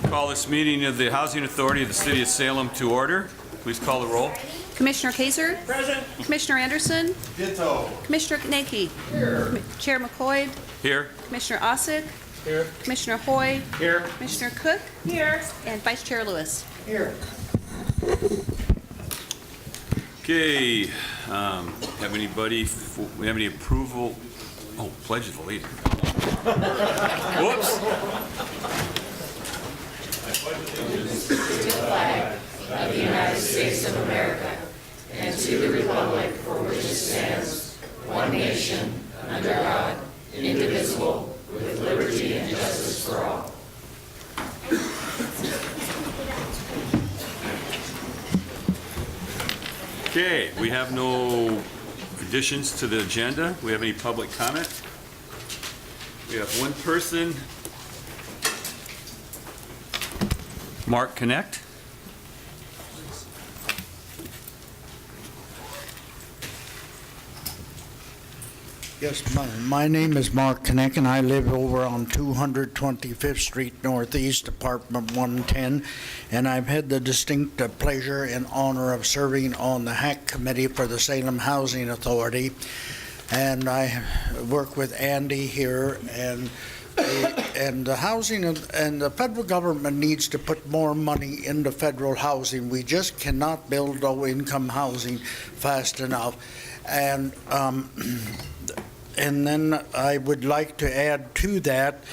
Call this meeting of the Housing Authority of the City of Salem to order. Please call the roll. Commissioner Kaiser? Present. Commissioner Anderson? Ditto. Commissioner Knake? Here. Chair McCoy? Here. Commissioner Ossick? Here. Commissioner Hoy? Here. Commissioner Cook? Here. And Vice Chair Lewis. Here. Okay. Have anybody? We have any approval? Oh, Pledge of Allegiance. Whoops. Of the United States of America and to the republic for which it stands, one nation, under God, indivisible, with liberty and justice for all. Okay, we have no additions to the agenda. We have any public comment? We have one person. Mark Connect. Yes, my name is Mark Kneck, and I live over on 225th Street Northeast, Apartment 110, and I've had the distinct pleasure and honor of serving on the HAC Committee for the Salem Housing Authority, and I work with Andy here, and the housing and the federal government needs to put more money into federal housing. We just cannot build low-income housing fast enough, and then I would like to add to that,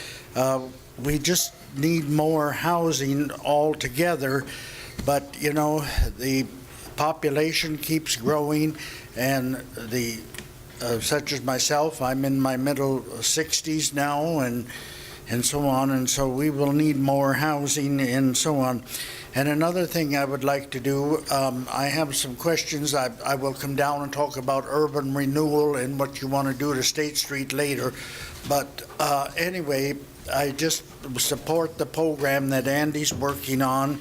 we just need more housing altogether, but you know, the population keeps growing, and the such as myself, I'm in my middle 60s now, and so on, and so we will need more housing and so on. And another thing I would like to do, I have some questions. I will come down and talk about urban renewal and what you want to do to State Street later. But anyway, I just support the program that Andy's working on,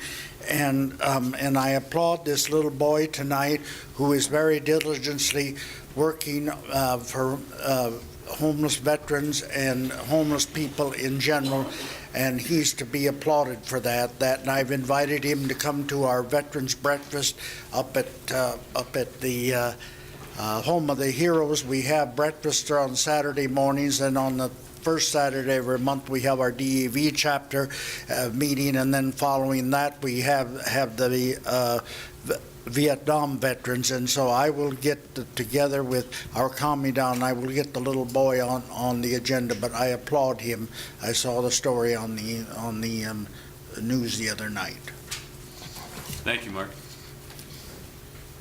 and I applaud this little boy tonight who is very diligently working for homeless veterans and homeless people in general, and he's to be applauded for that. And I've invited him to come to our Veterans Breakfast up at the Home of the Heroes. We have breakfast on Saturday mornings, and on the first Saturday every month we have our DEV chapter meeting, and then following that we have the Vietnam veterans, and so I will get together with our commandant. I will get the little boy on the agenda, but I applaud him. I saw the story on the news the other night. Thank you, Mark.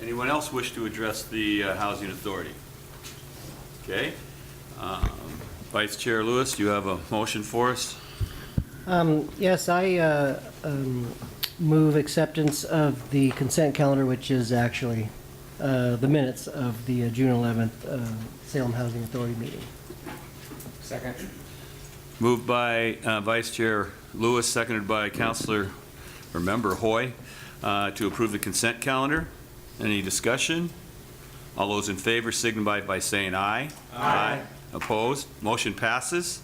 Anyone else wish to address the Housing Authority? Okay. Vice Chair Lewis, do you have a motion for us? Yes, I move acceptance of the consent calendar, which is actually the minutes of the June 11th Salem Housing Authority meeting. Second. Moved by Vice Chair Lewis, seconded by Councilor or Member Hoy, to approve the consent calendar. Any discussion? All those in favor signify by saying aye. Aye. Opposed? Motion passes.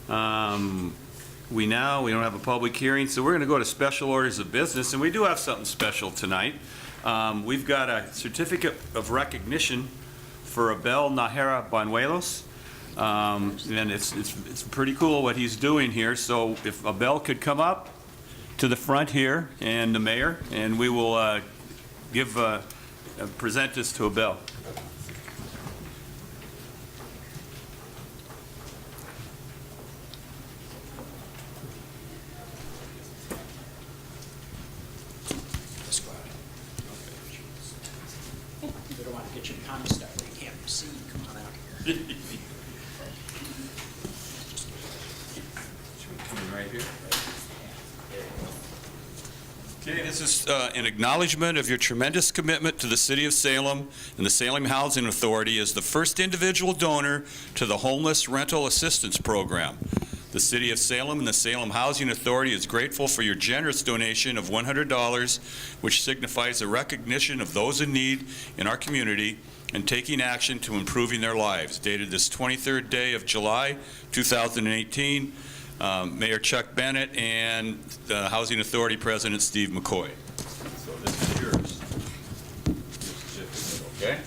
We don't have a public hearing, so we're going to go to special orders of business, and we do have something special tonight. We've got a certificate of recognition for Abel Nahera Banuelos, and it's pretty cool what he's doing here. So if Abel could come up to the front here, and the mayor, and we will present this to Abel. We don't want to get you behind stuff where you can't see. Come on out here. Right here. Okay, this is an acknowledgement of your tremendous commitment to the City of Salem and the Salem Housing Authority as the first individual donor to the Homeless Rental Assistance Program. The City of Salem and the Salem Housing Authority is grateful for your generous donation of $100, which signifies a recognition of those in need in our community and taking action to improving their lives. Dated this 23rd day of July, 2018, Mayor Chuck Bennett and the Housing Authority President Steve McCoy. So this is yours. Okay?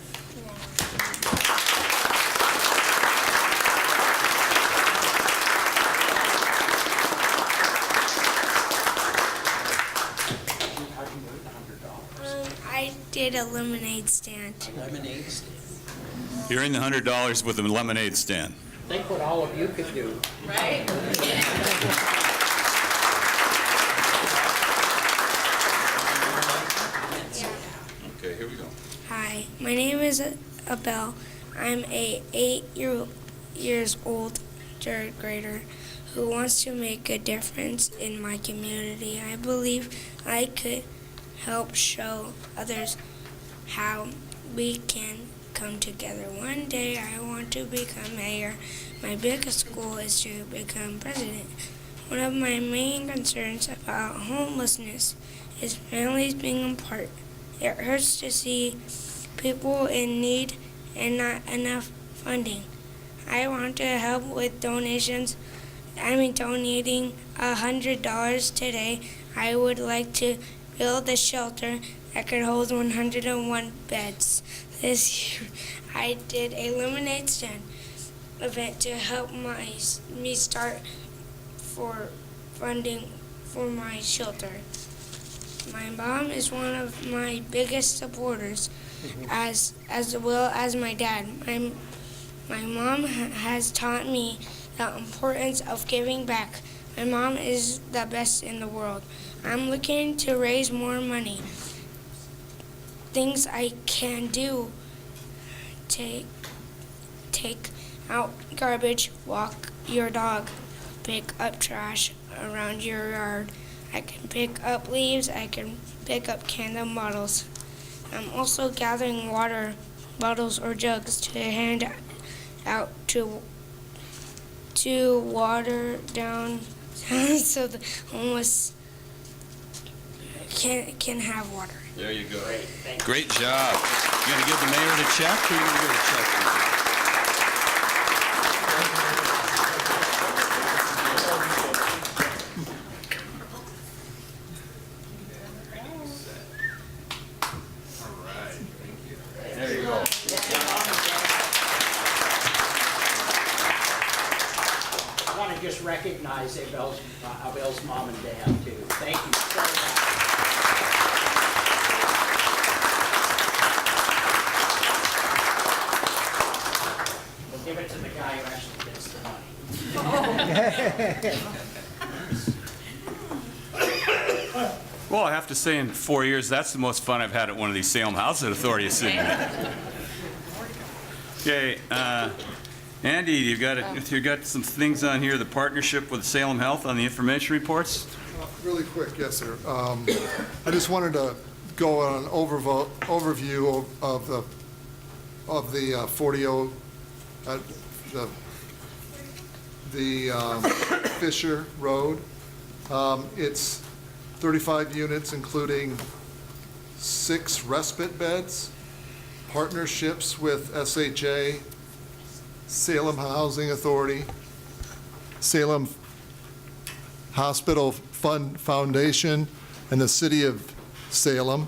I did a lemonade stand. Lemonade stand. You're in the $100 with a lemonade stand. Think what all of you could do. Right? Okay, here we go. Hi, my name is Abel. I'm a 8 years old third grader who wants to make a difference in my community. I believe I could help show others how we can come together. One day I want to become mayor. My biggest goal is to become president. One of my main concerns about homelessness is families being apart. It hurts to see people in need and not enough funding. I want to help with donating $100 today. I would like to build a shelter that could hold 101 beds. This year, I did a lemonade stand event to help me start for funding for my shelter. My mom is one of my biggest supporters, as well as my dad. My mom has taught me the importance of giving back. My mom is the best in the world. I'm looking to raise more money. Things I can do: take out garbage, walk your dog, pick up trash around your yard. I can pick up leaves, I can pick up candle bottles. I'm also gathering water bottles or jugs to hand out to water down so the homeless can have water. There you go. Great job. You gonna give the mayor the check, or you gonna give a check? There you go. I want to just recognize Abel's mom and dad, too. Thank you so much. We'll give it to the guy who actually gets the money. Well, I have to say, in 4 years, that's the most fun I've had at one of these Salem Housing Authority sitting here. Okay, Andy, you got some things on here, the partnership with Salem Health on the information reports? Really quick, yes, sir. I just wanted to go on an overview of the 40, the Fisher Road. It's 35 units, including 6 respite beds, partnerships with SHA, Salem Housing Authority, Salem Hospital Fund Foundation, and the City of Salem.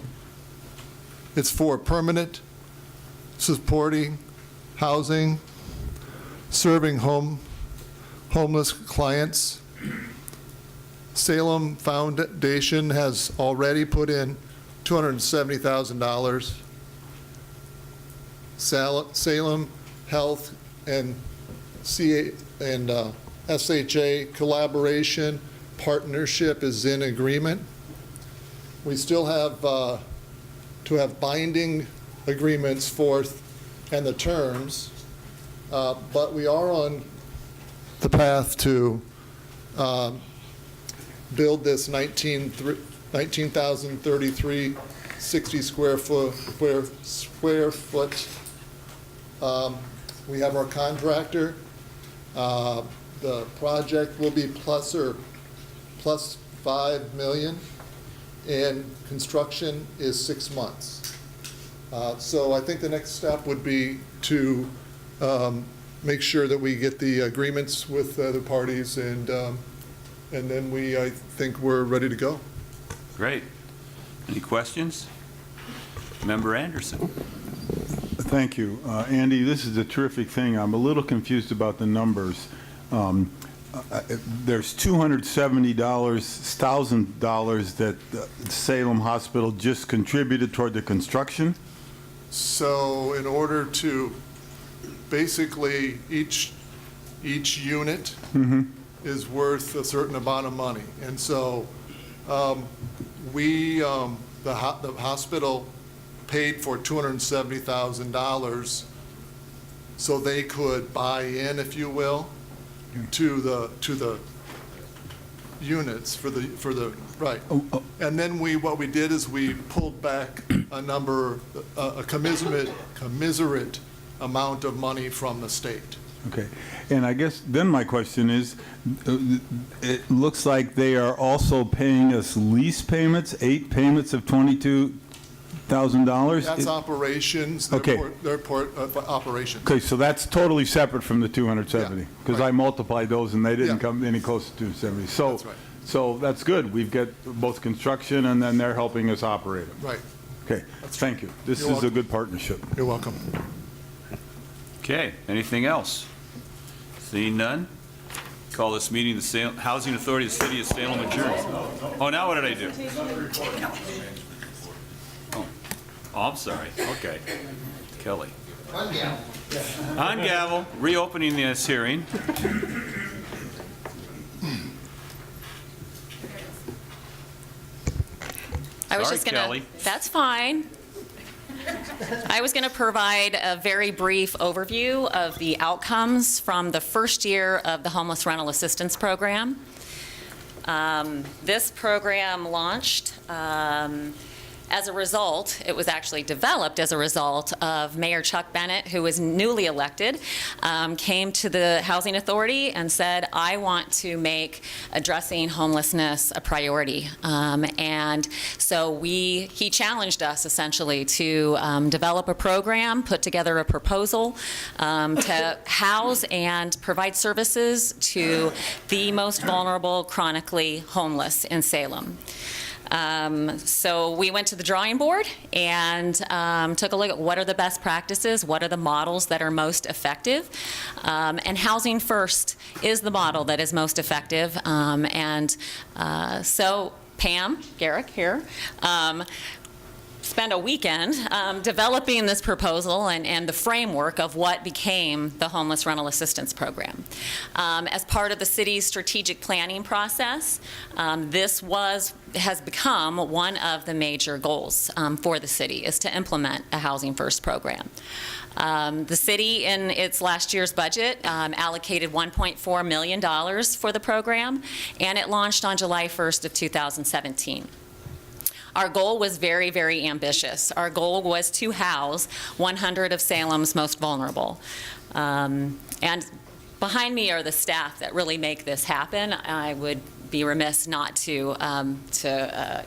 It's for permanent supporting housing, serving homeless clients. Salem Foundation has already put in $270,000. Salem Health and SHA collaboration partnership is in agreement. We still have to have binding agreements forth and the terms, but we are on the path to build this 19,033 60 square foot. We have our contractor. The project will be plus $5 million, and construction is 6 months. So I think the next step would be to make sure that we get the agreements with the other parties and and then I think we're ready to go. Great. Any questions? Member Anderson. Thank you. Andy, this is a terrific thing. I'm a little confused about the numbers. There's $270,000 that Salem Hospital just contributed toward the construction? So in order to, basically, each unit is worth a certain amount of money. And so the hospital paid for $270,000 so they could buy in, if you will, to the units for the right. And then what we did is we pulled back a commiserate amount of money from the state. Okay. And I guess then my question is, it looks like they are also paying us lease payments, 8 payments of $22,000? That's operations. Okay. They're operations. Okay, so that's totally separate from the 270? Yeah, Because right. I multiplied those and they didn't Yeah. come any close to 270. So, That's right. So that's good. We've got both construction and then they're helping us operate it. Right. Okay, thank you. This You're is a welcome. good partnership. You're welcome. Okay, anything else? Seeing none, call this meeting the Housing Authority of the City of Salem adjourned. Oh, now what did I do? Oh, I'm sorry. Okay. Kelly. On gavel, reopening this hearing. I was Sorry, just gonna, Kelly. That's fine. I was gonna provide a very brief overview of the outcomes from the first year of the Homeless Rental Assistance Program. This program launched as a result, it was actually developed as a result of Mayor Chuck Bennett, who was newly elected, came to the Housing Authority and said, I want to make addressing homelessness a priority. And so he challenged us essentially to develop a program, put together a proposal to house and provide services to the most vulnerable chronically homeless in Salem. So we went to the drawing board and took a look at what are the best practices, what are the models that are most effective, and Housing First is the model that is most effective. So Pam Garrick here spent a weekend developing this proposal and the framework of what became the Homeless Rental Assistance Program. As part of the city's strategic planning process, this has become one of the major goals for the city, is to implement a Housing First program. The city, in its last year's budget, allocated $1.4 million for the program, and it launched on July 1st of 2017. Our goal was very, very ambitious. Our goal was to house 100 of Salem's most vulnerable. And behind me are the staff that really make this happen. I would be remiss not to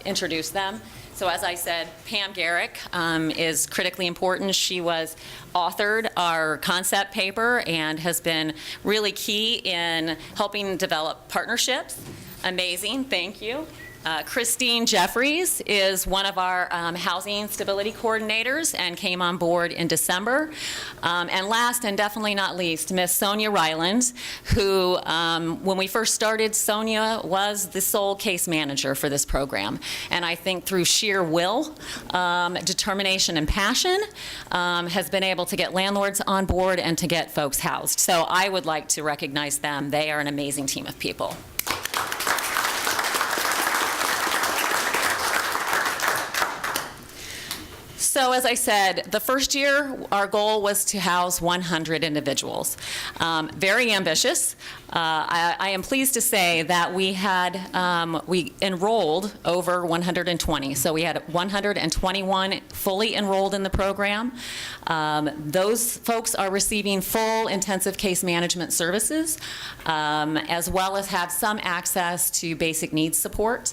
introduce them. So as I said, Pam Garrick is critically important. She authored our concept paper and has been really key in helping develop partnerships. Amazing, thank you. Christine Jeffries is one of our housing stability coordinators and came on board in December. And last and definitely not least, Miss Sonia Ryland, who, when we first started, Sonia was the sole case manager for this program. And I think through sheer will, determination, and passion, has been able to get landlords on board and to get folks housed. So I would like to recognize them. They are an amazing team of people. So as I said, the first year, our goal was to house 100 individuals. Very ambitious. I am pleased to say that we enrolled over 120. So we had 121 fully enrolled in the program. Those folks are receiving full intensive case management services, as well as have some access to basic needs support.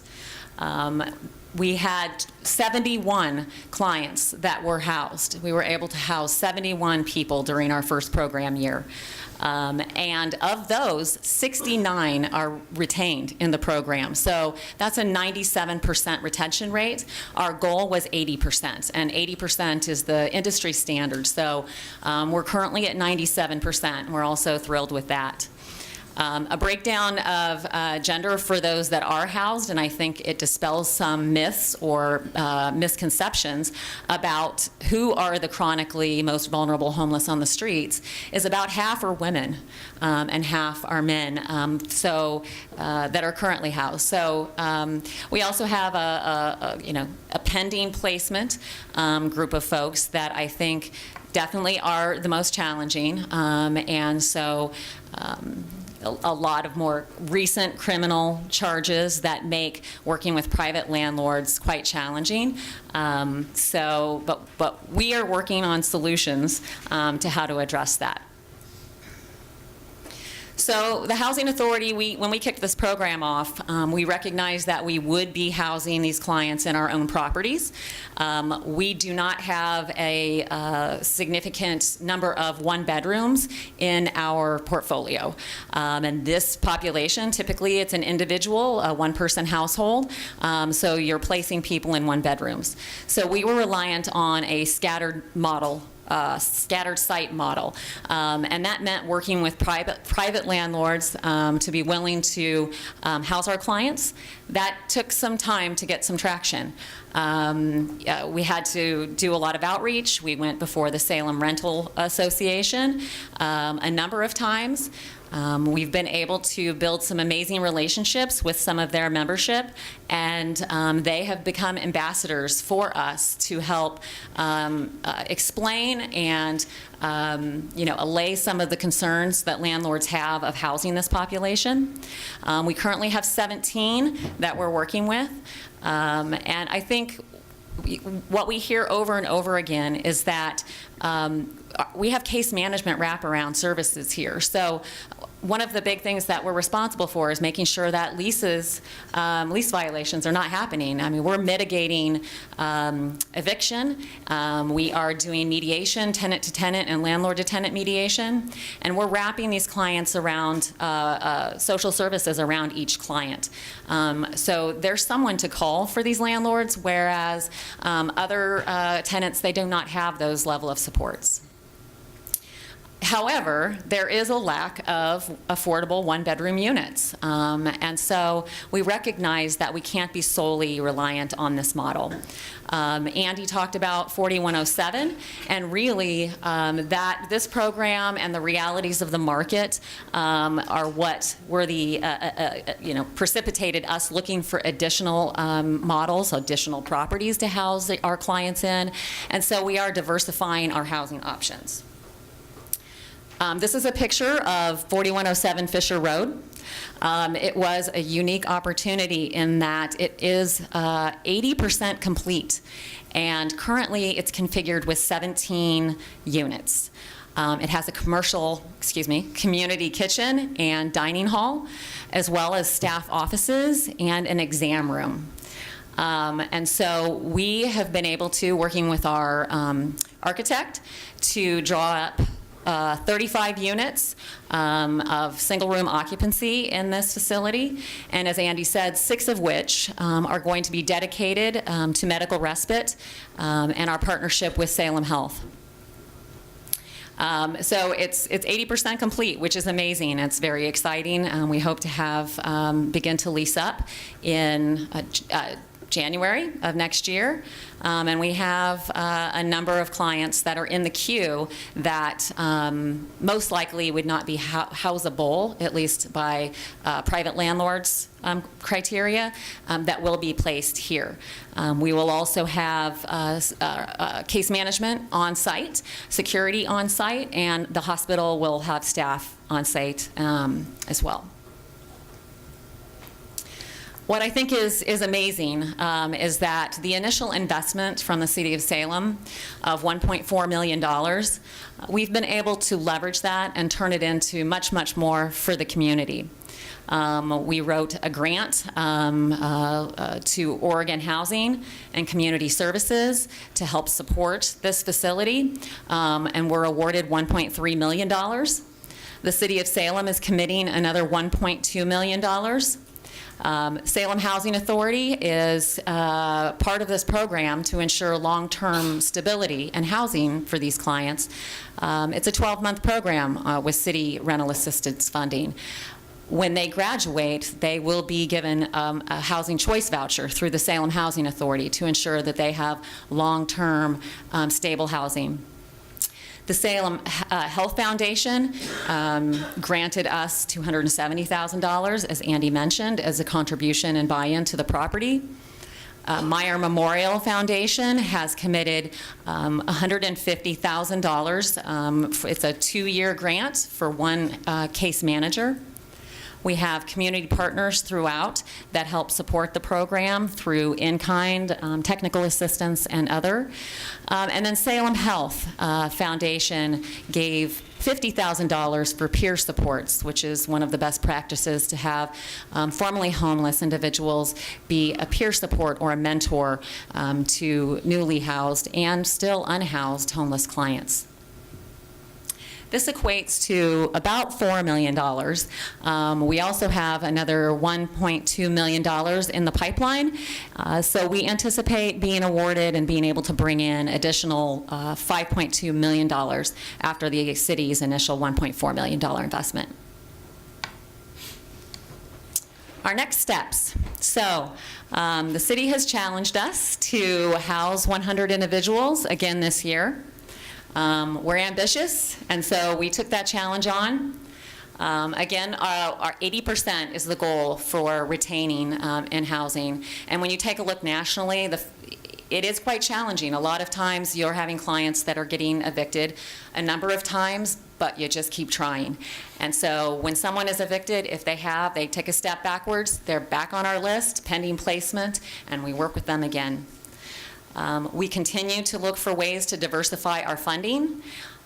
we had 71 clients that were housed. We were able to house 71 people during our first program year. And of those, 69 are retained in the program. So that's a 97% retention rate. Our goal was 80%, and 80% is the industry standard. So we're currently at 97%, and we're also thrilled with that. A breakdown of gender for those that are housed, and I think it dispels some myths or misconceptions about who are the chronically most vulnerable homeless on the streets, is about half are women and half are men that are currently housed. So we also have a pending placement group of folks that I think definitely are the most challenging, and so a lot of more recent criminal charges that make working with private landlords quite challenging. But we are working on solutions to how to address that. So the Housing Authority, when we kicked this program off, we recognized that we would be housing these clients in our own properties. We do not have a significant number of one-bedrooms in our portfolio. And this population, typically it's an individual, a one-person household, so you're placing people in one-bedrooms. So we were reliant on a scattered site model. And that meant working with private landlords to be willing to house our clients. That took some time to get some traction. We had to do a lot of outreach. We went before the Salem Rental Association a number of times. We've been able to build some amazing relationships with some of their membership, and they have become ambassadors for us to help explain and allay some of the concerns that landlords have of housing this population. We currently have 17 that we're working with, and I think what we hear over and over again is that we have case management wraparound services here. So one of the big things that we're responsible for is making sure that lease violations are not happening. I mean, we're mitigating eviction. We are doing mediation, tenant-to-tenant and landlord-to-tenant mediation. And we're wrapping these clients around social services around each client. So there's someone to call for these landlords, whereas other tenants, they do not have those level of supports. However, there is a lack of affordable one-bedroom units, and so we recognize that we can't be solely reliant on this model. Andy talked about 4107, and really that this program and the realities of the market are what were the precipitated us looking for additional models, additional properties to house our clients in, and so we are diversifying our housing options. This is a picture of 4107 Fisher Road. It was a unique opportunity in that it is 80% complete, and currently it's configured with 17 units. It has a community kitchen and dining hall, as well as staff offices and an exam room. And so we have been able to, working with our architect, to draw up 35 units of single-room occupancy in this facility, and as Andy said, 6 of which are going to be dedicated to medical respite and our partnership with Salem Health. So it's 80% complete, which is amazing. It's very exciting. We hope to have begin to lease up in January of next year, and we have a number of clients that are in the queue that most likely would not be houseable, at least by private landlords criteria, that will be placed here. We will also have case management on site, security on site, and the hospital will have staff on site as well. What I think is amazing is that the initial investment from the City of Salem of $1.4 million, we've been able to leverage that and turn it into much, much more for the community. We wrote a grant to Oregon Housing and Community Services to help support this facility, and we're awarded $1.3 million. The City of Salem is committing another $1.2 million. Salem Housing Authority is part of this program to ensure long-term stability and housing for these clients. It's a 12-month program with city rental assistance funding. When they graduate, they will be given a housing choice voucher through the Salem Housing Authority to ensure that they have long-term stable housing. The Salem Health Foundation granted us $270,000, as Andy mentioned, as a contribution and buy-in to the property. Meyer Memorial Foundation has committed $150,000. It's a 2-year grant for one case manager. We have community partners throughout that help support the program through in-kind, technical assistance, and other. And then Salem Health Foundation gave $50,000 for peer supports, which is one of the best practices to have formerly homeless individuals be a peer support or a mentor to newly housed and still unhoused homeless clients. This equates to about $4 million. We also have another $1.2 million in the pipeline. So we anticipate being awarded and being able to bring in additional $5.2 million after the city's initial $1.4 million investment. Our next steps. So the city has challenged us to house 100 individuals again this year. We're ambitious, and so we took that challenge on. Again, our 80% is the goal for retaining in housing. And when you take a look nationally, it is quite challenging. A lot of times you're having clients that are getting evicted a number of times, but you just keep trying. And so when someone is evicted, if they take a step backwards, they're back on our list, pending placement, and we work with them again. We continue to look for ways to diversify our funding,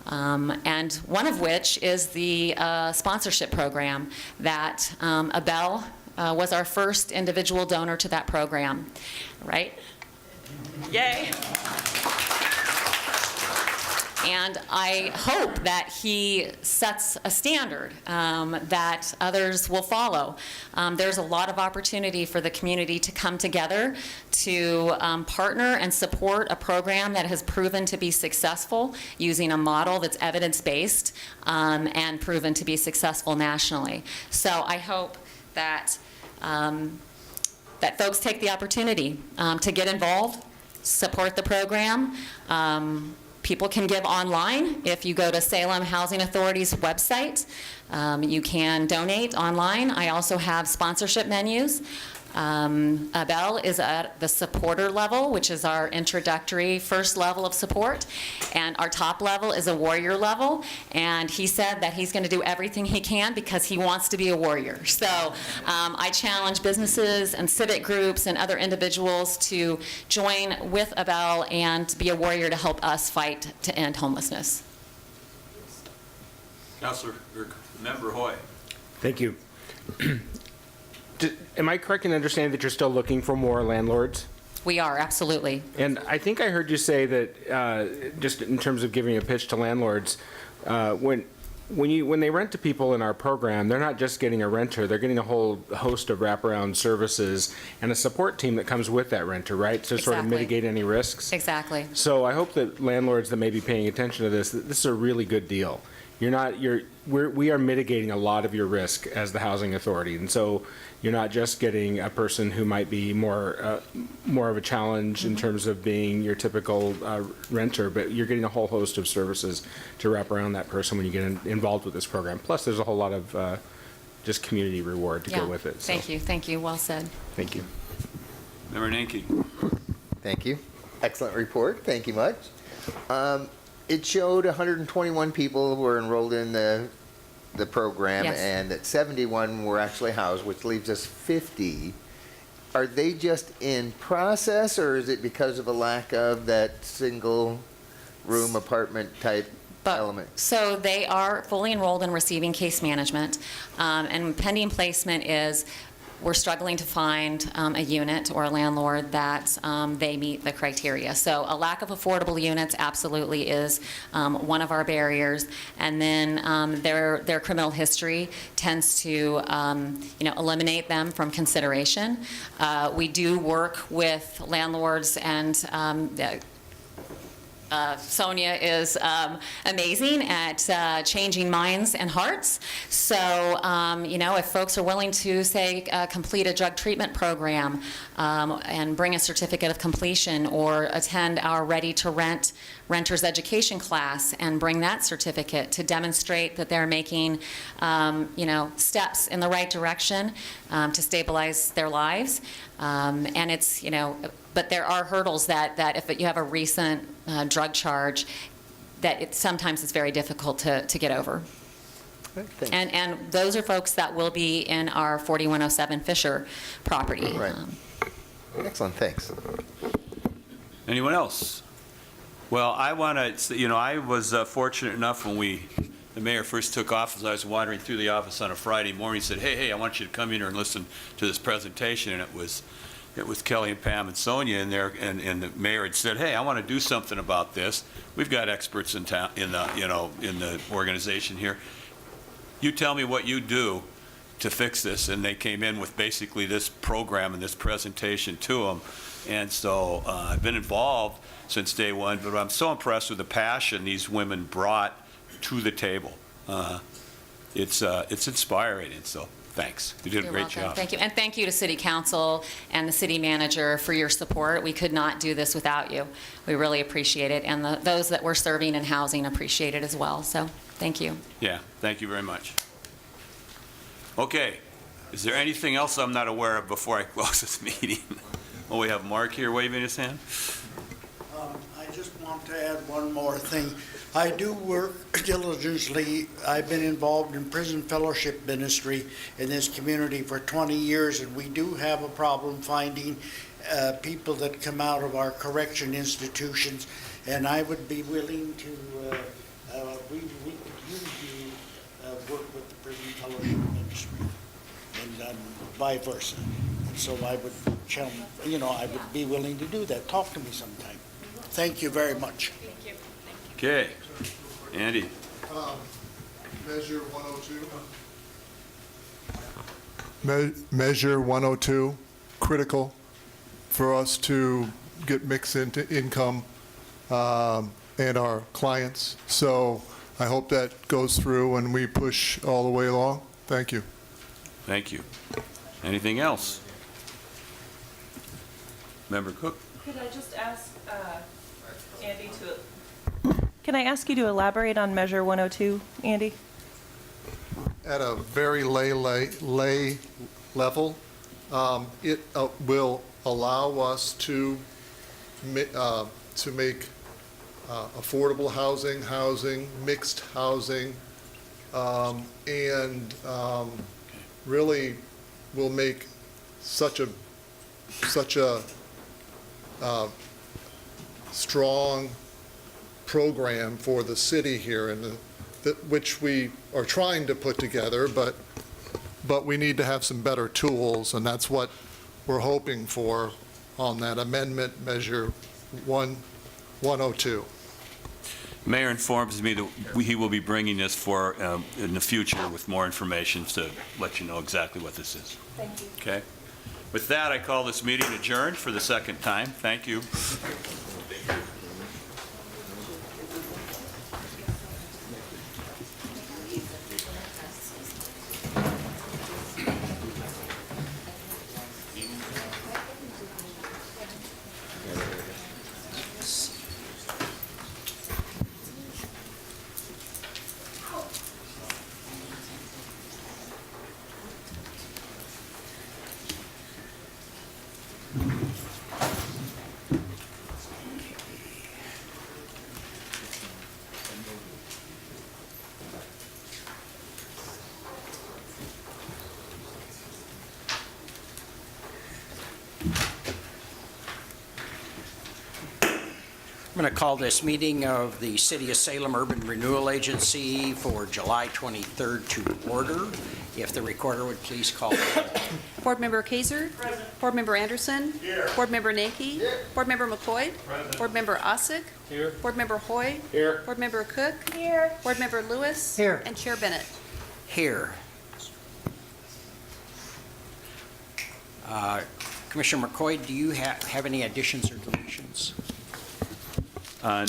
and one of which is the sponsorship program that Abel was our first individual donor to that program, right? Yay! And I hope that he sets a standard that others will follow. There's a lot of opportunity for the community to come together to partner and support a program that has proven to be successful using a model that's evidence-based and proven to be successful nationally. So I hope that that folks take the opportunity to get involved, support the program. People can give online. If you go to Salem Housing Authority's website, you can donate online. I also have sponsorship menus. Abel is at the supporter level, which is our introductory first level of support, and our top level is a warrior level, and he said that he's going to do everything he can because he wants to be a warrior. So I challenge businesses and civic groups and other individuals to join with Abel and be a warrior to help us fight to end homelessness. Councilor, or Member Hoy. Thank you. Am I correct in understanding that you're still looking for more landlords? We are, absolutely. And I think I heard you say that, just in terms of giving a pitch to landlords, when they rent to people in our program, they're not just getting a renter, they're getting a whole host of wraparound services and a support team that comes with that renter, right? To sort of Exactly. mitigate any risks. Exactly. So I hope that landlords that may be paying attention to this is a really good deal. We are mitigating a lot of your risk as the housing authority, and so you're not just getting a person who might be more of a challenge in terms of being your typical renter, but you're getting a whole host of services to wrap around that person when you get involved with this program. Plus, there's a whole lot of just community reward to go with it. So. Thank you, well said. Thank you. Member Nanke. Thank you. Excellent report. Thank you much. It showed 121 people were enrolled in the program, Yes. and that 71 were actually housed, which leaves us 50. Are they just in process, or is it because of a lack of that single room apartment type element? So they are fully enrolled in receiving case management, and pending placement is we're struggling to find a unit or a landlord that they meet the criteria. So a lack of affordable units absolutely is one of our barriers, and then their criminal history tends to eliminate them from consideration. We do work with landlords, and Sonia is amazing at changing minds and hearts. So, if folks are willing to, say, complete a drug treatment program and bring a certificate of completion, or attend our Ready to Rent renter's education class and bring that certificate to demonstrate that they're making, steps in the right direction to stabilize their lives. And it's, but there are hurdles that if you have a recent drug charge, that sometimes it's very difficult to get over. Thanks. And those are folks that will be in our 4107 Fisher property. Right. Excellent, thanks. Anyone else? Well, I want to, I was fortunate enough when the mayor first took office, I was wandering through the office on a Friday morning, he said, hey, I want you to come in here and listen to this presentation, and it was Kelly and Pam and Sonia in there, and the mayor had said, hey, I want to do something about this. We've got experts in town, in the organization here. You tell me what you do to fix this. And they came in with basically this program and this presentation to them. And so I've been involved since day one, but I'm so impressed with the passion these women brought to the table. It's inspiring, and so thanks. You did a great job. Thank you. And thank you to City Council and the City Manager for your support. We could not do this without you. We really appreciate it. And those that we're serving in housing appreciate it as well. So thank you. Yeah, thank you very much. Okay, is there anything else I'm not aware of before I close this meeting? Well, we have Mark here waving his hand. I just want to add one more thing. I do work diligently. I've been involved in prison fellowship ministry in this community for 20 years, and we do have a problem finding people that come out of our correction institutions, and I would be willing to, we could use you work with the prison fellowship ministry, and vice versa. And so I would, I would be willing to do that. Talk to me sometime. Thank you very much. Okay, Andy. Measure 102. Measure 102, critical for us to get mixed into income and our clients. So I hope that goes through and we push all the way along. Thank you. Thank you. Anything else? Member Cook? Could I just ask Andy Can I ask you to elaborate on Measure 102, Andy? At a very lay level, it will allow us to make affordable housing, mixed housing, and really will make such a strong program for the city here, and which we are trying to put together, but we need to have some better tools, and that's what we're hoping for on that amendment, Measure 102. Mayor informs me that he will be bringing this for in the future with more information to let you know exactly what this is. Thank you. Okay? With that, I call this meeting adjourned for the second time. Thank you. I'm going to call this meeting of the City of Salem Urban Renewal Agency for July 23rd to order. If the recorder would please call the roll. Board Member Kaiser. Present. Board Member Anderson. Here. Board Member Nanki. Here. Board Member McCoy. Present. Board Member Ossick. Here. Board Member Hoy. Here. Board Member Cook. Here. Board Member Lewis. Here. And Chair Bennett. Here. Commissioner McCoy, do you have any additions or deletions?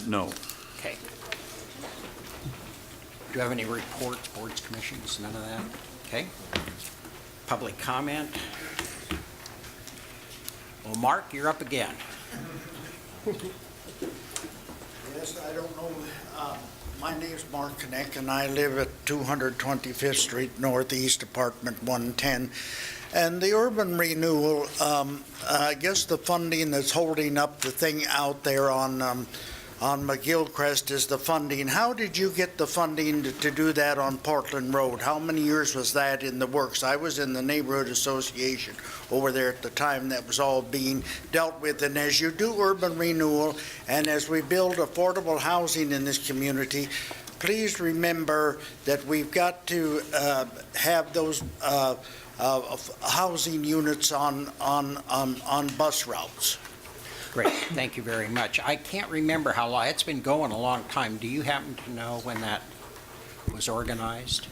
No. Okay. Do you have any reports, boards, commissions? None of that? Okay. Public comment? Well, Mark, you're up again. Yes, I don't know. My name's Mark Kneck, and I live at 225th Street Northeast, Apartment 110. And the urban renewal, I guess the funding that's holding up the thing out there on McGillcrest is the funding. How did you get the funding to do that on Portland Road? How many years was that in the works? I was in the neighborhood association over there at the time that was all being dealt with. And as you do urban renewal and as we build affordable housing in this community, please remember that we've got to have those housing units on bus routes. Great, thank you very much. I can't remember how long, it's been going a long time. Do you happen to know when that was organized?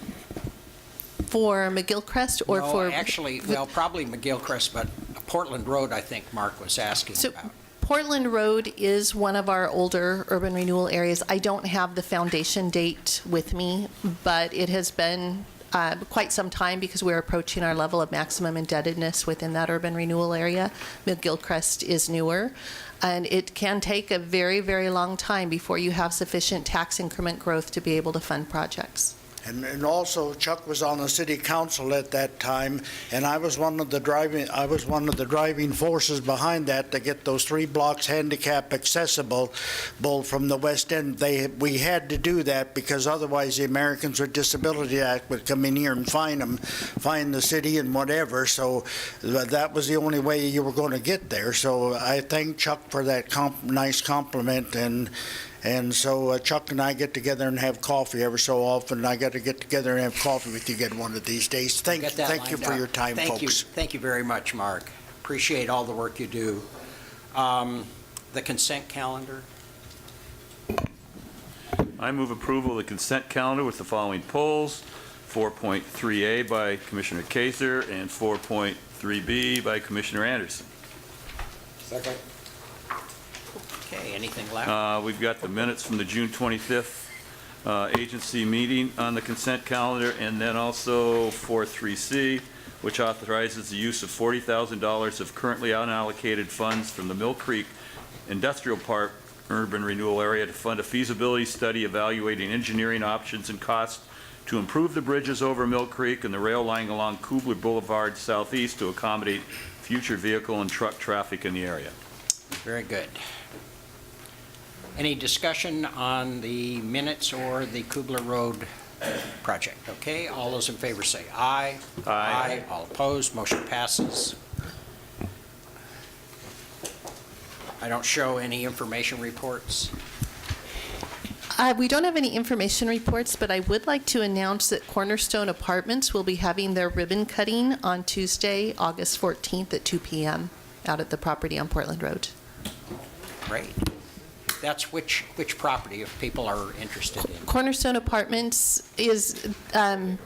For McGillcrest or No, for? actually, well, probably McGillcrest, but Portland Road, I think Mark was asking So about. Portland Road is one of our older urban renewal areas. I don't have the foundation date with me, but it has been quite some time because we're approaching our level of maximum indebtedness within that urban renewal area. McGillcrest is newer, and it can take a very, very long time before you have sufficient tax increment growth to be able to fund projects. And also Chuck was on the city council at that time, and I was one of the driving forces behind that to get those 3 blocks handicap accessible from the West End. We had to do that because otherwise the Americans with Disability Act would come in here and fine the city and whatever. So that was the only way you were going to get there. So I thank Chuck for that nice compliment, and so Chuck and I get together and have coffee every so often. I got to get together and have coffee with you again one of these days. Thank you for your time, folks. Thank you very much, Mark. Appreciate all the work you do. The consent calendar. I move approval of the consent calendar with the following polls: 4.3A by Commissioner Kaiser and 4.3B by Commissioner Anderson. Second. Okay, anything left? We've got the minutes from the June 25th agency meeting on the consent calendar, and then also 4.3C, which authorizes the use of $40,000 of currently unallocated funds from the Mill Creek Industrial Park Urban Renewal Area to fund a feasibility study evaluating engineering options and costs to improve the bridges over Mill Creek and the rail line along Kubler Boulevard Southeast to accommodate future vehicle and truck traffic in the area. Very good. Any discussion on the minutes or the Kubler Road project? Okay, all those in favor say aye. Aye. All opposed, motion passes. I don't show any information reports. We don't have any information reports, but I would like to announce that Cornerstone Apartments will be having their ribbon cutting on Tuesday, August 14th at 2 p.m. out at the property on Portland Road. Great. That's which property, if people are interested in? Cornerstone Apartments is, That's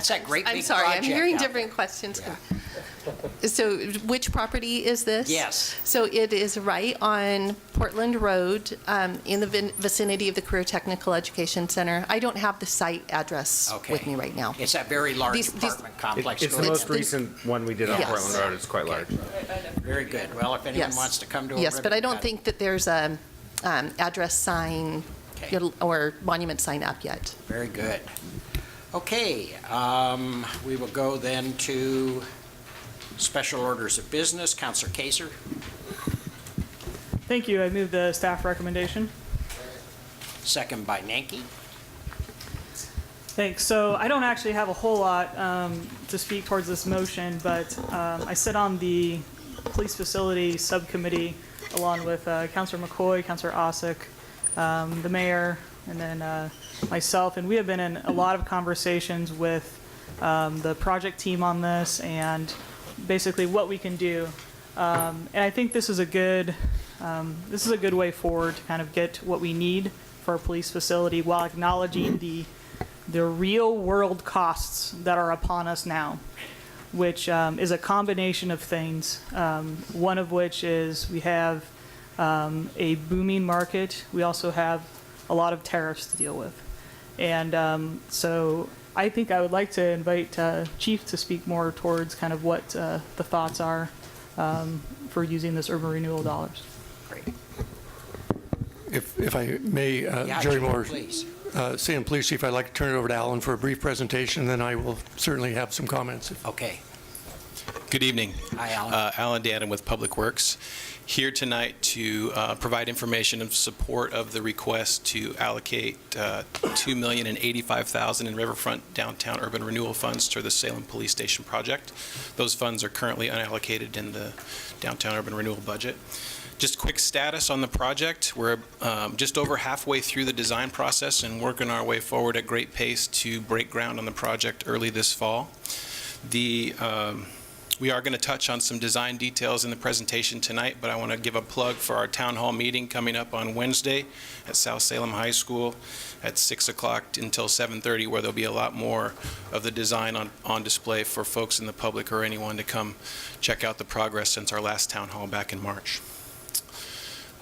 that great big I'm sorry, I'm project hearing out different questions. So which property is this? Yes. So it is right on Portland Road in the vicinity of the Career Technical Education Center. I don't have the site address with me right now. It's that very large apartment complex. It's the most recent one we did on Yes. Portland Road. It's quite large. Very good. Well, if anyone Yes. wants to come to a Yes, but I ribbon don't cut- think that there's a address sign or monument sign up yet. Very good. Okay, we will go then to special orders of business. Councilor Kaiser. Thank you. I move the staff recommendation. Second by Nanki. Thanks. So I don't actually have a whole lot to speak towards this motion, but I sit on the police facility subcommittee, along with Councilor McCoy, Councilor Osick, the mayor, and then myself. And we have been in a lot of conversations with the project team on this and basically what we can do. And I think this is a good way forward to kind of get what we need for our police facility while acknowledging the real world costs that are upon us now, which is a combination of things. One of which is we have a booming market. We also have a lot of tariffs to deal with. And so I think I would like to invite Chief to speak more towards kind of what the thoughts are for using this urban renewal dollars. Great. If I may, Yeah, Jerry Chief, Moore, please. Salem Police Chief, I'd like to turn it over to Alan for a brief presentation, and then I will certainly have some comments. Okay. Good evening. Hi, Alan. Alan Dannon with Public Works, here tonight to provide information in support of the request to allocate $2,085,000 in Riverfront Downtown Urban Renewal Funds to the Salem Police Station project. Those funds are currently unallocated in the Downtown Urban Renewal budget. Just quick status on the project. We're just over halfway through the design process and working our way forward at great pace to break ground on the project early this fall. We are going to touch on some design details in the presentation tonight, but I want to give a plug for our town hall meeting coming up on Wednesday at South Salem High School at 6 o'clock until 7:30, where there'll be a lot more of the design on display for folks in the public or anyone to come check out the progress since our last town hall back in March.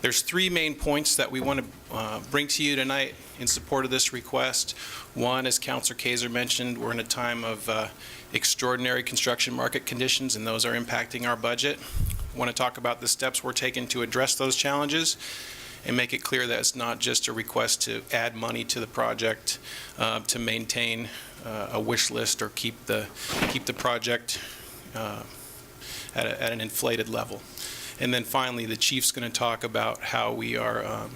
There's three main points that we want to bring to you tonight in support of this request. One, as Councilor Kaiser mentioned, we're in a time of extraordinary construction market conditions, and those are impacting our budget. I want to talk about the steps we're taking to address those challenges and make it clear that it's not just a request to add money to the project to maintain a wish list or keep the project at an inflated level. And then finally, the Chief's going to talk about how we are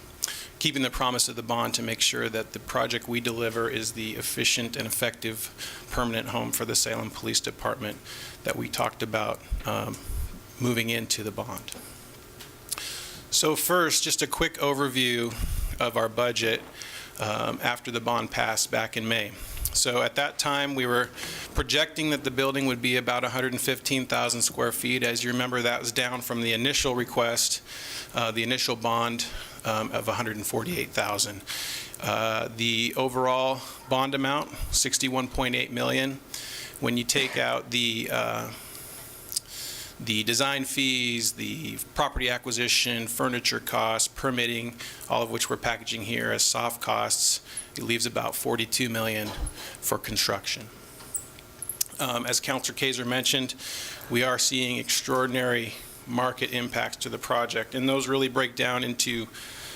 keeping the promise of the bond to make sure that the project we deliver is the efficient and effective permanent home for the Salem Police Department that we talked about moving into the bond. So first, just a quick overview of our budget after the bond passed back in May. So at that time, we were projecting that the building would be about 115,000 square feet. As you remember, that was down from the initial request, the initial bond of 148,000. The overall bond amount, $61.8 million. When you take out the design fees, the property acquisition, furniture costs, permitting, all of which we're packaging here as soft costs, it leaves about $42 million for construction. As Councilor Kaiser mentioned, we are seeing extraordinary market impacts to the project, and those really break down into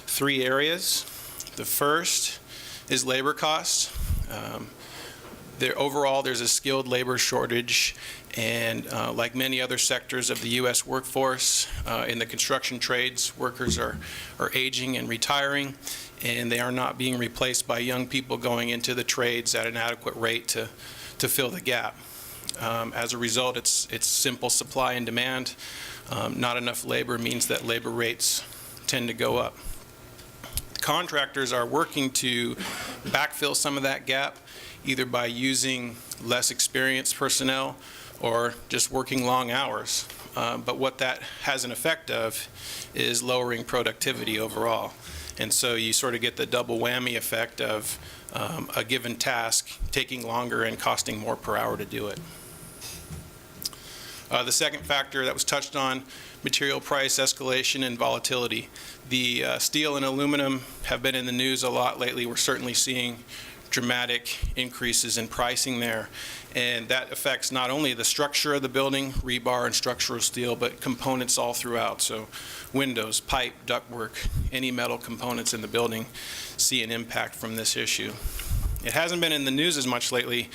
three areas. The first is labor costs. Overall, there's a skilled labor shortage, and like many other sectors of the U.S. workforce, in the construction trades, workers are aging and retiring, and they are not being replaced by young people going into the trades at an adequate rate to fill the gap. As a result, it's simple supply and demand. Not enough labor means that labor rates tend to go up. Contractors are working to backfill some of that gap, either by using less experienced personnel or just working long hours. But what that has an effect of is lowering productivity overall. And so you sort of get the double whammy effect of a given task taking longer and costing more per hour to do it. The second factor that was touched on, material price escalation and volatility. The steel and aluminum have been in the news a lot lately. We're certainly seeing dramatic increases in pricing there, and that affects not only the structure of the building, rebar and structural steel, but components all throughout. So windows, pipe, ductwork, any metal components in the building see an impact from this issue. It hasn't been in the news as much lately,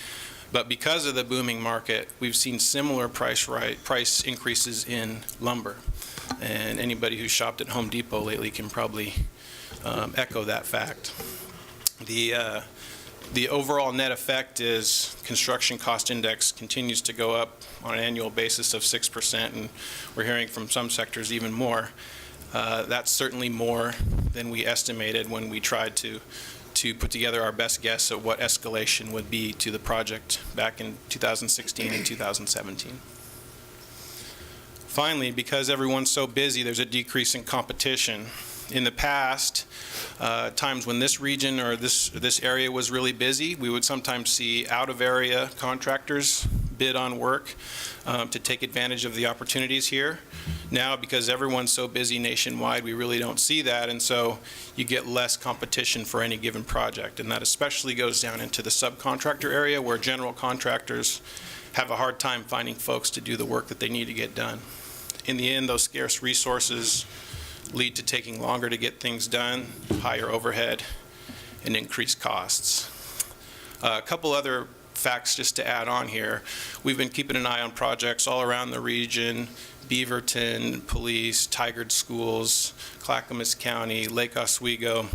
but because of the booming market, we've seen similar price increases in lumber. And anybody who's shopped at Home Depot lately can probably echo that fact. The overall net effect is construction cost index continues to go up on an annual basis of 6%, and we're hearing from some sectors even more. That's certainly more than we estimated when we tried to put together our best guess at what escalation would be to the project back in 2016 and 2017. Finally, because everyone's so busy, there's a decrease in competition. In the past, times when this region or this area was really busy, we would sometimes see out-of-area contractors bid on work to take advantage of the opportunities here. Now, because everyone's so busy nationwide, we really don't see that, and so you get less competition for any given project. And that especially goes down into the subcontractor area, where general contractors have a hard time finding folks to do the work that they need to get done. In the end, those scarce resources lead to taking longer to get things done, higher overhead, and increased costs. A couple other facts just to add on here. We've been keeping an eye on projects all around the region: Beaverton Police, Tigard Schools, Clackamas County, Lake Oswego.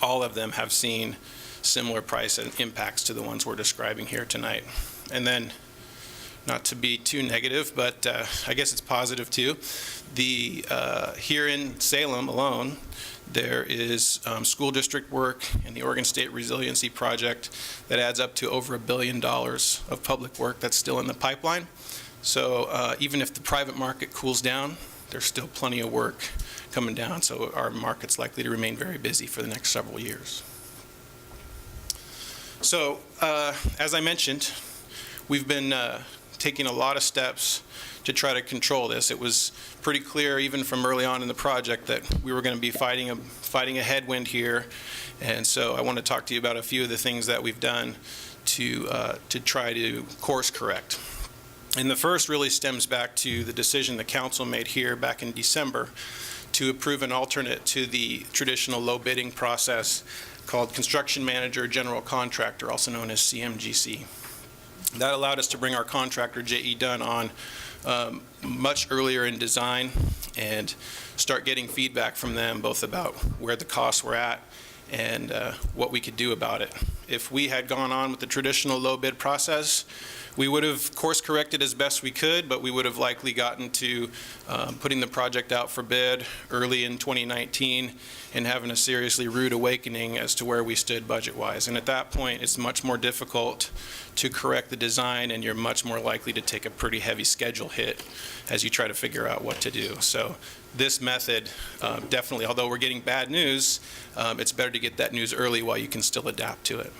All of them have seen similar price and impacts to the ones we're describing here tonight. And then, not to be too negative, but I guess it's positive too. Here in Salem alone, there is school district work in the Oregon State Resiliency Project that adds up to over $1 billion of public work that's still in the pipeline. So even if the private market cools down, there's still plenty of work coming down. So our market's likely to remain very busy for the next several years. So as I mentioned, we've been taking a lot of steps to try to control this. It was pretty clear even from early on in the project that we were going to be fighting a headwind here, and so I want to talk to you about a few of the things that we've done to try to course correct. And the first really stems back to the decision the council made here back in December to approve an alternate to the traditional low bidding process called Construction Manager General Contractor, also known as CMGC. That allowed us to bring our contractor, J.E. Dunn, on much earlier in design and start getting feedback from them both about where the costs were at and what we could do about it. If we had gone on with the traditional low bid process, we would have course corrected as best we could, but we would have likely gotten to putting the project out for bid early in 2019 and having a seriously rude awakening as to where we stood budget-wise. And at that point, it's much more difficult to correct the design, and you're much more likely to take a pretty heavy schedule hit as you try to figure out what to do. So this method definitely, although we're getting bad news, it's better to get that news early while you can still adapt to it.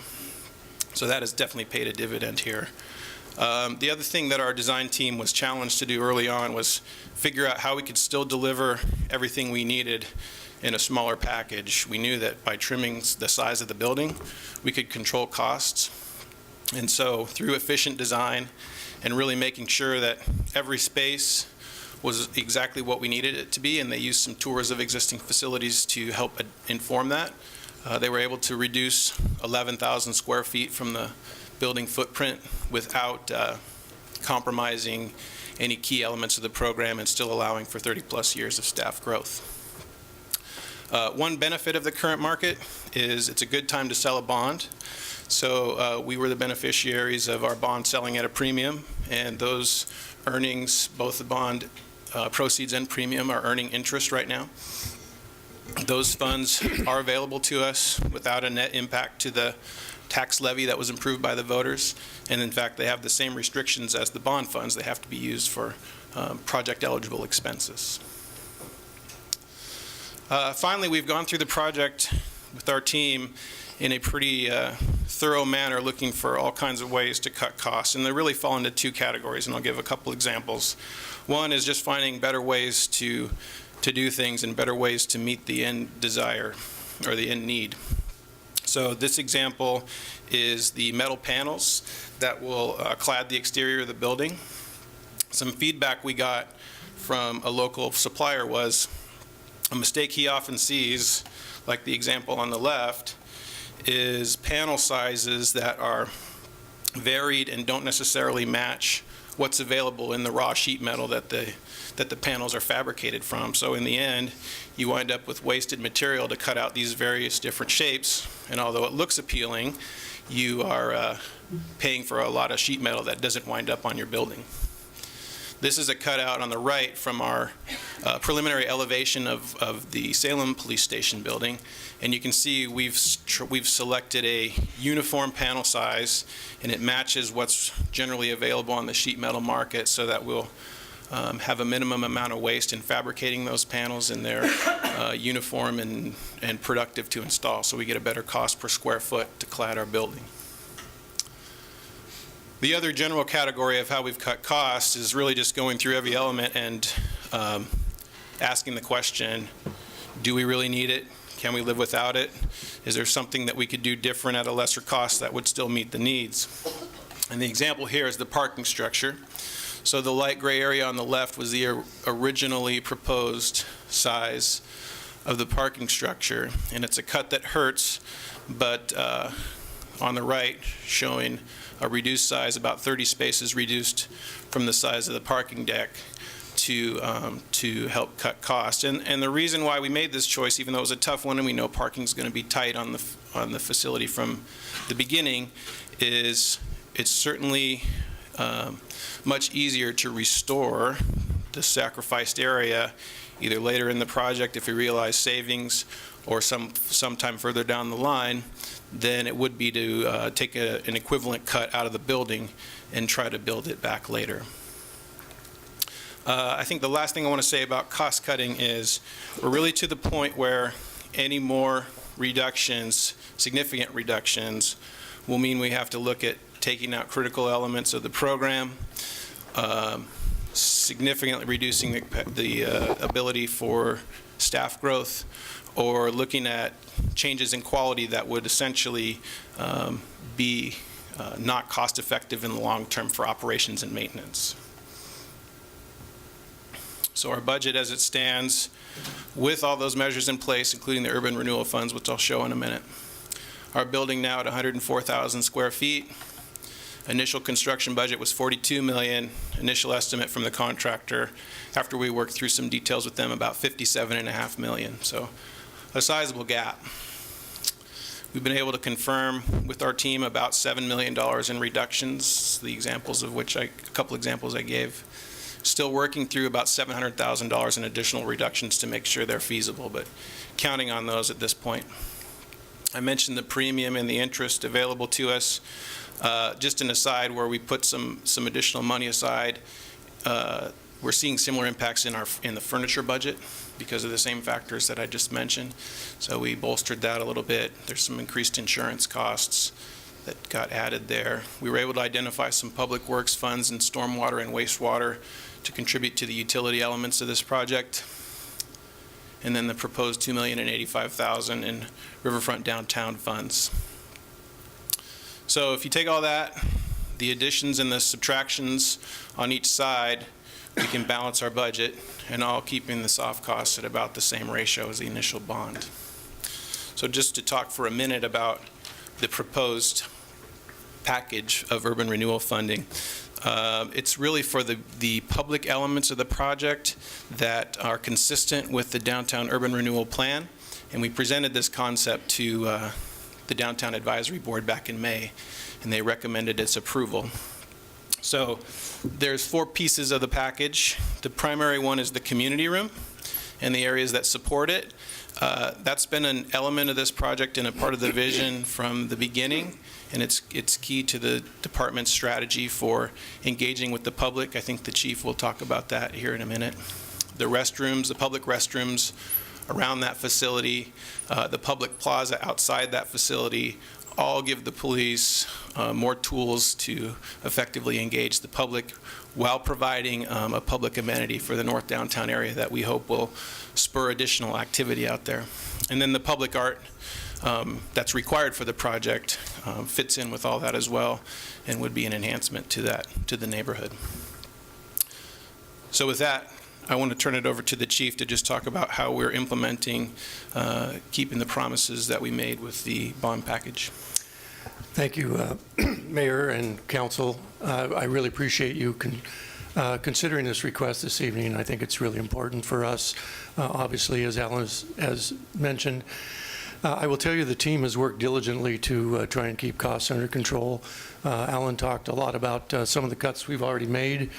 So that has definitely paid a dividend here. The other thing that our design team was challenged to do early on was figure out how we could still deliver everything we needed in a smaller package. We knew that by trimming the size of the building, we could control costs. And so through efficient design and really making sure that every space was exactly what we needed it to be, and they used some tours of existing facilities to help inform that, they were able to reduce 11,000 square feet from the building footprint without compromising any key elements of the program and still allowing for 30-plus years of staff growth. One benefit of the current market is it's a good time to sell a bond. So we were the beneficiaries of our bond selling at a premium, and those earnings, both the bond proceeds and premium, are earning interest right now. Those funds are available to us without a net impact to the tax levy that was approved by the voters, and in fact they have the same restrictions as the bond funds. They have to be used for project eligible expenses. Finally, we've gone through the project with our team in a pretty thorough manner, looking for all kinds of ways to cut costs, and they really fall into two categories, and I'll give a couple examples. One is just finding better ways to do things and better ways to meet the end desire or the end need. So this example is the metal panels that will clad the exterior of the building. Some feedback we got from a local supplier was a mistake he often sees, like the example on the left, is panel sizes that are varied and don't necessarily match what's available in the raw sheet metal that the panels are fabricated from. So in the end, you wind up with wasted material to cut out these various different shapes, and although it looks appealing, you are paying for a lot of sheet metal that doesn't wind up on your building. This is a cutout on the right from our preliminary elevation of the Salem Police Station building. And you can see we've selected a uniform panel size, and it matches what's generally available on the sheet metal market, so that we'll have a minimum amount of waste in fabricating those panels, and they're uniform and productive to install, so we get a better cost per square foot to clad our building. The other general category of how we've cut costs is really just going through every element and asking the question, do we really need it? Can we live without it? Is there something that we could do different at a lesser cost that would still meet the needs? And the example here is the parking structure. So the light gray area on the left was the originally proposed size of the parking structure, and it's a cut that hurts, but on the right showing a reduced size, about 30 spaces reduced from the size of the parking deck to help cut costs. And the reason why we made this choice, even though it was a tough one and we know parking is going to be tight on the facility from the beginning, is it's certainly much easier to restore the sacrificed area either later in the project if we realize savings, or sometime further down the line, than it would be to take an equivalent cut out of the building and try to build it back later. I think the last thing I want to say about cost cutting is we're really to the point where any more reductions, significant reductions, will mean we have to look at taking out critical elements of the program, significantly reducing the ability for staff growth, or looking at changes in quality that would essentially be not cost effective in the long term for operations and maintenance. So our budget as it stands, with all those measures in place, including the urban renewal funds, which I'll show in a minute, our building now at 104,000 square feet. Initial construction budget was $42 million. Initial estimate from the contractor, after we worked through some details with them, about $57.5 million. So a sizable gap. We've been able to confirm with our team about $7 million in reductions, the examples of which a couple examples I gave. Still working through about $700,000 in additional reductions to make sure they're feasible, but counting on those at this point. I mentioned the premium and the interest available to us. Just an aside, where we put some additional money aside, we're seeing similar impacts in the furniture budget because of the same factors that I just mentioned. So we bolstered that a little bit. There's some increased insurance costs that got added there. We were able to identify some public works funds and stormwater and wastewater to contribute to the utility elements of this project. And then the proposed $2,085,000 in riverfront downtown funds. So if you take all that, the additions and the subtractions on each side, we can balance our budget, and all keeping the soft costs at about the same ratio as the initial bond. So just to talk for a minute about the proposed package of urban renewal funding. It's really for the public elements of the project that are consistent with the downtown urban renewal plan, and we presented this concept to the Downtown Advisory Board back in May, and they recommended its approval. So there's 4 pieces of the package. The primary one is the community room and the areas that support it. That's been an element of this project and a part of the vision from the beginning, and it's key to the department's strategy for engaging with the public. I think the chief will talk about that here in a minute. The restrooms, the public restrooms around that facility, the public plaza outside that facility, all give the police more tools to effectively engage the public while providing a public amenity for the north downtown area that we hope will spur additional activity out there. And then the public art that's required for the project fits in with all that as well, and would be an enhancement to the neighborhood. So with that, I want to turn it over to the chief to just talk about how we're implementing, keeping the promises that we made with the bond package. Thank you, Mayor and Council. I really appreciate you considering this request this evening. I think it's really important for us. Obviously, as Alan has mentioned, I will tell you the team has worked diligently to try and keep costs under control. Alan talked a lot about some of the cuts we've already made.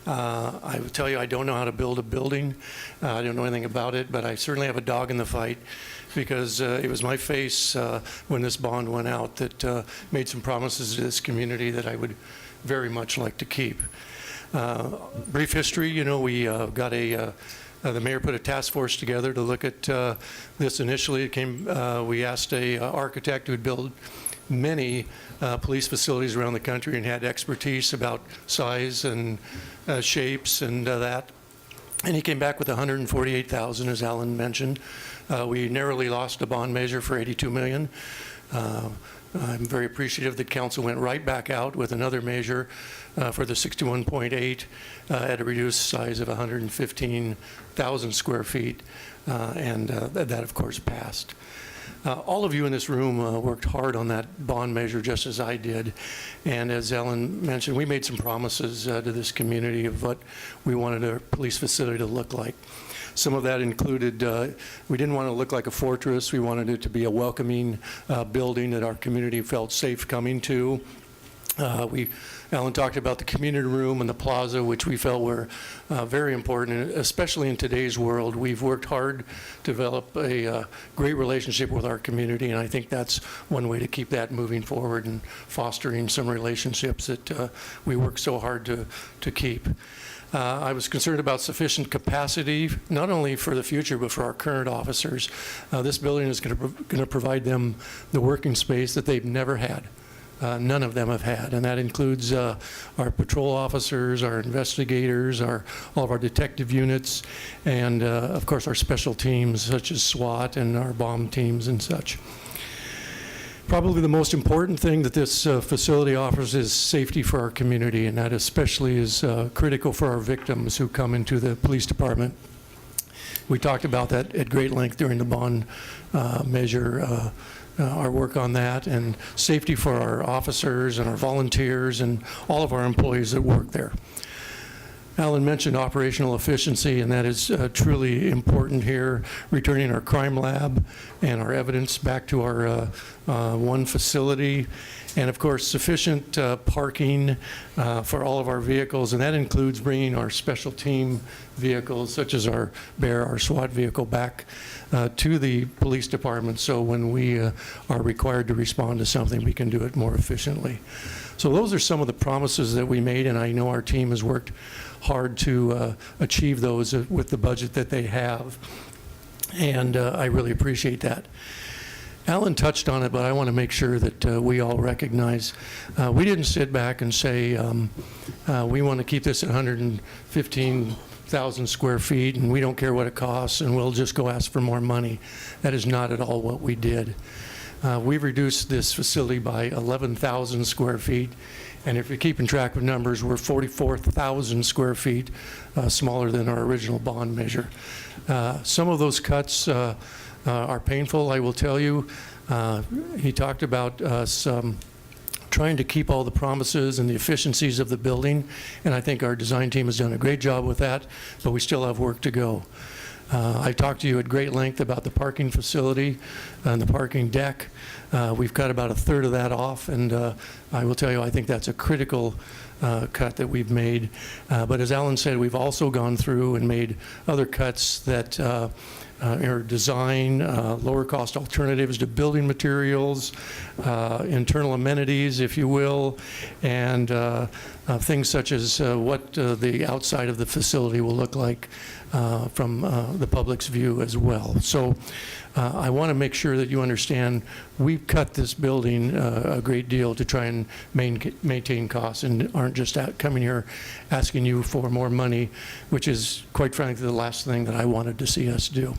I will tell you I don't know how to build a building. I don't know anything about it, but I certainly have a dog in the fight because it was my face when this bond went out that made some promises to this community that I would very much like to keep. Brief history, you know, we got the mayor put a task force together to look at this initially. We asked a architect who would build many police facilities around the country and had expertise about size and shapes and that. And he came back with $148,000, as Alan mentioned. We narrowly lost a bond measure for $82 million. I'm very appreciative that council went right back out with another measure for the 61.8 at a reduced size of 115,000 square feet, and that of course passed. All of you in this room worked hard on that bond measure just as I did, and as Ellen mentioned, we made some promises to this community of what we wanted our police facility to look like. Some of that included, we didn't want to look like a fortress. We wanted it to be a welcoming building that our community felt safe coming to. Alan talked about the community room and the plaza, which we felt were very important, especially in today's world. We've worked hard to develop a great relationship with our community, and I think that's one way to keep that moving forward and fostering some relationships that we work so hard to keep. I was concerned about sufficient capacity, not only for the future, but for our current officers. This building is going to provide them the working space that they've never had. None of them have had, and that includes our patrol officers, our investigators, all of our detective units, and of course our special teams such as SWAT and our bomb teams and such. Probably the most important thing that this facility offers is safety for our community, and that especially is critical for our victims who come into the police department. We talked about that at great length during the bond measure, our work on that, and safety for our officers and our volunteers and all of our employees that work there. Alan mentioned operational efficiency, and that is truly important here, returning our crime lab and our evidence back to our one facility, and of course sufficient parking for all of our vehicles, and that includes bringing our special team vehicles such as our Bear, our SWAT vehicle, back to the police department, so when we are required to respond to something, we can do it more efficiently. So those are some of the promises that we made, and I know our team has worked hard to achieve those with the budget that they have, and I really appreciate that. Alan touched on it, but I want to make sure that we all recognize we didn't sit back and say we want to keep this at 115,000 square feet and we don't care what it costs and we'll just go ask for more money. That is not at all what we did. We've reduced this facility by 11,000 square feet, and if you're keeping track of numbers, we're 44,000 square feet smaller than our original bond measure. Some of those cuts are painful, I will tell you. He talked about us trying to keep all the promises and the efficiencies of the building, and I think our design team has done a great job with that, but we still have work to go. I talked to you at great length about the parking facility and the parking deck. We've cut about a third of that off, and I will tell you, I think that's a critical cut that we've made. But as Alan said, we've also gone through and made other cuts that are design, lower cost alternatives to building materials, internal amenities, if you will, and things such as what the outside of the facility will look like from the public's view as well. So I want to make sure that you understand we've cut this building a great deal to try and maintain costs and aren't just coming here asking you for more money, which is quite frankly the last thing that I wanted to see us do.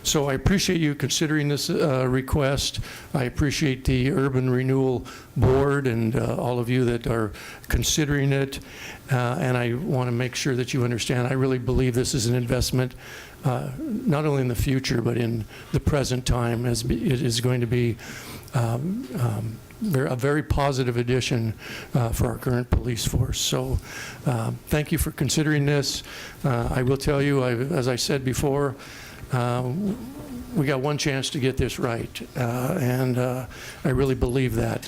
So I appreciate you considering this request. I appreciate the Urban Renewal Board and all of you that are considering it. And I want to make sure that you understand I really believe this is an investment not only in the future but in the present time, as it is going to be a very positive addition for our current police force. So thank you for considering this. I will tell you, as I said before, we got one chance to get this right, and I really believe that.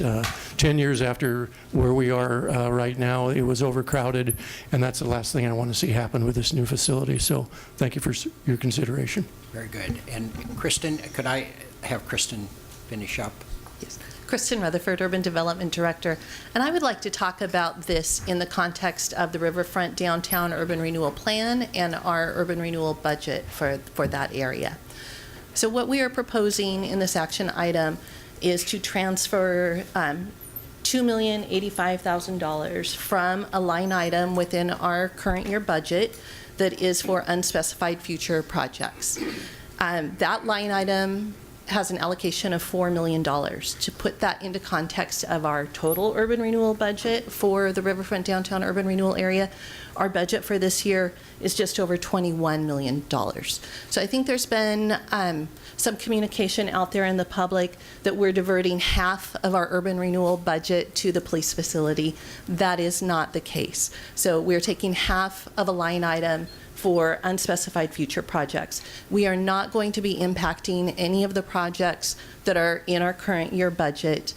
10 years after where we are right now, it was overcrowded, and that's the last thing I want to see happen with this new facility. So thank you for your consideration. Very good. And Kristen, could I have Kristen finish up? Yes. Kristen Rutherford, Urban Development Director, and I would like to talk about this in the context of the Riverfront Downtown Urban Renewal Plan and our urban renewal budget for that area. So what we are proposing in this action item is to transfer $2,085,000 from a line item within our current year budget that is for unspecified future projects. That line item has an allocation of $4 million. To put that into context of our total urban renewal budget for the Riverfront Downtown Urban Renewal Area, our budget for this year is just over $21 million. So I think there's been some communication out there in the public that we're diverting half of our urban renewal budget to the police facility. That is not the case. So we're taking half of a line item for unspecified future projects. We are not going to be impacting any of the projects that are in our current year budget.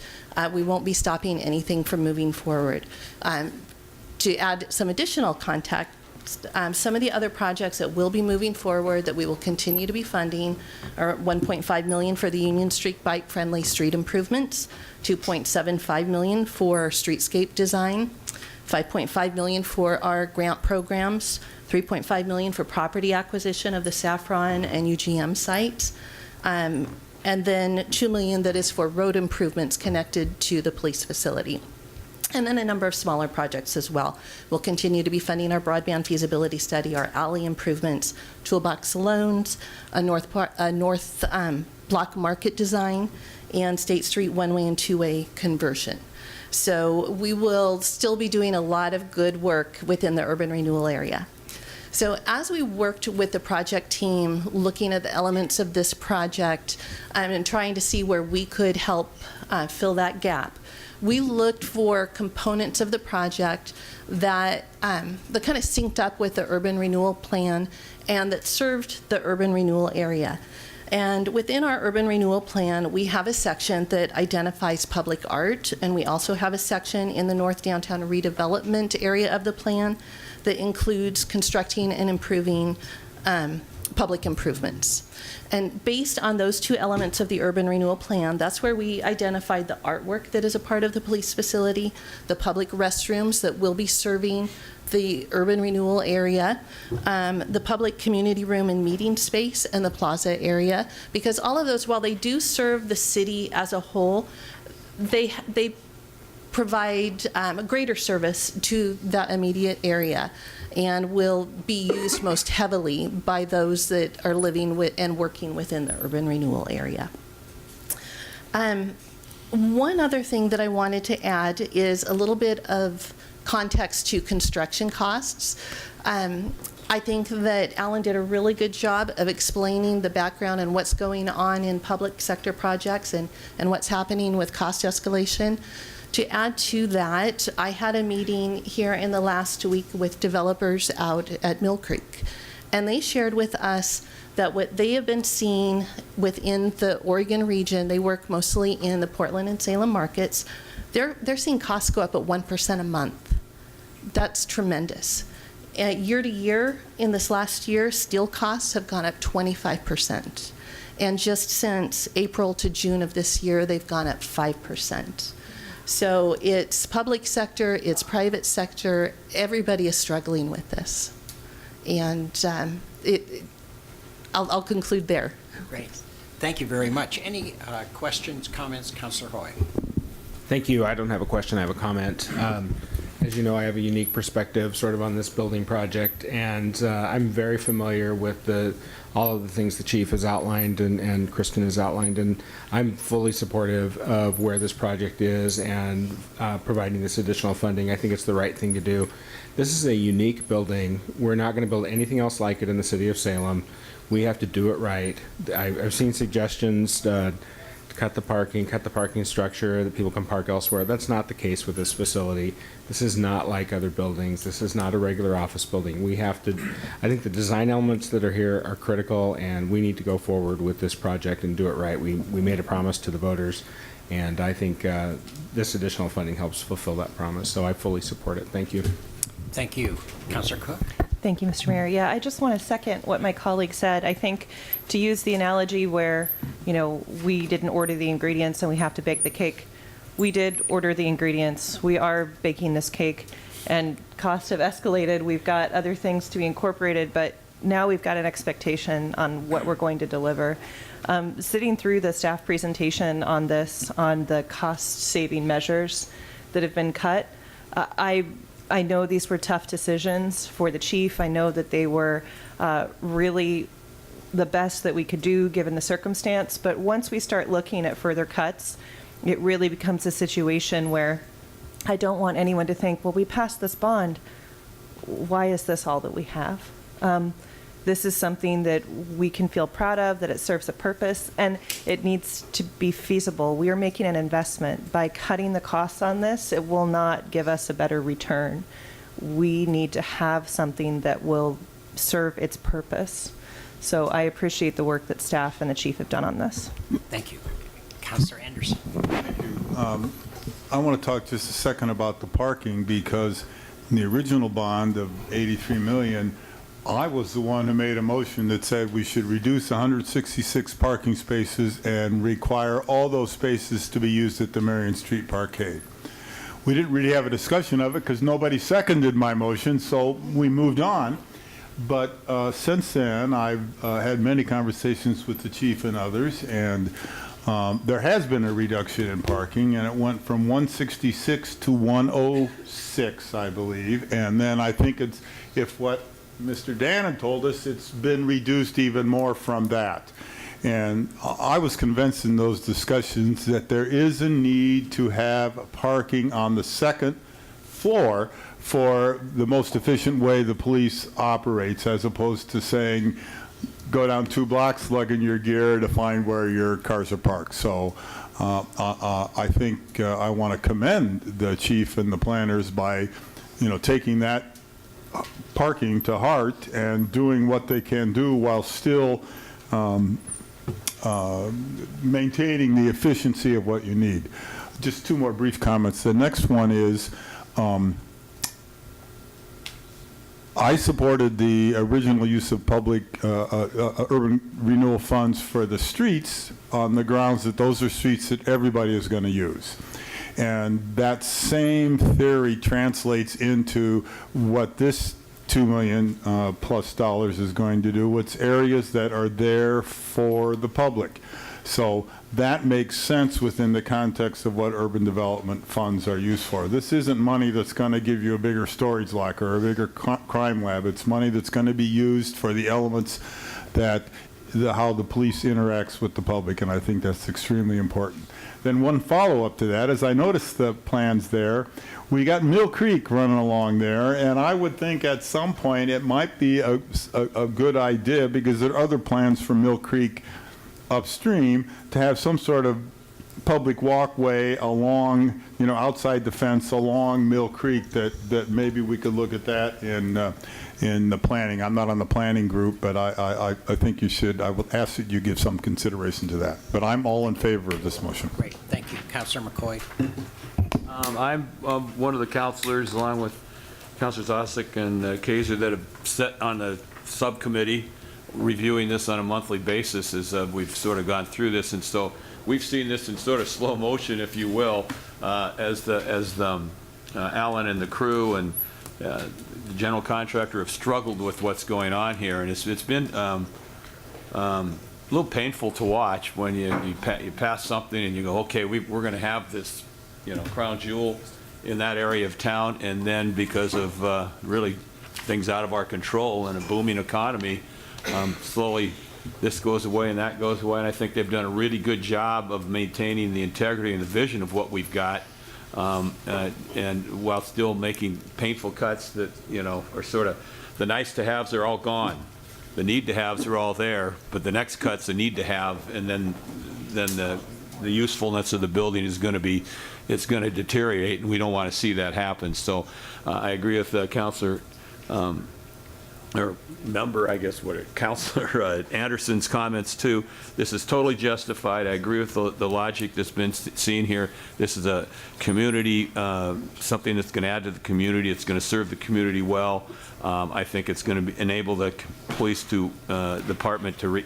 We won't be stopping anything from moving forward. To add some additional context, some of the other projects that will be moving forward that we will continue to be funding are $1.5 million for the Union Street bike-friendly street improvements, $2.75 million for streetscape design, $5.5 million for our grant programs, $3.5 million for property acquisition of the Saffron and UGM sites, and then $2 million that is for road improvements connected to the police facility. And then a number of smaller projects as well. We'll continue to be funding our broadband feasibility study, our alley improvements, toolbox loans, a north block market design, and State Street one-way and two-way conversion. So we will still be doing a lot of good work within the urban renewal area. So as we worked with the project team, looking at the elements of this project and trying to see where we could help fill that gap, we looked for components of the project that kind of synced up with the urban renewal plan and that served the urban renewal area. And within our urban renewal plan, we have a section that identifies public art, and we also have a section in the North Downtown redevelopment area of the plan that includes constructing and improving public improvements. And based on those two elements of the urban renewal plan, that's where we identified the artwork that is a part of the police facility, the public restrooms that will be serving the urban renewal area, the public community room and meeting space, and the plaza area, because all of those, while they do serve the city as a whole, they provide a greater service to that immediate area and will be used most heavily by those that are living with and working within the urban renewal area. One other thing that I wanted to add is a little bit of context to construction costs. I think that Alan did a really good job of explaining the background and what's going on in public sector projects and what's happening with cost escalation. To add to that, I had a meeting here in the last week with developers out at Mill Creek, and they shared with us that what they have been seeing within the Oregon region, they work mostly in the Portland and Salem markets, they're seeing costs go up at 1% a month. That's tremendous. Year to year, in this last year, steel costs have gone up 25%. And just since April to June of this year, they've gone up 5%. So it's public sector, it's private sector, everybody is struggling with this. And I'll conclude there. Great. Thank you very much. Any questions, comments, Councilor Hoy? Thank you. I don't have a question, I have a comment. As you know, I have a unique perspective sort of on this building project, and I'm very familiar with all of the things the chief has outlined and Kristen has outlined, and I'm fully supportive of where this project is and providing this additional funding. I think it's the right thing to do. This is a unique building. We're not going to build anything else like it in the city of Salem. We have to do it right. I've seen suggestions to cut the parking structure, that people can park elsewhere. That's not the case with this facility. This is not like other buildings. This is not a regular office building. We have to, I think the design elements that are here are critical, and we need to go forward with this project and do it right. We made a promise to the voters, and I think this additional funding helps fulfill that promise, so I fully support it. Thank you. Thank you. Councillor Cook? Thank you, Mr. Mayor. Yeah, I just want to second what my colleague said. I think to use the analogy where, we didn't order the ingredients and we have to bake the cake, we did order the ingredients. We are baking this cake, and costs have escalated. We've got other things to be incorporated, but now we've got an expectation on what we're going to deliver. Sitting through the staff presentation on this, on the cost-saving measures that have been cut, I know these were tough decisions for the chief. I know that they were really the best that we could do given the circumstance. But once we start looking at further cuts, it really becomes a situation where I don't want anyone to think, well, we passed this bond. Why is this all that we have? This is something that we can feel proud of, that it serves a purpose, and it needs to be feasible. We are making an investment. By cutting the costs on this, it will not give us a better return. We need to have something that will serve its purpose. So I appreciate the work that staff and the chief have done on this. Thank you. Councillor Anderson. I want to talk just a second about the parking, because in the original bond of $83 million, I was the one who made a motion that said we should reduce 166 parking spaces and require all those spaces to be used at the Marion Street Parkade. We didn't really have a discussion of it because nobody seconded my motion, so we moved on. But since then, I've had many conversations with the chief and others, and there has been a reduction in parking, and it went from 166 to 106, I believe. And then I think it's, if what Mr. Dannon told us, it's been reduced even more from that. And I was convinced in those discussions that there is a need to have parking on the second floor for the most efficient way the police operates, as opposed to saying, go down 2 blocks lugging your gear to find where your cars are parked. So I think I want to commend the chief and the planners by, taking that parking to heart and doing what they can do while still maintaining the efficiency of what you need. Just 2 more brief comments. The next one is, I supported the original use of public urban renewal funds for the streets on the grounds that those are streets that everybody is going to use. And that same theory translates into what this $2 million plus is going to do. It's areas that are there for the public. So that makes sense within the context of what urban development funds are used for. This isn't money that's going to give you a bigger storage locker or a bigger crime lab. It's money that's going to be used for the elements that how the police interacts with the public, and I think that's extremely important. Then one follow-up to that is I noticed the plans there. We got Mill Creek running along there, and I would think at some point it might be a good idea, because there are other plans for Mill Creek upstream, to have some sort of public walkway along, outside the fence along Mill Creek, that maybe we could look at that in the planning. I'm not on the planning group, but I think you should. I will ask that you give some consideration to that. But I'm all in favor of this motion. Great, thank you. Councillor McCoy. I'm one of the councilors, along with Councilors Osick and Kaiser, that have sat on the subcommittee reviewing this on a monthly basis as we've sort of gone through this. And so we've seen this in sort of slow motion, if you will, as Alan and the crew and the general contractor have struggled with what's going on here. And it's been a little painful to watch when you pass something and you go, okay, we're going to have this, crown jewel in that area of town, and then because of really things out of our control and a booming economy, slowly this goes away and that goes away. And I think they've done a really good job of maintaining the integrity and the vision of what we've got, and while still making painful cuts that are sort of the nice to haves are all gone. The need to haves are all there, but the next cut's a need to have, and then the the usefulness of the building is going to be, it's going to deteriorate, and we don't want to see that happen. So I agree with Councilor, or member, I guess, Councilor Anderson's comments too. This is totally justified. I agree with the logic that's been seen here. This is a community, something that's going to add to the community. It's going to serve the community well. I think it's going to enable the police department to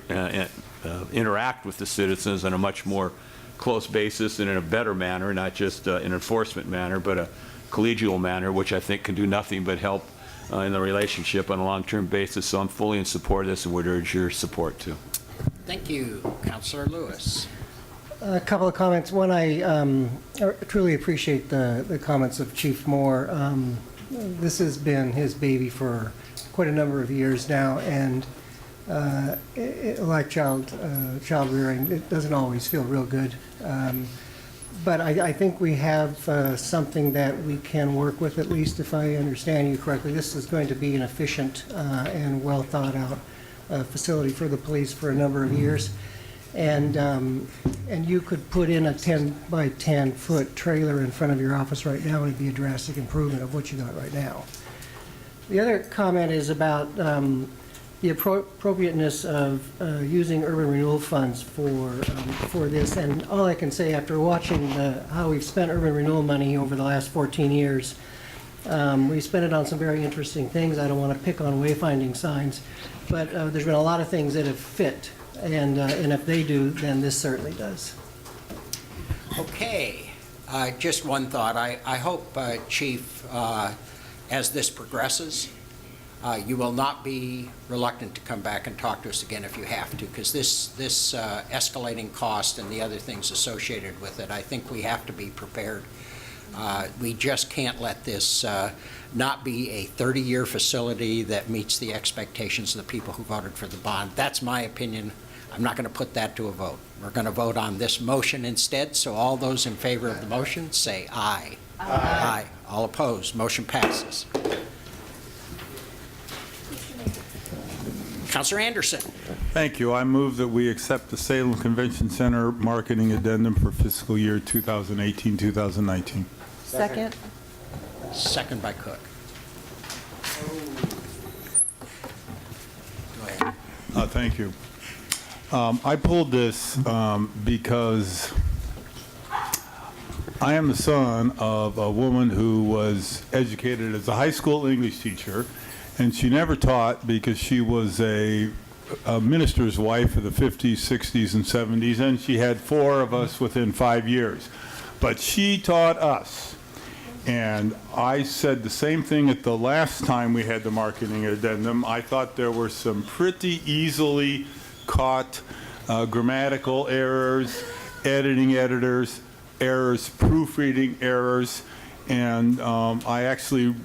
interact with the citizens on a much more close basis and in a better manner, not just an enforcement manner, but a collegial manner, which I think can do nothing but help in the relationship on a long-term basis. So I'm fully in support of this and would urge your support too. Thank you, Councilor Lewis. A couple of comments. One, I truly appreciate the comments of Chief Moore. This has been his baby for quite a number of years now, and like child rearing, it doesn't always feel real good. But I think we have something that we can work with, at least if I understand you correctly. This is going to be an efficient and well thought out facility for the police for a number of years. And you could put in a 10 by 10 foot trailer in front of your office right now, and it'd be a drastic improvement of what you got right now. The other comment is about the appropriateness of using urban renewal funds for this. And all I can say after watching how we've spent urban renewal money over the last 14 years, we spent it on some very interesting things. I don't want to pick on wayfinding signs, but there's been a lot of things that have fit. And if they do, then this certainly does. Okay, just one thought. I hope, Chief, as this progresses, you will not be reluctant to come back and talk to us again if you have to, because this escalating cost and the other things associated with it, I think we have to be prepared. We just can't let this not be a 30-year facility that meets the expectations of the people who voted for the bond. That's my opinion. I'm not going to put that to a vote. We're going to vote on this motion instead, so all those in favor of the motion say aye. Aye. Aye. All opposed, motion passes. Councilor Anderson. Thank you. I move that we accept the Salem Convention Center marketing addendum for fiscal year 2018-2019. Second. Second by Cook. Go ahead. Thank you. I pulled this because I am the son of a woman who was educated as a high school English teacher, and she never taught because she was a minister's wife of the 50s, 60s, and 70s, and she had 4 of us within 5 years. But she taught us. And I said the same thing at the last time we had the marketing addendum. I thought there were some pretty easily caught grammatical errors, editing errors, proofreading errors, and I actually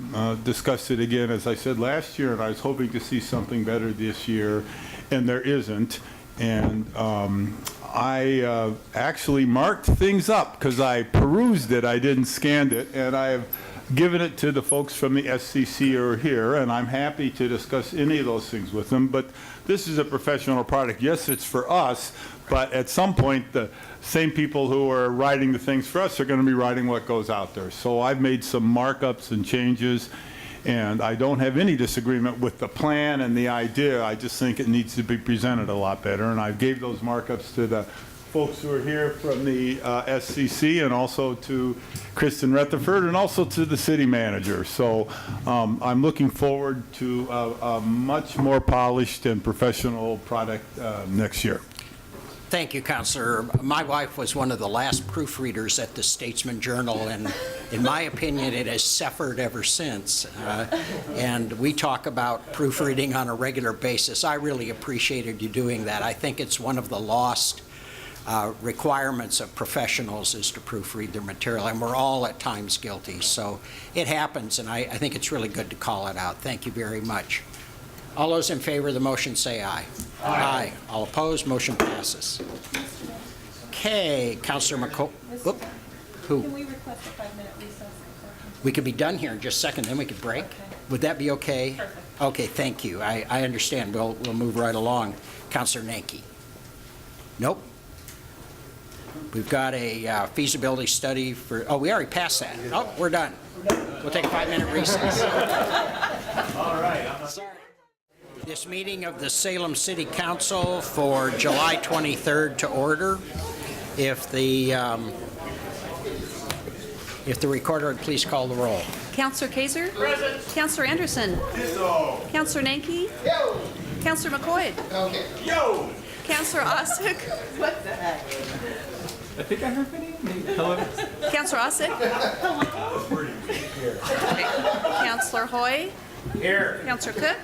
discussed it again, as I said last year, and I was hoping to see something better this year, and there isn't. And I actually marked things up because I perused it, I didn't scan it, and I have given it to the folks from the SCC who are here, and I'm happy to discuss any of those things with them. But this is a professional product. Yes, it's for us, but at some point, the same people who are writing the things for us are going to be writing what goes out there. So I've made some markups and changes, and I don't have any disagreement with the plan and the idea. I just think it needs to be presented a lot better, and I gave those markups to the folks who are here from the SCC, and also to Kristen Rutherford, and also to the city manager. So I'm looking forward to a much more polished and professional product next year. Thank you, Councilor. My wife was one of the last proofreaders at the Statesman Journal, and in my opinion, it has suffered ever since. And we talk about proofreading on a regular basis. I really appreciated you doing that. I think it's one of the lost requirements of professionals is to proofread their material, and we're all at times guilty. So it happens, and I think it's really good to call it out. Thank you very much. All those in favor of the motion say aye. Aye. Aye. All opposed, motion passes. Okay, Councilor McCoy. Who? Can we request a 5-minute recess? We could be done here in just a second, then we could break. Okay. Would that be okay? Perfect. Okay, thank you. I understand. We'll move right along. Councilor Nanke. Nope. We've got a feasibility study for, oh, we already passed that. Oh, we're done. We'll take a 5-minute recess. All right. Sorry. This meeting of the Salem City Council for July 23rd to order. If the recorder would please call the roll. Counselor Kaiser? Present. Counselor Anderson? Counselor Nanki? Yo. Counselor McCoy? Okay. Yo! Counselor Osick? What the heck? I think I heard my name. Hello. Counselor Osick? Counselor Hoy? Here. Counselor Cook?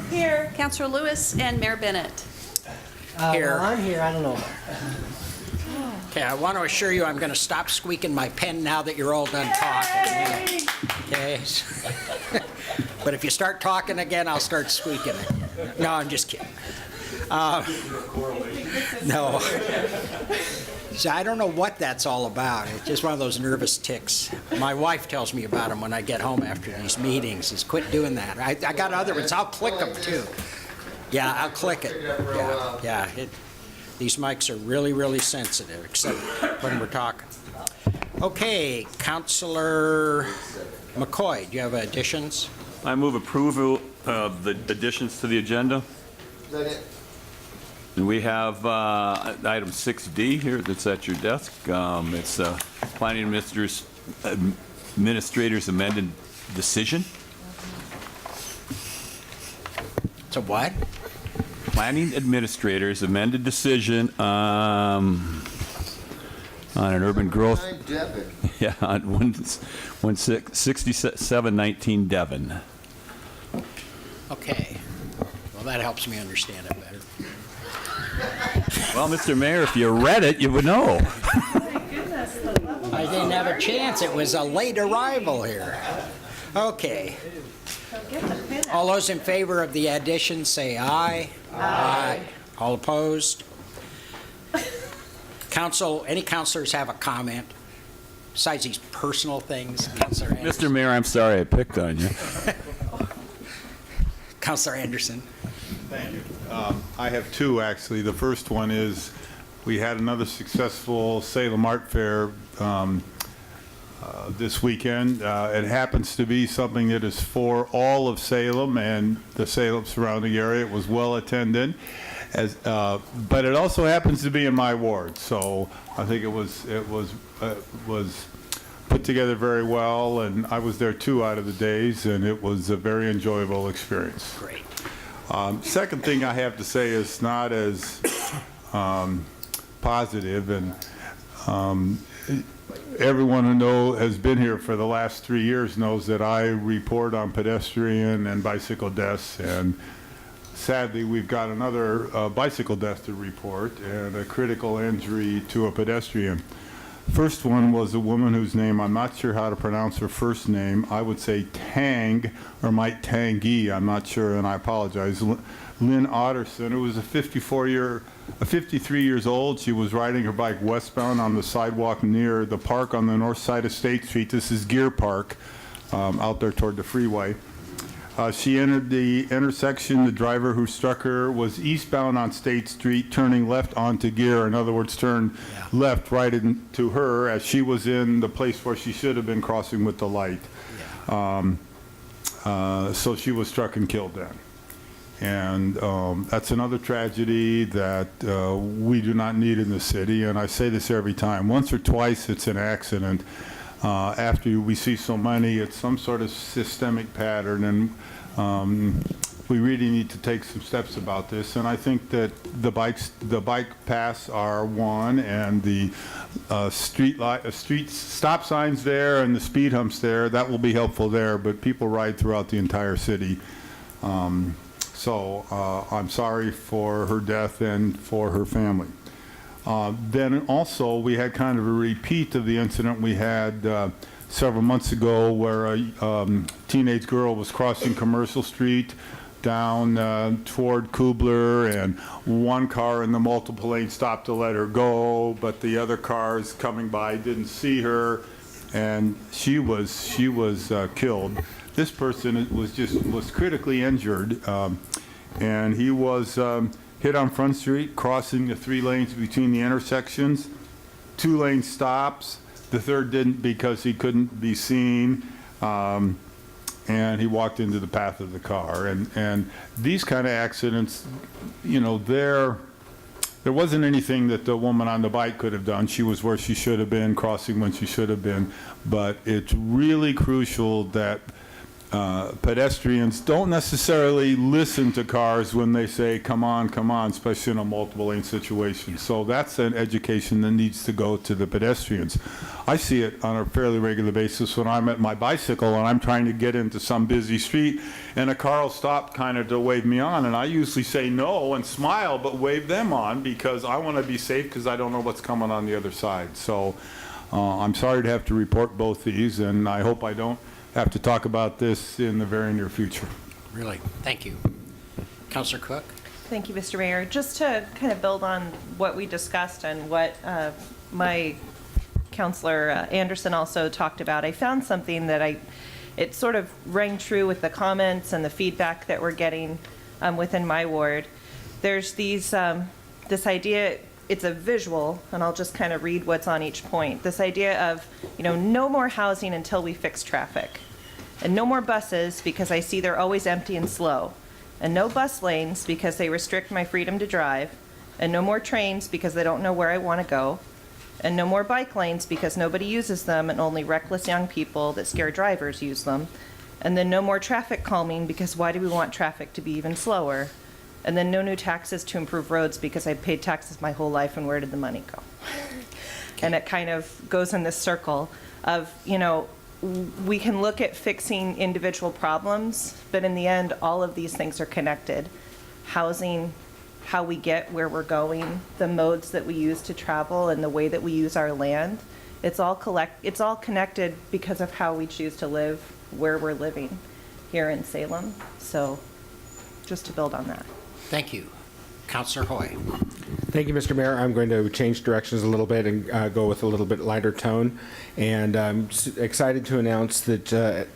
Here. Counselor Lewis and Mayor Bennett? Here. Well, I'm here, I don't know. Okay, I want to assure you I'm going to stop squeaking my pen now that you're all done talking. Okay? But if you start talking again, I'll start squeaking again. No, I'm just kidding. No. So I don't know what that's all about. It's just one of those nervous tics. My wife tells me about them when I get home after these meetings. Is quit doing that. I got other ones. I'll click them too. Yeah, I'll click it. Yeah. These mics are really, really sensitive, except when we're talking. Okay, Councilor McCoy, do you have additions? I move approval of the additions to the agenda. Is that it? And we have item 6D here that's at your desk. It's Planning Administrator's amended decision. It's a what? Planning Administrator's amended decision on an urban growth. Devin. Yeah, on 6719 Devon. Okay. Well, that helps me understand it better. Well, Mr. Mayor, if you read it, you would know. I didn't have a chance. It was a late arrival here. Okay. All those in favor of the addition say aye. Aye. All opposed? Council, any councilors have a comment besides these personal things? Councilor Anderson. Mr. Mayor, I'm sorry I picked on you. Councilor Anderson. Thank you. I have two, actually. The first one is we had another successful Salem Art Fair this weekend. It happens to be something that is for all of Salem and the Salem surrounding area. It was well attended, but it also happens to be in my ward. So I think it was put together very well, and I was there 2 out of the days, and it was a very enjoyable experience. Great. Second thing I have to say is not as positive, and everyone who has been here for the last 3 years knows that I report on pedestrian and bicycle deaths, and sadly we've got another bicycle death to report and a critical injury to a pedestrian. First one was a woman whose name, I'm not sure how to pronounce her first name. I would say Tang, or might Tangi, I'm not sure, and I apologize. Lynn Otterson, who was a 53 years old. She was riding her bike westbound on the sidewalk near the park on the north side of State Street. This is Gear Park, out there toward the freeway. She entered the intersection. The driver who struck her was eastbound on State Street, turning left onto Gear. In other words, turned left right into her as she was in the place where she should have been crossing with the light. So she was struck and killed then. And that's another tragedy that we do not need in the city. And I say this every time. Once or twice it's an accident. After we see so many, it's some sort of systemic pattern, and we really need to take some steps about this. And I think that the bike paths are one, and the street stop signs there and the speed humps there, that will be helpful there. But people ride throughout the entire city. So I'm sorry for her death and for her family. Then also we had kind of a repeat of the incident we had several months ago where a teenage girl was crossing Commercial Street down toward Kubler, and one car in the multiple lane stopped to let her go, but the other cars coming by didn't see her, and she was killed. This person was critically injured, and he was hit on Front Street, crossing the 3 lanes between the intersections. 2-lane stops. The third didn't because he couldn't be seen, and he walked into the path of the car. And these kind of accidents, you know, there wasn't anything that the woman on the bike could have done. She was where she should have been, crossing when she should have been. But it's really crucial that pedestrians don't necessarily listen to cars when they say, come on, especially in a multiple lane situation. So that's an education that needs to go to the pedestrians. I see it on a fairly regular basis when I'm at my bicycle and I'm trying to get into some busy street and a car will stop kind of to wave me on, and I usually say no and smile but wave them on because I want to be safe because I don't know what's coming on the other side. So I'm sorry to have to report both these, and I hope I don't have to talk about this in the very near future. Really, thank you. Councilor Cook? Thank you, Mr. Mayor. Just to kind of build on what we discussed and what my Councilor Anderson also talked about, I found something that it sort of rang true with the comments and the feedback that we're getting within my ward. There's this idea, it's a visual, and I'll just kind of read what's on each point. This idea of, you know, no more housing until we fix traffic. And no more buses because I see they're always empty and slow. And no bus lanes because they restrict my freedom to drive. And no more trains because they don't know where I want to go. And no more bike lanes because nobody uses them and only reckless young people that scare drivers use them. And then no more traffic calming because why do we want traffic to be even slower? And then no new taxes to improve roads because I paid taxes my whole life and where did the money go? And it kind of goes in this circle of, you know, we can look at fixing individual problems, but in the end, all of these things are connected. Housing, how we get where we're going, the modes that we use to travel, and the way that we use our land. It's all connected because of how we choose to live where we're living here in Salem. So just to build on that. Thank you. Councilor Hoy. Thank you, Mr. Mayor. I'm going to change directions a little bit and go with a little bit lighter tone. And I'm excited to announce that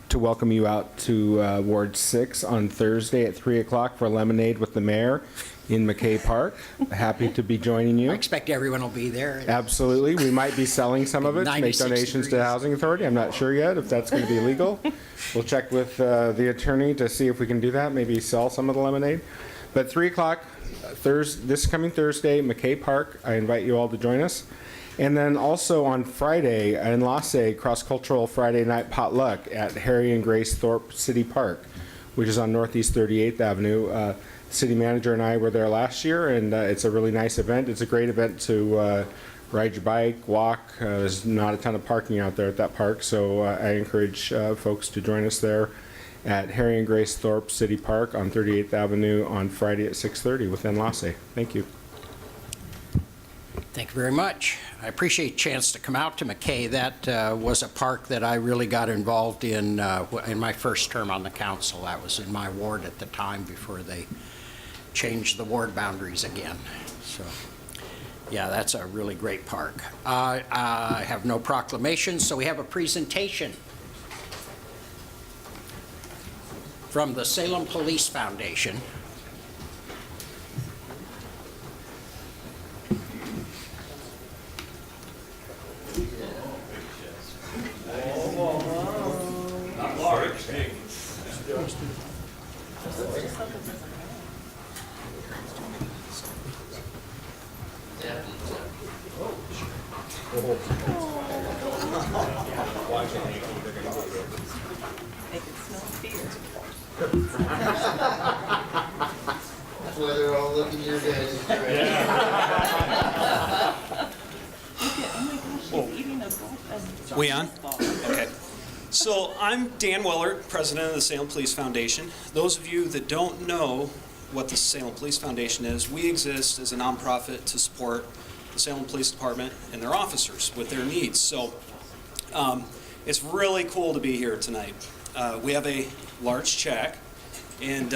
to welcome you out to Ward 6 on Thursday at 3 o'clock for lemonade with the mayor in McKay Park. Happy to be joining you. I expect everyone will be there. Absolutely. We might be selling some of it to make 96 donations to the degrees. Housing Authority. I'm not sure yet if that's going to be legal. We'll check with the attorney to see if we can do that, maybe sell some of the lemonade. But 3 o'clock, this coming Thursday, McKay Park. I invite you all to join us. And then also on Friday in Lasse, cross-cultural Friday night potluck at Harry and Grace Thorpe City Park, which is on Northeast 38th Avenue. City manager and I were there last year, and it's a really nice event. It's a great event to ride your bike, walk. There's not a ton of parking out there at that park, so I encourage folks to join us there at Harry and Grace Thorpe City Park on 38th Avenue on Friday at 6:30 within Lasse. Thank you. Thank you very much. I appreciate a chance to come out to McKay. That was a park that I really got involved in my first term on the council. That was in my ward at the time before they changed the ward boundaries again. So, yeah, that's a really great park. I have no proclamations, so we have a presentation from the Salem Police Foundation. Not large. That's why they're all looking your guys' direction. We on? Okay. So I'm Dan Weller, president of the Salem Police Foundation. Those of you that don't know what the Salem Police Foundation is, we exist as a nonprofit to support the Salem Police Department and their officers with their needs. So it's really cool to be here tonight. We have a large check, and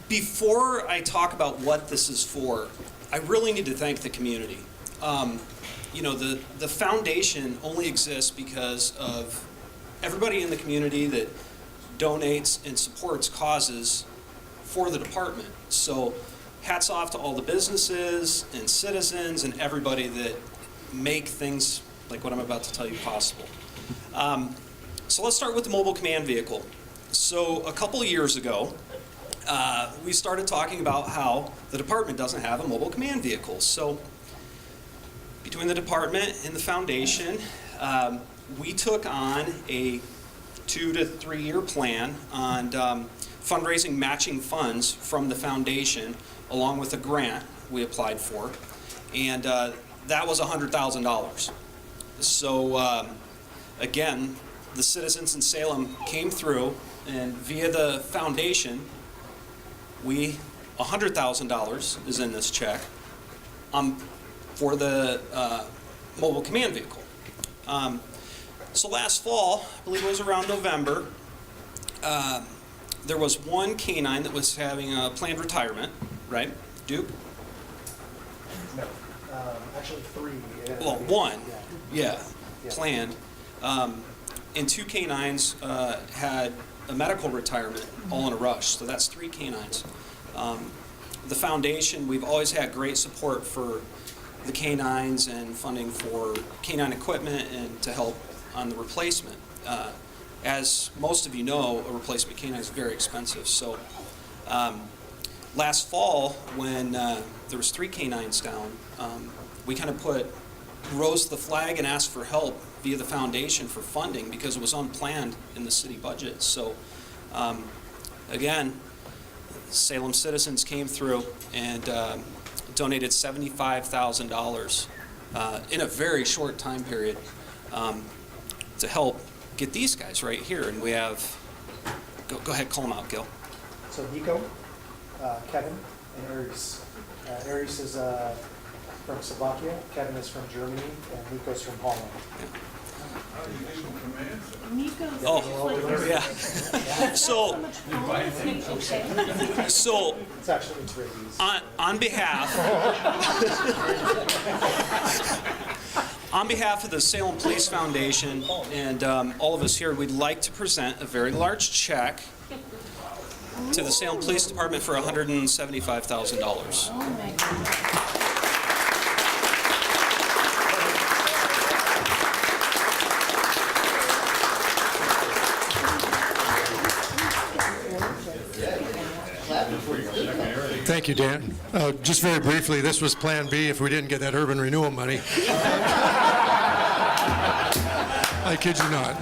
before I talk about what this is for, I really need to thank the community. You know, the foundation only exists because of everybody in the community that donates and supports causes for the department. So hats off to all the businesses and citizens and everybody that make things like what I'm about to tell you possible. So let's start with the mobile command vehicle. So a couple of years ago, we started talking about how the department doesn't have a mobile command vehicle. So between the department and the foundation, we took on a 2 to 3 year plan on fundraising matching funds from the foundation along with a grant we applied for, and that was $100,000. So again, the citizens in Salem came through, and via the foundation, $100,000 is in this check for the mobile command vehicle. So last fall, I believe it was around November, there was one canine that was having a planned retirement, right? Duke? No, actually 3. Well, one, yeah, planned. And 2 canines had a medical retirement all in a rush, so that's 3 canines. The foundation, we've always had great support for the canines and funding for canine equipment and to help on the replacement. As most of you know, a replacement canine is very expensive. So last fall, when there was 3 canines down, we kind of rose the flag and asked for help via the foundation for funding because it was unplanned in the city budget. So again, Salem citizens came through and donated $75,000 in a very short time period to help get these guys right here. And we have, go ahead, call them out, Gil. So Nico, Kevin, and Aries. Aries is from Slovakia, Kevin is from Germany, and Nico's from Holland. Oh, yeah. So it's actually rabies. On behalf of the Salem Police Foundation and all of us here, we'd like to present a very large check to the Salem Police Department for $175,000. Thank you, Dan. Just very briefly, this was Plan B if we didn't get that urban renewal money. I kid you not.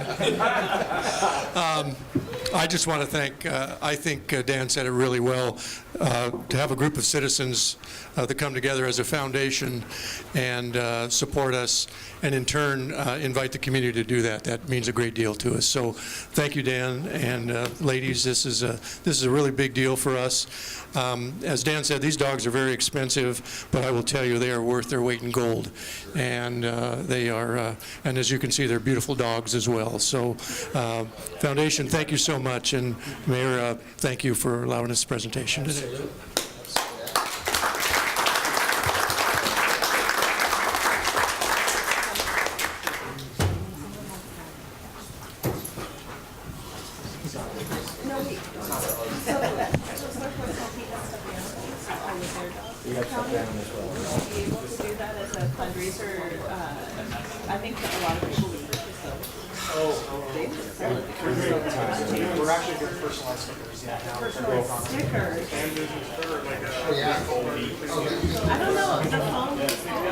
I just want to thank, I think Dan said it really well, to have a group of citizens that come together as a foundation and support us, and in turn invite the community to do that. That means a great deal to us. So thank you, Dan, and ladies, this is a really big deal for us. As Dan said, these dogs are very expensive, but I will tell you they are worth their weight in gold, and they are, and as you can see, they're beautiful dogs as well. So Foundation, thank you so much, and Mayor, thank you for allowing us this presentation today. I think that a lot of people would purchase those. We're actually doing personalized stickers, yeah. Now Personalized stickers. I don't know, the phone is scary. I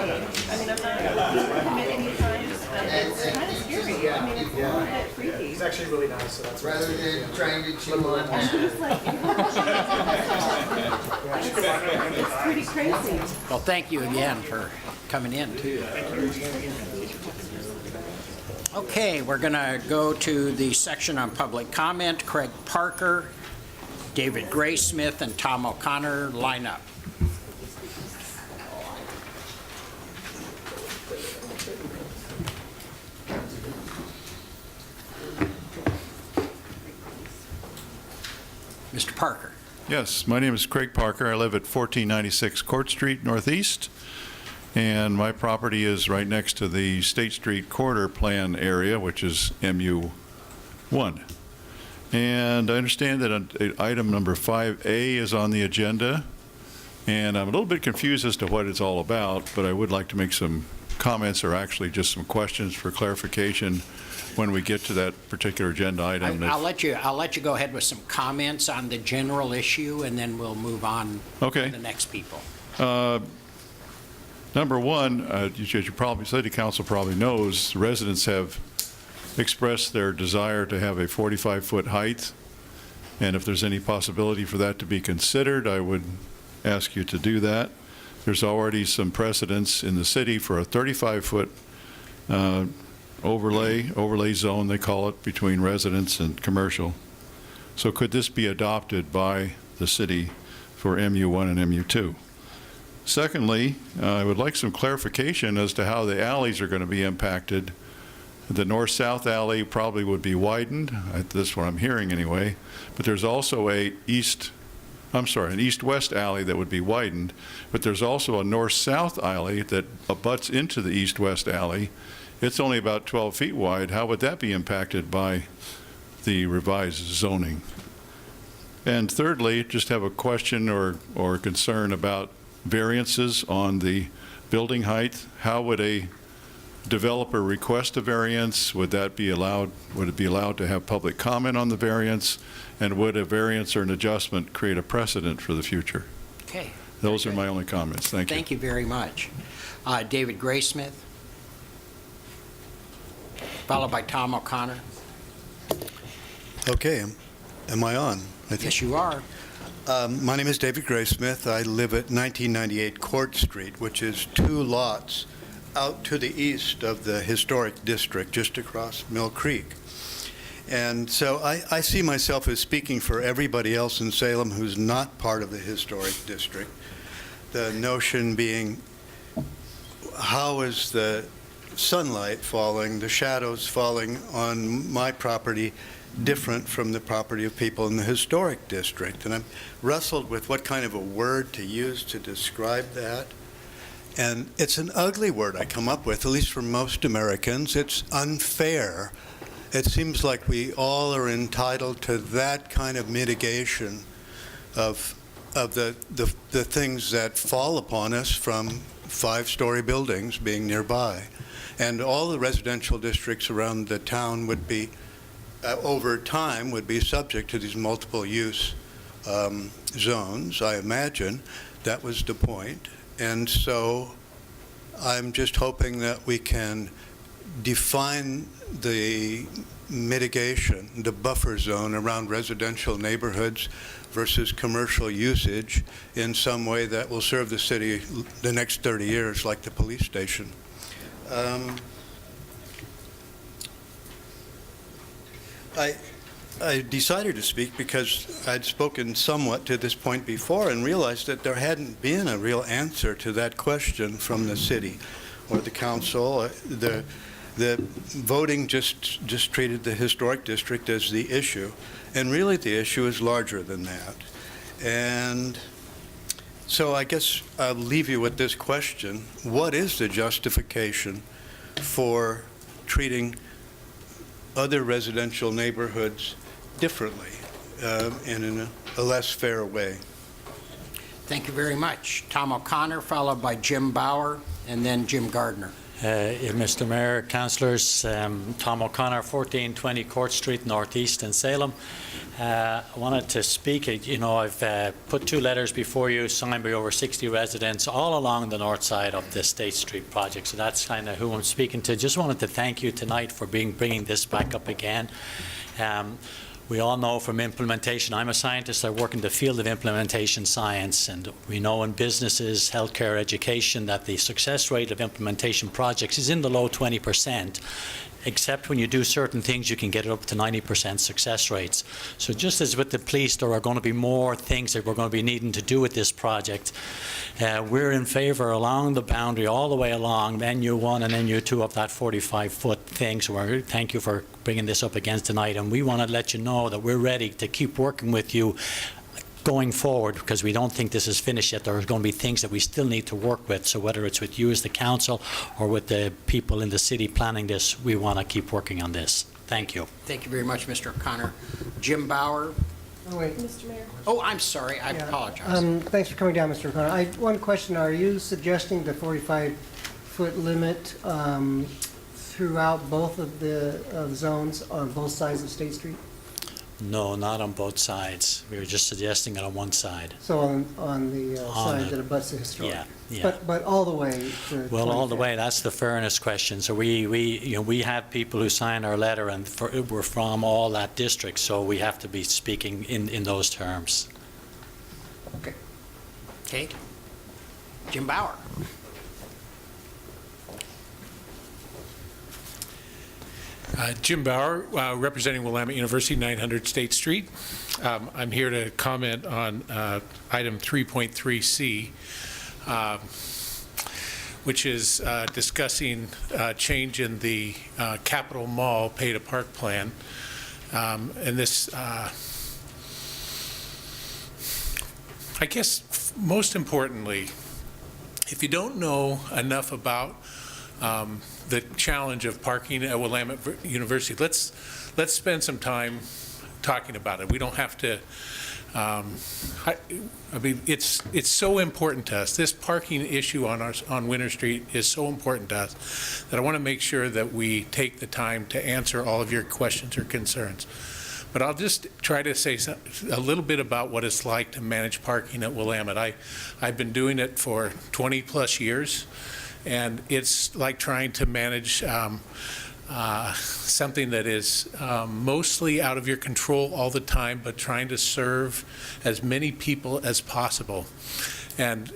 mean, I'm not going to commit any times, but it's kind of scary. I mean, it's a little bit freaky. It's actually really nice, so that's Rather than trying to chew on It's just like, it's pretty crazy. Well, thank you again for coming in, too. Okay, we're going to go to the section on public comment. Craig Parker, David Graysmith, and Tom O'Connor line up. Mr. Parker. Yes, my name is Craig Parker. I live at 1496 Court Street Northeast, and my property is right next to the State Street Corridor Plan area, which is MU1. And I understand that item number 5A is on the agenda, And I'm a little bit confused as to what it's all about, but I would like to make some comments, or actually just some questions for clarification when we get to that particular agenda item. I'll let you go ahead with some comments on the general issue, and then we'll move on to the next people. Number one, as you probably, City Council probably knows, residents have expressed their desire to have a 45-foot height, and if there's any possibility for that to be considered, I would ask you to do that. There's already some precedents in the city for a 35-foot overlay zone, they call it, between residents and commercial. So could this be adopted by the city for MU1 and MU2? Secondly, I would like some clarification as to how the alleys are going to be impacted. The north-south alley probably would be widened. That's what I'm hearing anyway. But there's also an east-west alley that would be widened. But there's also a north-south alley that abuts into the east-west alley. It's only about 12 feet wide. How would that be impacted by the revised zoning? And thirdly, just have a question or concern about variances on the building height. How would a developer request a variance? Would that be allowed? Would it be allowed to have public comment on the variance? And would a variance or an adjustment create a precedent for the future? Okay. Those are my only comments. Thank you. Thank you very much. David Graysmith, followed by Tom O'Connor. Okay, am I on? Yes, you are. My name is David Graysmith. I live at 1998 Court Street, which is 2 lots out to the east of the historic district, just across Mill Creek. And so I see myself as speaking for everybody else in Salem who's not part of the historic district. The notion being, how is the sunlight falling, the shadows falling on my property different from the property of people in the historic district? And I've wrestled with what kind of a word to use to describe that. And it's an ugly word I come up with, at least for most Americans. It's unfair. It seems like we all are entitled to that kind of mitigation of the things that fall upon us from 5-story buildings being nearby. And all the residential districts around the town would be, over time, would be subject to these multiple use zones, I imagine. That was the point. And so I'm just hoping that we can define the mitigation, the buffer zone around residential neighborhoods versus commercial usage in some way that will serve the city the next 30 years, like the police station. I decided to speak because I'd spoken somewhat to this point before and realized that there hadn't been a real answer to that question from the city or the council. The voting just treated the historic district as the issue, and really the issue is larger than that. And so I guess I'll leave you with this question. What is the justification for treating other residential neighborhoods differently and in a less fair way? Thank you very much. Tom O'Connor, followed by Jim Bauer, and then Jim Gardner. Mr. Mayor, councillors, Tom O'Connor, 1420 Court Street, Northeast in Salem. I wanted to speak. I've put 2 letters before you, signed by over 60 residents all along the north side of the State Street project. So that's kind of who I'm speaking to. Just wanted to thank you tonight for bringing this back up again. We all know from implementation, I'm a scientist, I work in the field of implementation science, and we know in businesses, healthcare, education, that the success rate of implementation projects is in the low 20%, except when you do certain things, you can get it up to 90% success rates. So just as with the police, there are going to be more things that we're going to be needing to do with this project. We're in favor along the boundary, all the way along NU1 and NU2 of that 45-foot thing. So thank you for bringing this up again tonight. And we want to let you know that we're ready to keep working with you going forward, because we don't think this is finished yet. There are going to be things that we still need to work with. So whether it's with you as the council or with the people in the city planning this, we want to keep working on this. Thank you. Thank you very much, Mr. O'Connor. Jim Bauer, Oh, wait. Mr. Mayor. Oh, I'm sorry, I apologize. Thanks for coming down, Mr. O'Connor. One question, are you suggesting the 45-foot limit throughout both of the zones on both sides of State Street? No, not on both sides. We were just suggesting it on one side. So on the side that abuts the historic? Yeah. But all the way to Well, all the 25? way, that's the fairness question. So we have people who sign our letter and we're from all that district, so we have to be speaking in those terms. Okay. Okay. Jim Bauer. Jim Bauer, representing Willamette University, 900 State Street. I'm here to comment on item 3.3C, which is discussing change in the Capitol Mall pay-to-park plan. And this, I guess most importantly, if you don't know enough about the challenge of parking at Willamette University, let's spend some time talking about it. We don't have to, I mean, it's so important to us. This parking issue on Winter Street is so important to us that I want to make sure that we take the time to answer all of your questions or concerns. But I'll just try to say a little bit about what it's like to manage parking at Willamette. I've been doing it for 20 plus years, and it's like trying to manage something that is mostly out of your control all the time, but trying to serve as many people as possible. And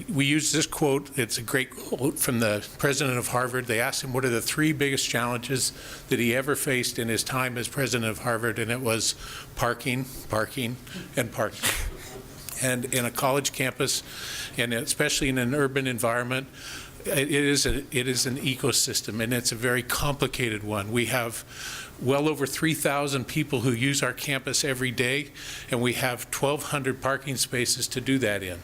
we use this quote. It's a great quote from the president of Harvard. They asked him what are the three biggest challenges that he ever faced in his time as president of Harvard, and it was parking, parking, and parking. And in a college campus, and especially in an urban environment, it is an ecosystem, and it's a very complicated one. We have well over 3,000 people who use our campus every day, and we have 1,200 parking spaces to do that in.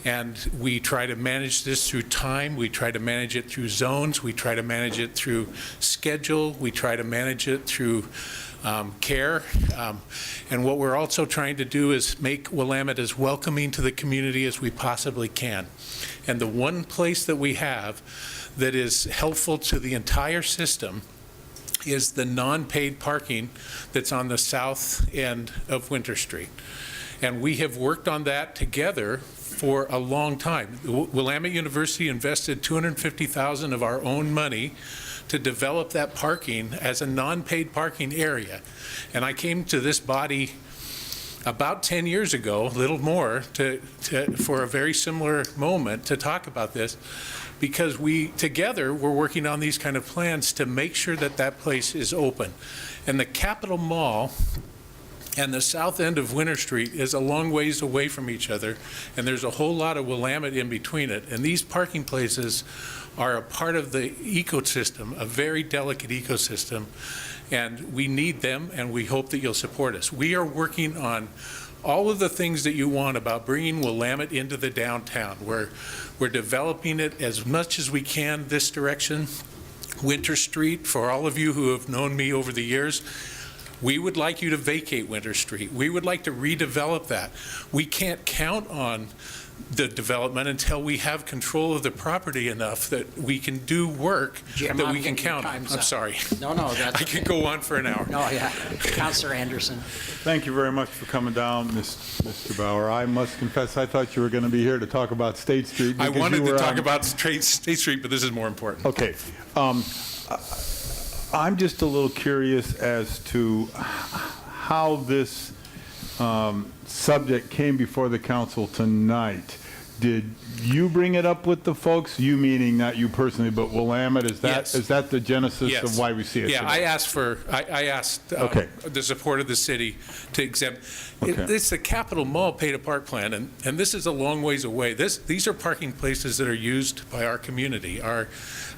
And we try to manage this through time. We try to manage it through zones. We try to manage it through schedule. We try to manage it through care. And what we're also trying to do is make Willamette as welcoming to the community as we possibly can. And the one place that we have that is helpful to the entire system is the non-paid parking that's on the south end of Winter Street. And we have worked on that together for a long time. Willamette University invested $250,000 of our own money to develop that parking as a non-paid parking area. And I came to this body about 10 years ago, a little more, for a very similar moment to talk about this, because we together were working on these kind of plans to make sure that that place is open. And the Capitol Mall and the south end of Winter Street is a long ways away from each other, and there's a whole lot of Willamette in between it. And these parking places are a part of the ecosystem, a very delicate ecosystem, and we need them, and we hope that you'll support us. We are working on all of the things that you want about bringing Willamette into the downtown. We're developing it as much as we can this direction. Winter Street, for all of you who have known me over the years, we would like you to vacate Winter Street. We would like to redevelop that. We can't count on the development until we have control of the property enough that we can do work Jim, that we can count on. I'm sorry. No, that's I could go on for an hour. No, yeah. Councilor Anderson. Thank you very much for coming down, Mr. Bauer. I must confess, I thought you were going to be here to talk about State Street. I because wanted you to were talk on- about State Street, but this is more important. Okay. I'm just a little curious as to how this subject came before the council tonight. Did you bring it up with the folks? You meaning not you personally, but Willamette? Is that the genesis of why we see it Yeah, tonight? I asked Okay. the support of the city to exempt. Okay. It's the Capitol Mall pay-to-park plan, and this is a long ways away. These are parking places that are used by our community.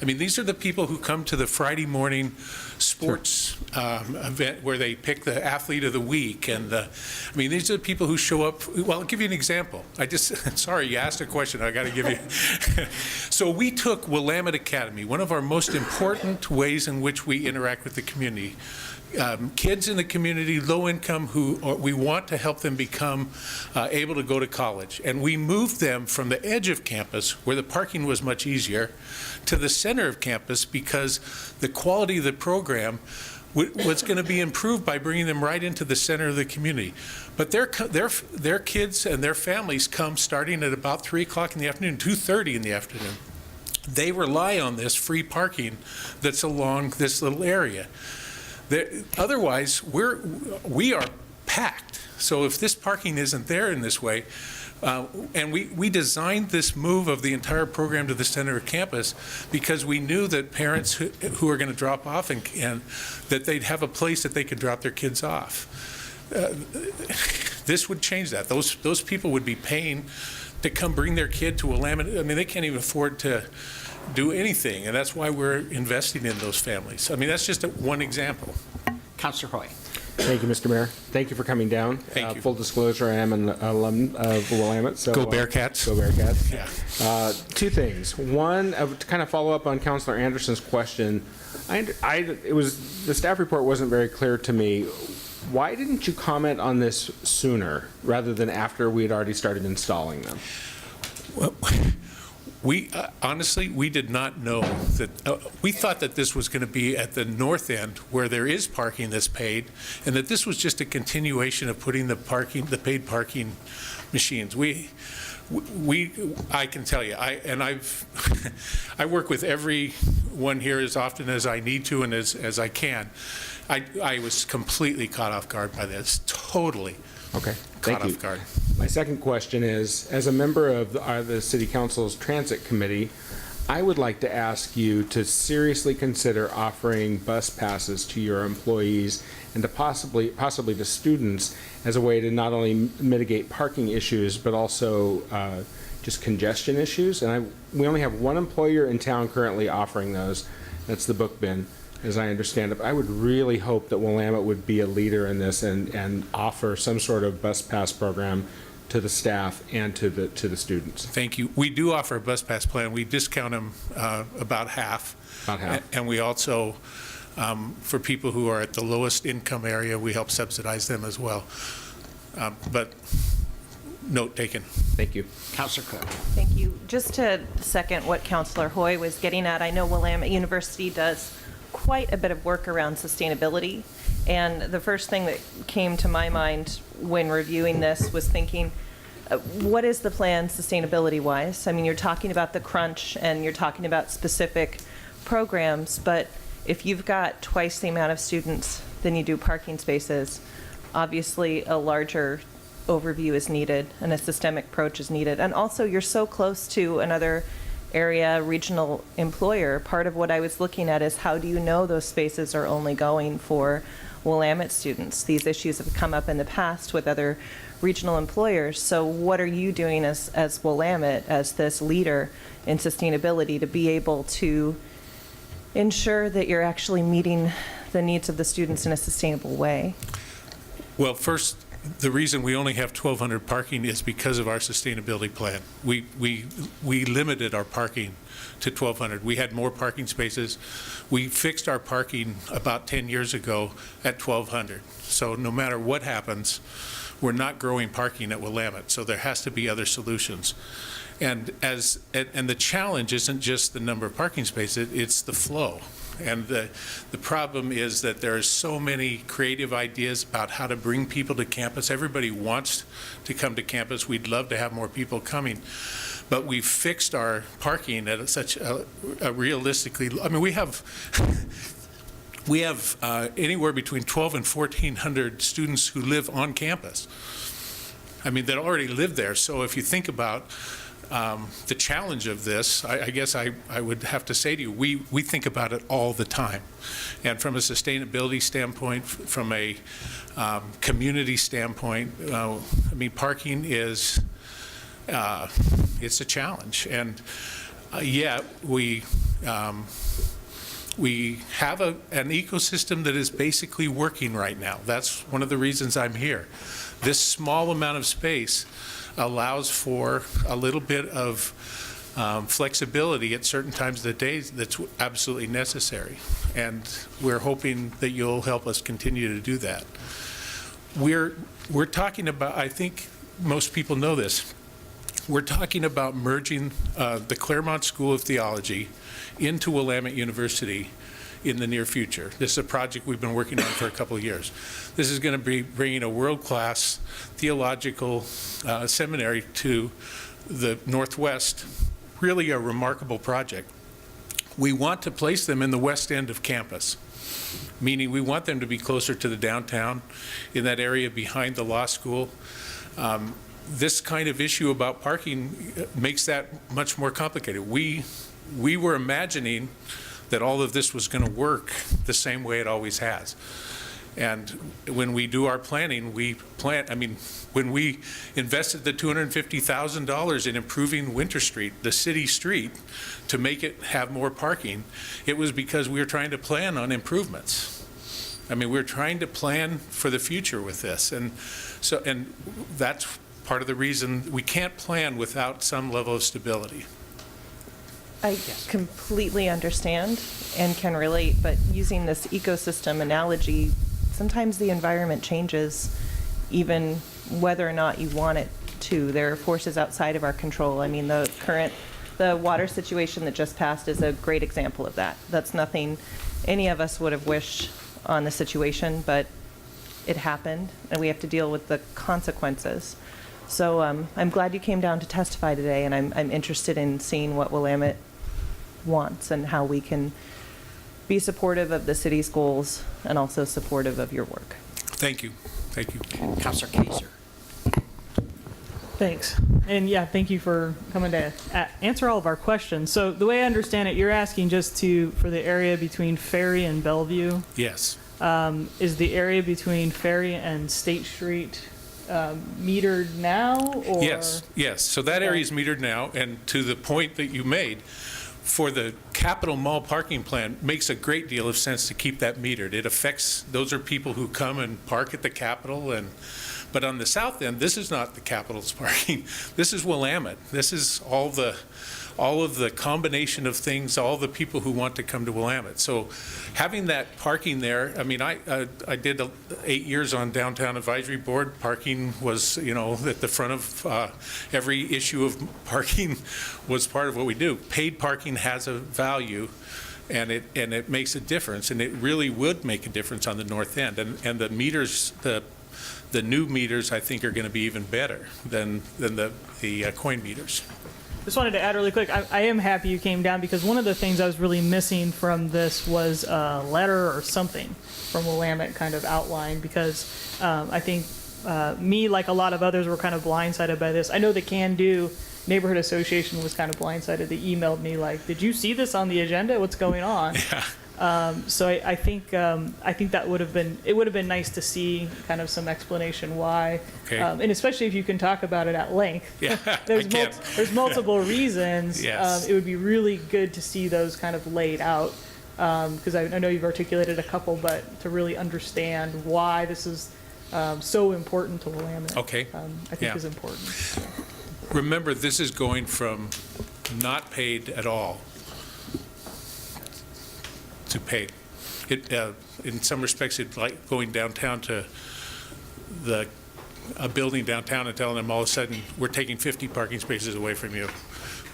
These are the people who come to the Friday morning sports event where they pick the athlete of the week, and these are the people who show up. Well, I'll give you an example. Sorry, you asked a question. I got to give you. So we took Willamette Academy, one of our most important ways in which we interact with the community, kids in the community, low income, we want to help them become able to go to college. And we moved them from the edge of campus, where the parking was much easier, to the center of campus because the quality of the program was going to be improved by bringing them right into the center of the community. But their kids and their families come starting at about 3 o'clock in the afternoon, 2:30 in the afternoon. They rely on this free parking that's along this little area. Otherwise, we are packed. So if this parking isn't there in this way, and we designed this move of the entire program to the center of campus because we knew that parents who are going to drop off and that they'd have a place that they could drop their kids off. This would change that. Those people would be paying to come bring their kid to Willamette. I mean, they can't even afford to do anything, and that's why we're investing in those families. I mean, that's just one example. Councilor Hoy. Thank you, Mr. Mayor. Thank you for coming down. Thank you. Full disclosure, I am an alum of Willamette. So, Go Bearcats. Go Bearcats. Yeah. Two things. One, to kind of follow up on Councilor Anderson's question, the staff report wasn't very clear to me. Why didn't you comment on this sooner rather than after we had already started installing them? Well, honestly, we did not know that. We thought that this was going to be at the north end where there is parking that's paid, and that this was just a continuation of putting the paid parking machines. I can tell you, I work with everyone here as often as I need to and as I can. I was completely caught off guard by this, totally. Okay, caught off guard. My second question is, as a member of the City Council's Transit Committee, I would like to ask you to seriously consider offering bus passes to your employees and to possibly to students as a way to not only mitigate parking issues, but also just congestion issues. And we only have one employer in town currently offering those. That's the Book Bin, as I understand it. But I would really hope that Willamette would be a leader in this and offer some sort of bus pass program to the staff and to the students. Thank you. We do offer a bus pass plan. We discount them about half. About half. And we also, for people who are at the lowest income area, we help subsidize them as well. But note taken. Thank you. Councilor Cook. Thank you. Just to second what Councilor Hoy was getting at, I know Willamette University does quite a bit of work around sustainability. And the first thing that came to my mind when reviewing this was thinking, what is the plan sustainability-wise? I mean, you're talking about the crunch and you're talking about specific programs, but if you've got twice the amount of students than you do parking spaces, obviously a larger overview is needed and a systemic approach is needed. And also, you're so close to another area regional employer. Part of what I was looking at is how do you know those spaces are only going for Willamette students? These issues have come up in the past with other regional employers. So what are you doing as Willamette, as this leader in sustainability, to be able to ensure that you're actually meeting the needs of the students in a sustainable way? Well, first, the reason we only have 1,200 parking is because of our sustainability plan. We limited our parking to 1,200. We had more parking spaces. We fixed our parking about 10 years ago at 1,200. So no matter what happens, we're not growing parking at Willamette. So there has to be other solutions. And the challenge isn't just the number of parking spaces, it's the flow. And the problem is that there are so many creative ideas about how to bring people to campus. Everybody wants to come to campus. We'd love to have more people coming. But we've fixed our parking at such a realistically, I mean, we have anywhere between 1,200 and 1,400 students who live on campus. I mean, that already live there. So if you think about the challenge of this, I guess I would have to say to you, we think about it all the time. And from a sustainability standpoint, from a community standpoint, I mean, parking is, it's a challenge. And yet we have an ecosystem that is basically working right now. That's one of the reasons I'm here. This small amount of space allows for a little bit of flexibility at certain times of the day that's absolutely necessary. And we're hoping that you'll help us continue to do that. We're talking about, I think most people know this, we're talking about merging the Claremont School of Theology into Willamette University in the near future. This is a project we've been working on for a couple of years. This is going to be bringing a world-class theological seminary to the Northwest. Really a remarkable project. We want to place them in the west end of campus, meaning we want them to be closer to the downtown, in that area behind the law school. This kind of issue about parking makes that much more complicated. We were imagining that all of this was going to work the same way it always has. And when we do our planning, when we invested the $250,000 in improving Winter Street, the city street, to make it have more parking, it was because we were trying to plan on improvements. We're trying to plan for the future with this. And that's part of the reason we can't plan without some level of stability. I completely understand and can relate, but using this ecosystem analogy, sometimes the environment changes even whether or not you want it to. There are forces outside of our control. The water situation that just passed is a great example of that. That's nothing any of us would have wished on the situation, but it happened, and we have to deal with the consequences. So I'm glad you came down to testify today, and I'm interested in seeing what Willamette wants and how we can be supportive of the city's goals and also supportive of your work. Thank you. Thank you. Councilor Kaiser. Thanks. And yeah, thank you for coming to answer all of our questions. So the way I understand it, you're asking just for the area between Ferry and Bellevue. Yes. Is the area between Ferry and State Street metered now? Or? Yes. So that area is metered now, and to the point that you made, for the Capitol Mall parking plan, makes a great deal of sense to keep that metered. It affects, those are people who come and park at the Capitol, but on the south end, this is not the Capitol's parking. This is Willamette. This is all of the combination of things, all the people who want to come to Willamette. So having that parking there, I did 8 years on Downtown Advisory Board. Parking was, at the front of every issue of parking was part of what we do. Paid parking has a value, and it makes a difference, and it really would make a difference on the north end. And the meters, the new meters, I think, are going to be even better than the coin meters. Just wanted to add really quick, I am happy you came down, because one of the things I was really missing from this was a letter or something from Willamette kind of outlined, because I think me, like a lot of others, were kind of blindsided by this. I know the Can Do Neighborhood Association was kind of blindsided. They emailed me like, did you see this on the agenda? What's going on? Yeah. So I think that would have been nice to see kind of some explanation why, okay. And especially if you can talk about it at length. Yeah, there's multiple reasons. Yes. It would be really good to see those kind of laid out, because I know you've articulated a couple, but to really understand why this is so important to Willamette. Okay. I think is important. So. Remember, this is going from not paid at all to paid. In some respects, it's like going downtown to a building downtown and telling them all of a sudden, we're taking 50 parking spaces away from you,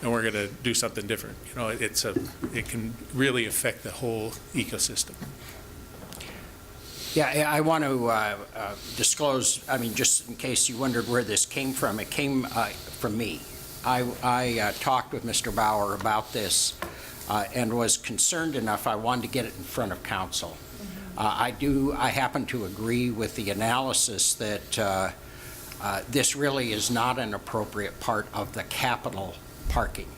and we're going to do something different. It can really affect the whole ecosystem. Yeah, I want to disclose, just in case you wondered where this came from, it came from me. I talked with Mr. Bauer about this and was concerned enough I wanted to get it in front of council. I happen to agree with the analysis that this really is not an appropriate part of the Capitol parking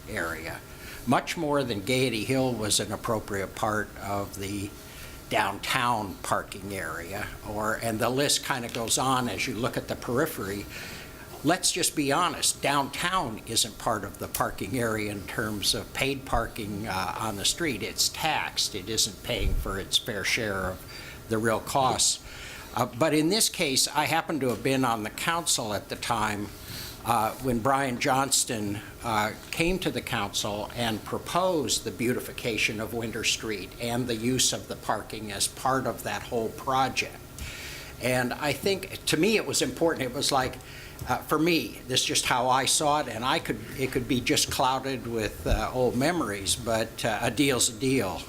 area. Much more than Gaiety Hill was an appropriate part of the downtown parking area, and the list kind of goes on as you look at the periphery. Let's just be honest, downtown isn't part of the parking area in terms of paid parking on the street. It's taxed. It isn't paying for its fair share of the real costs. But in this case, I happen to have been on the council at the time when Brian Johnston came to the council and proposed the beautification of Winter Street and the use of the parking as part of that whole project. And I think, to me, it was important. It was like, for me, this is just how I saw it, and it could be just clouded with old memories, but a deal's a deal.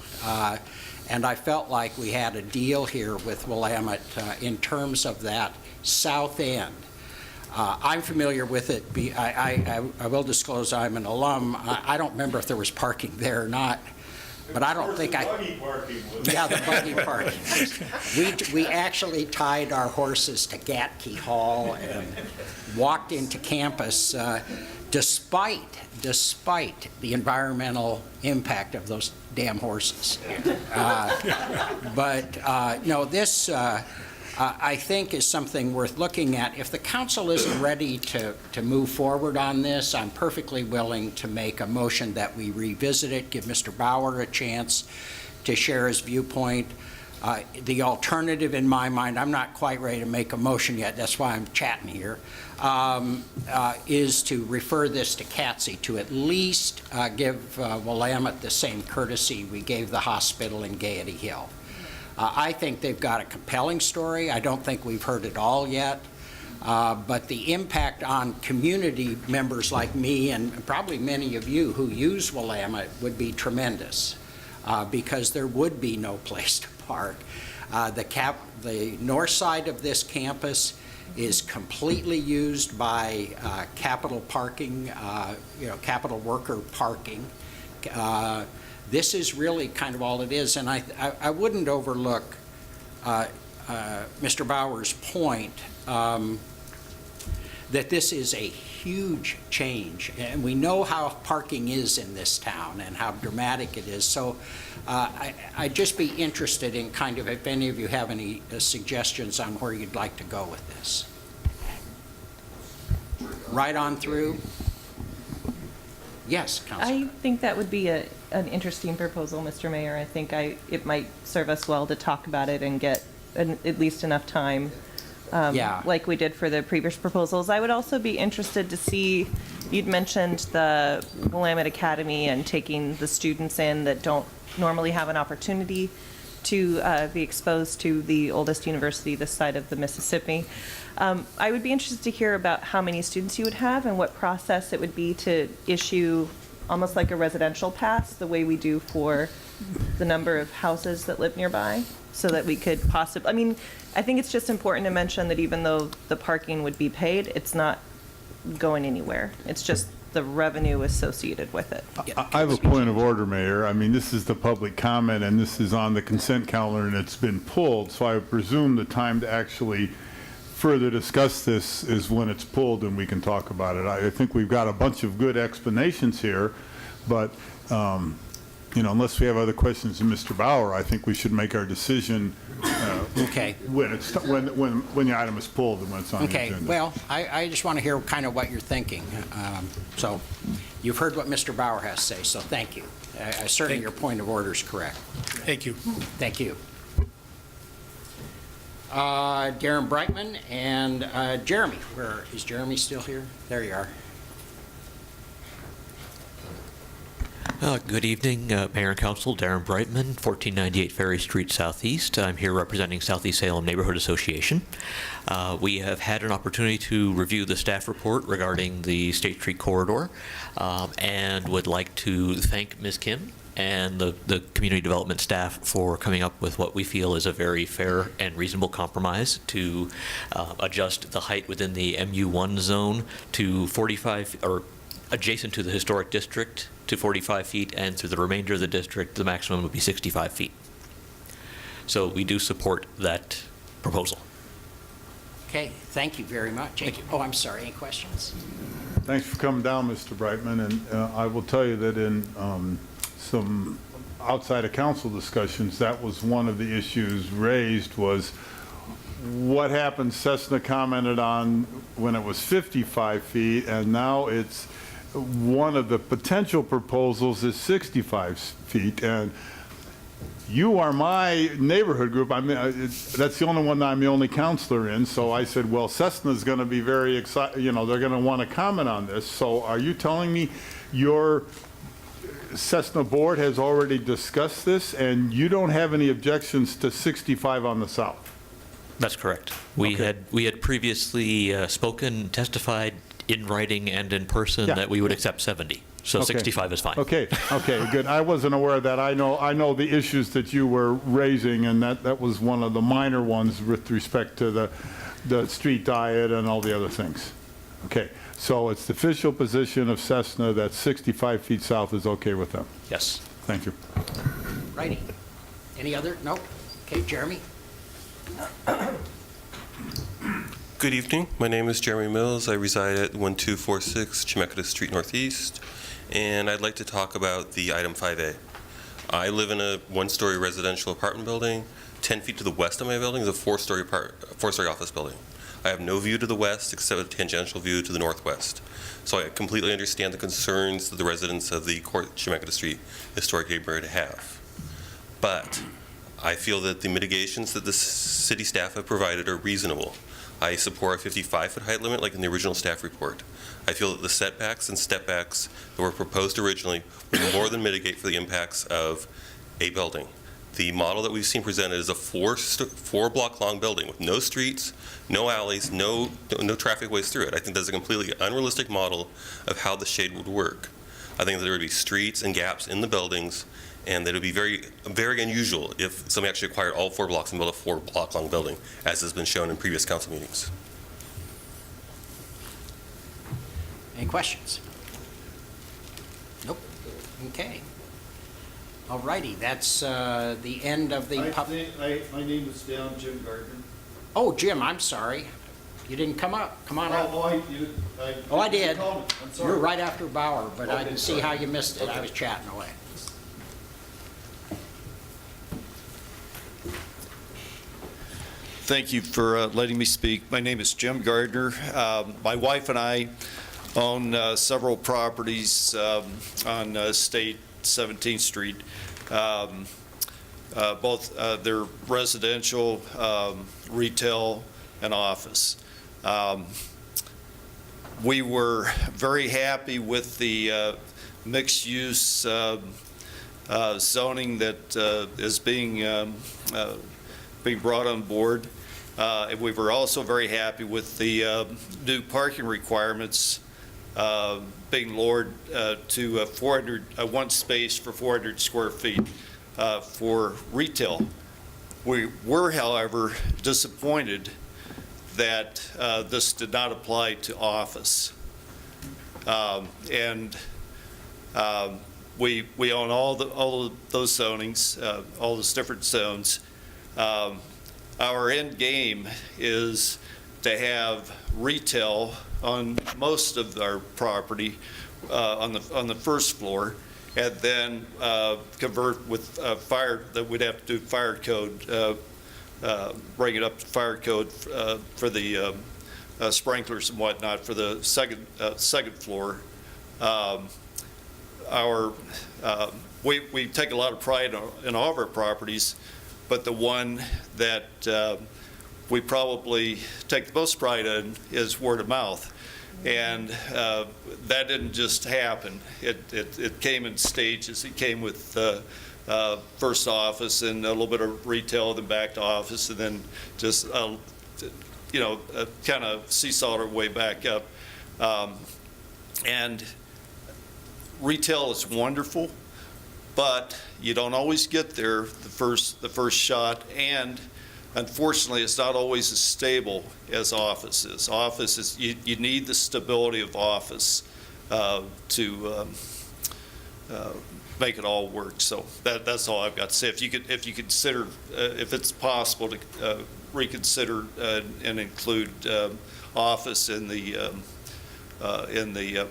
And I felt like we had a deal here with Willamette in terms of that south end. I'm familiar with it. I will disclose I'm an alum. I don't remember if there was parking there or not, but I don't think Yeah, the buggy parking. We actually tied our horses to Gatke Hall and walked into campus despite the environmental impact of those damn horses. No, this I think is something worth looking at. If the council isn't ready to move forward on this, I'm perfectly willing to make a motion that we revisit it, give Mr. Bauer a chance to share his viewpoint. The alternative in my mind, I'm not quite ready to make a motion yet, that's why I'm chatting here, is to refer this to CATSI to at least give Willamette the same courtesy we gave the hospital in Gaiety Hill. I think they've got a compelling story. I don't think we've heard it all yet. But the impact on community members like me and probably many of you who use Willamette would be tremendous because there would be no place to park. The north side of this campus is completely used by capital parking, capital worker parking. This is really kind of all it is, and I wouldn't overlook Mr. Bauer's point that this is a huge change, and we know how parking is in this town and how dramatic it is. So I'd just be interested in kind of if any of you have any suggestions on where you'd like to go with this. Right on through. Yes, Councilor. I think that would be an interesting proposal, Mr. Mayor. I think it might serve us well to talk about it and get at least enough time, like we did for the previous proposals. I would also be interested to see, you'd mentioned the Willamette Academy and taking the students in that don't normally have an opportunity to be exposed to the oldest university this side of the Mississippi. I would be interested to hear about how many students you would have and what process it would be to issue almost like a residential pass, the way we do for the number of houses that live nearby, so that we could possibly, I mean, I think it's just important to mention that even though the parking would be paid, it's not going anywhere. It's just the revenue associated with it. I have a point of order, Mayor. I mean, this is the public comment, and this is on the consent calendar, and it's been pulled, so I presume the time to actually further discuss this is when it's pulled and we can talk about it. I think we've got a bunch of good explanations here, but unless we have other questions of Mr. Bauer, I think we should make our decision when the item is pulled and when it's on the agenda. Okay, well, I just want to hear kind of what you're thinking. So you've heard what Mr. Bauer has to say, so thank you. Certainly your point of order is correct. Thank you. Thank you. Darren Brightman and Jeremy. Is Jeremy still here? There you are. Good evening, Mayor and Council. Darren Brightman, 1498 Ferry Street Southeast. I'm here representing Southeast Salem Neighborhood Association. We have had an opportunity to review the staff report regarding the State Street corridor and would like to thank Ms. Kim and the community development staff for coming up with what we feel is a very fair and reasonable compromise to adjust the height within the MU1 zone to 45, or adjacent to the historic district to 45 feet, and through the remainder of the district, the maximum would be 65 feet. So we do support that proposal. Okay, thank you very much. Thank you. Oh, I'm sorry, any questions? Thanks for coming down, Mr. Brightman, and I will tell you that in some outside of council discussions, that was one of the issues raised, was what happened. Cessna commented on when it was 55 feet, and now it's one of the potential proposals is 65 feet. And you are my neighborhood group. I mean, that's the only one that I'm the only counselor in. So I said, well, Cessna's going to be very excited. You know, they're going to want to comment on this. So are you telling me your Cessna board has already discussed this and you don't have any objections to 65 on the south? That's correct. We had previously spoken, testified in writing and in person that we would accept 70. So 65 is fine. Okay, good. I wasn't aware of that. I know the issues that you were raising, and that was one of the minor ones with respect to the street diet and all the other things. Okay, so it's the official position of Cessna that 65 feet south is okay with them? Yes. Thank you. Righty. Any other? Nope. Okay, Jeremy? Good evening. My name is Jeremy Mills. I reside at 1246 Chemeketa Street Northeast, and I'd like to talk about the item 5A. I live in a one-story residential apartment building. 10 feet to the west of my building is a four-story office building. I have no view to the west except a tangential view to the northwest. So I completely understand the concerns that the residents of the Chemeketa Street historic neighborhood have. But I feel that the mitigations that the city staff have provided are reasonable. I support a 55-foot height limit like in the original staff report. I feel that the setbacks and stepbacks that were proposed originally would more than mitigate for the impacts of a building. The model that we've seen presented is a four-block-long building with no streets, no alleys, no traffic ways through it. I think that's a completely unrealistic model of how the shade would work. I think that there would be streets and gaps in the buildings, and that it would be very, very unusual if somebody actually acquired all 4 blocks and built a 4-block-long building, as has been shown in previous council meetings. Any questions? Nope. Okay. All righty, that's the end of the My name is Jim Gardner. Oh, Jim, I'm sorry. You didn't come up. Come on up. I did. I'm sorry. You were right after Bauer, but I didn't see how you missed it. I was chatting away. Thank you for letting me speak. My name is Jim Gardner. My wife and I own several properties on State 17th Street. Both they're residential, retail, and office. We were very happy with the mixed-use zoning that is being brought on board. And we were also very happy with the new parking requirements being lowered to 1 space for 400 square feet for retail. We were, however, disappointed that this did not apply to office. We own all of those zonings, all those different zones. Our end game is to have retail on most of our property on the first floor, and then convert with fire, that we'd have to do fire code, bring it up to fire code for the sprinklers and whatnot for the second floor. We take a lot of pride in all of our properties, but the one that we probably take the most pride in is word of mouth. And that didn't just happen. It came in stages. It came with first office and a little bit of retail, then back to office, and then just, kind of seesawed our way back up. And retail is wonderful, but you don't always get there the first shot, and unfortunately it's not always as stable as office is. Office is, you need the stability of office to make it all work. So that's all I've got to say. If you consider, if it's possible to reconsider and include office in the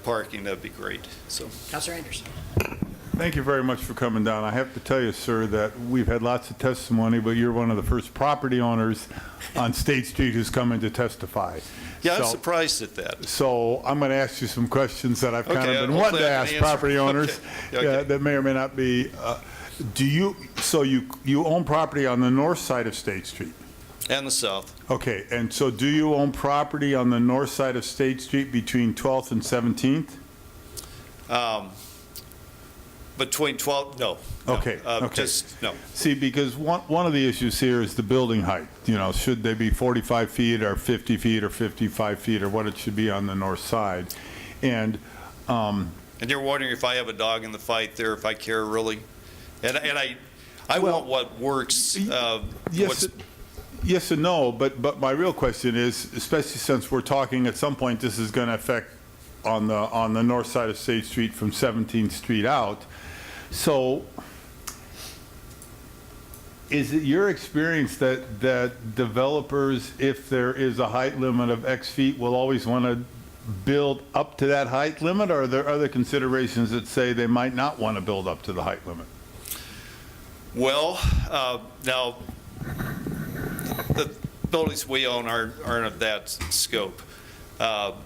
parking, that'd be great. So, Councilor Anderson. Thank you very much for coming down. I have to tell you, sir, that we've had lots of testimony, but you're one of the first property owners on State Street who's come in to testify. Yeah, I'm surprised at that. So I'm going to ask you some questions that I've kind of been wanting to ask property owners that may or may not be. So you own property on the north side of State Street? And the south. Okay, and so do you own property on the north side of State Street between 12th and 17th? Between 12, no. Okay, okay. Just, no. See, because one of the issues here is the building height. You know, should they be 45 feet or 50 feet or 55 feet or what it should be on the north side? And you're wondering if I have a dog in the fight there, if I care really? And I want what works. Yes and no, but my real question is, especially since we're talking at some point this is going to affect on the north side of State Street from 17th Street out. So is it your experience that developers, if there is a height limit of X feet, will always want to build up to that height limit, or are there other considerations that say they might not want to build up to the height limit? Well, now, the buildings we own aren't of that scope. But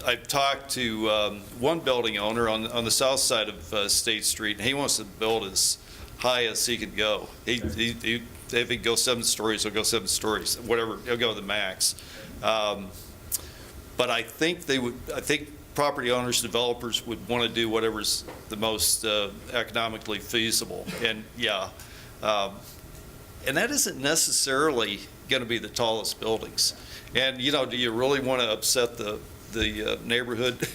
I've talked to one building owner on the south side of State Street, and he wants to build as high as he could go. If he could go 7 stories, he'll go 7 stories, whatever, he'll go the max. But I think property owners, developers would want to do whatever's the most economically feasible. And yeah, and that isn't necessarily going to be the tallest buildings. And, you know, do you really want to upset the neighborhood?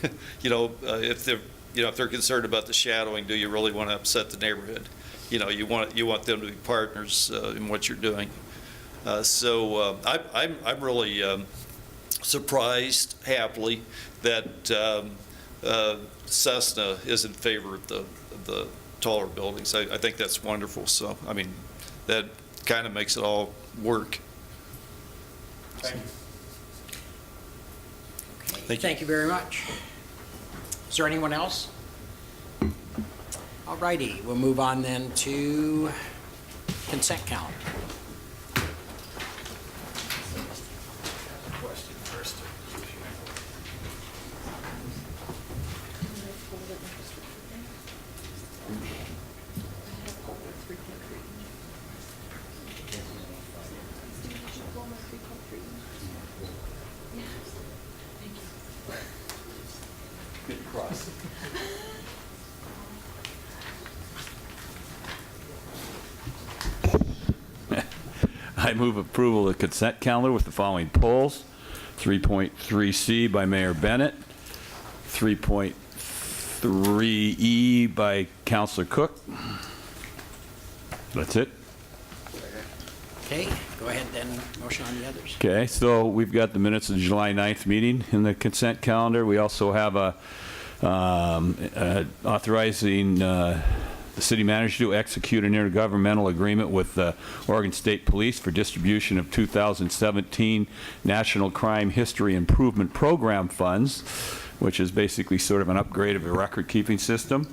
If they're concerned about the shadowing, do you really want to upset the neighborhood? You know, you want them to be partners in what you're doing. So I'm really surprised, happily, that Cessna is in favor of the taller buildings. I think that's wonderful. So, I mean, that kind of makes it all work. Thank you. Thank you very much. Is there anyone else? All righty, we'll move on then to consent calendar. Question first. I move approval of the consent calendar with the following polls. 3.3C by Mayor Bennett, 3.3E by Councilor Cook. That's it. Okay, go ahead then, motion on the others. Okay, so we've got the minutes of the July 9th meeting in the consent calendar. We also have authorizing the city manager to execute an intergovernmental agreement with the Oregon State Police for distribution of 2017 National Crime History Improvement Program funds, which is basically sort of an upgrade of a record-keeping system.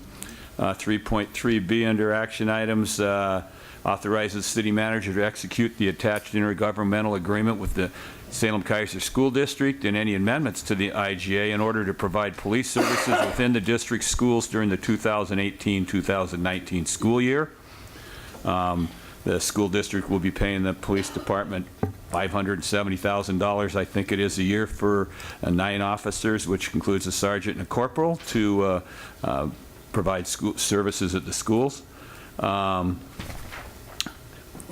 3.3B under action items authorizes city manager to execute the attached intergovernmental agreement with the Salem-Keizer School District and any amendments to the IGA in order to provide police services within the district schools during the 2018-2019 school year. The school district will be paying the police department $570,000, I think it is, a year for 9 officers, which includes a sergeant and a corporal, to provide school services at the schools.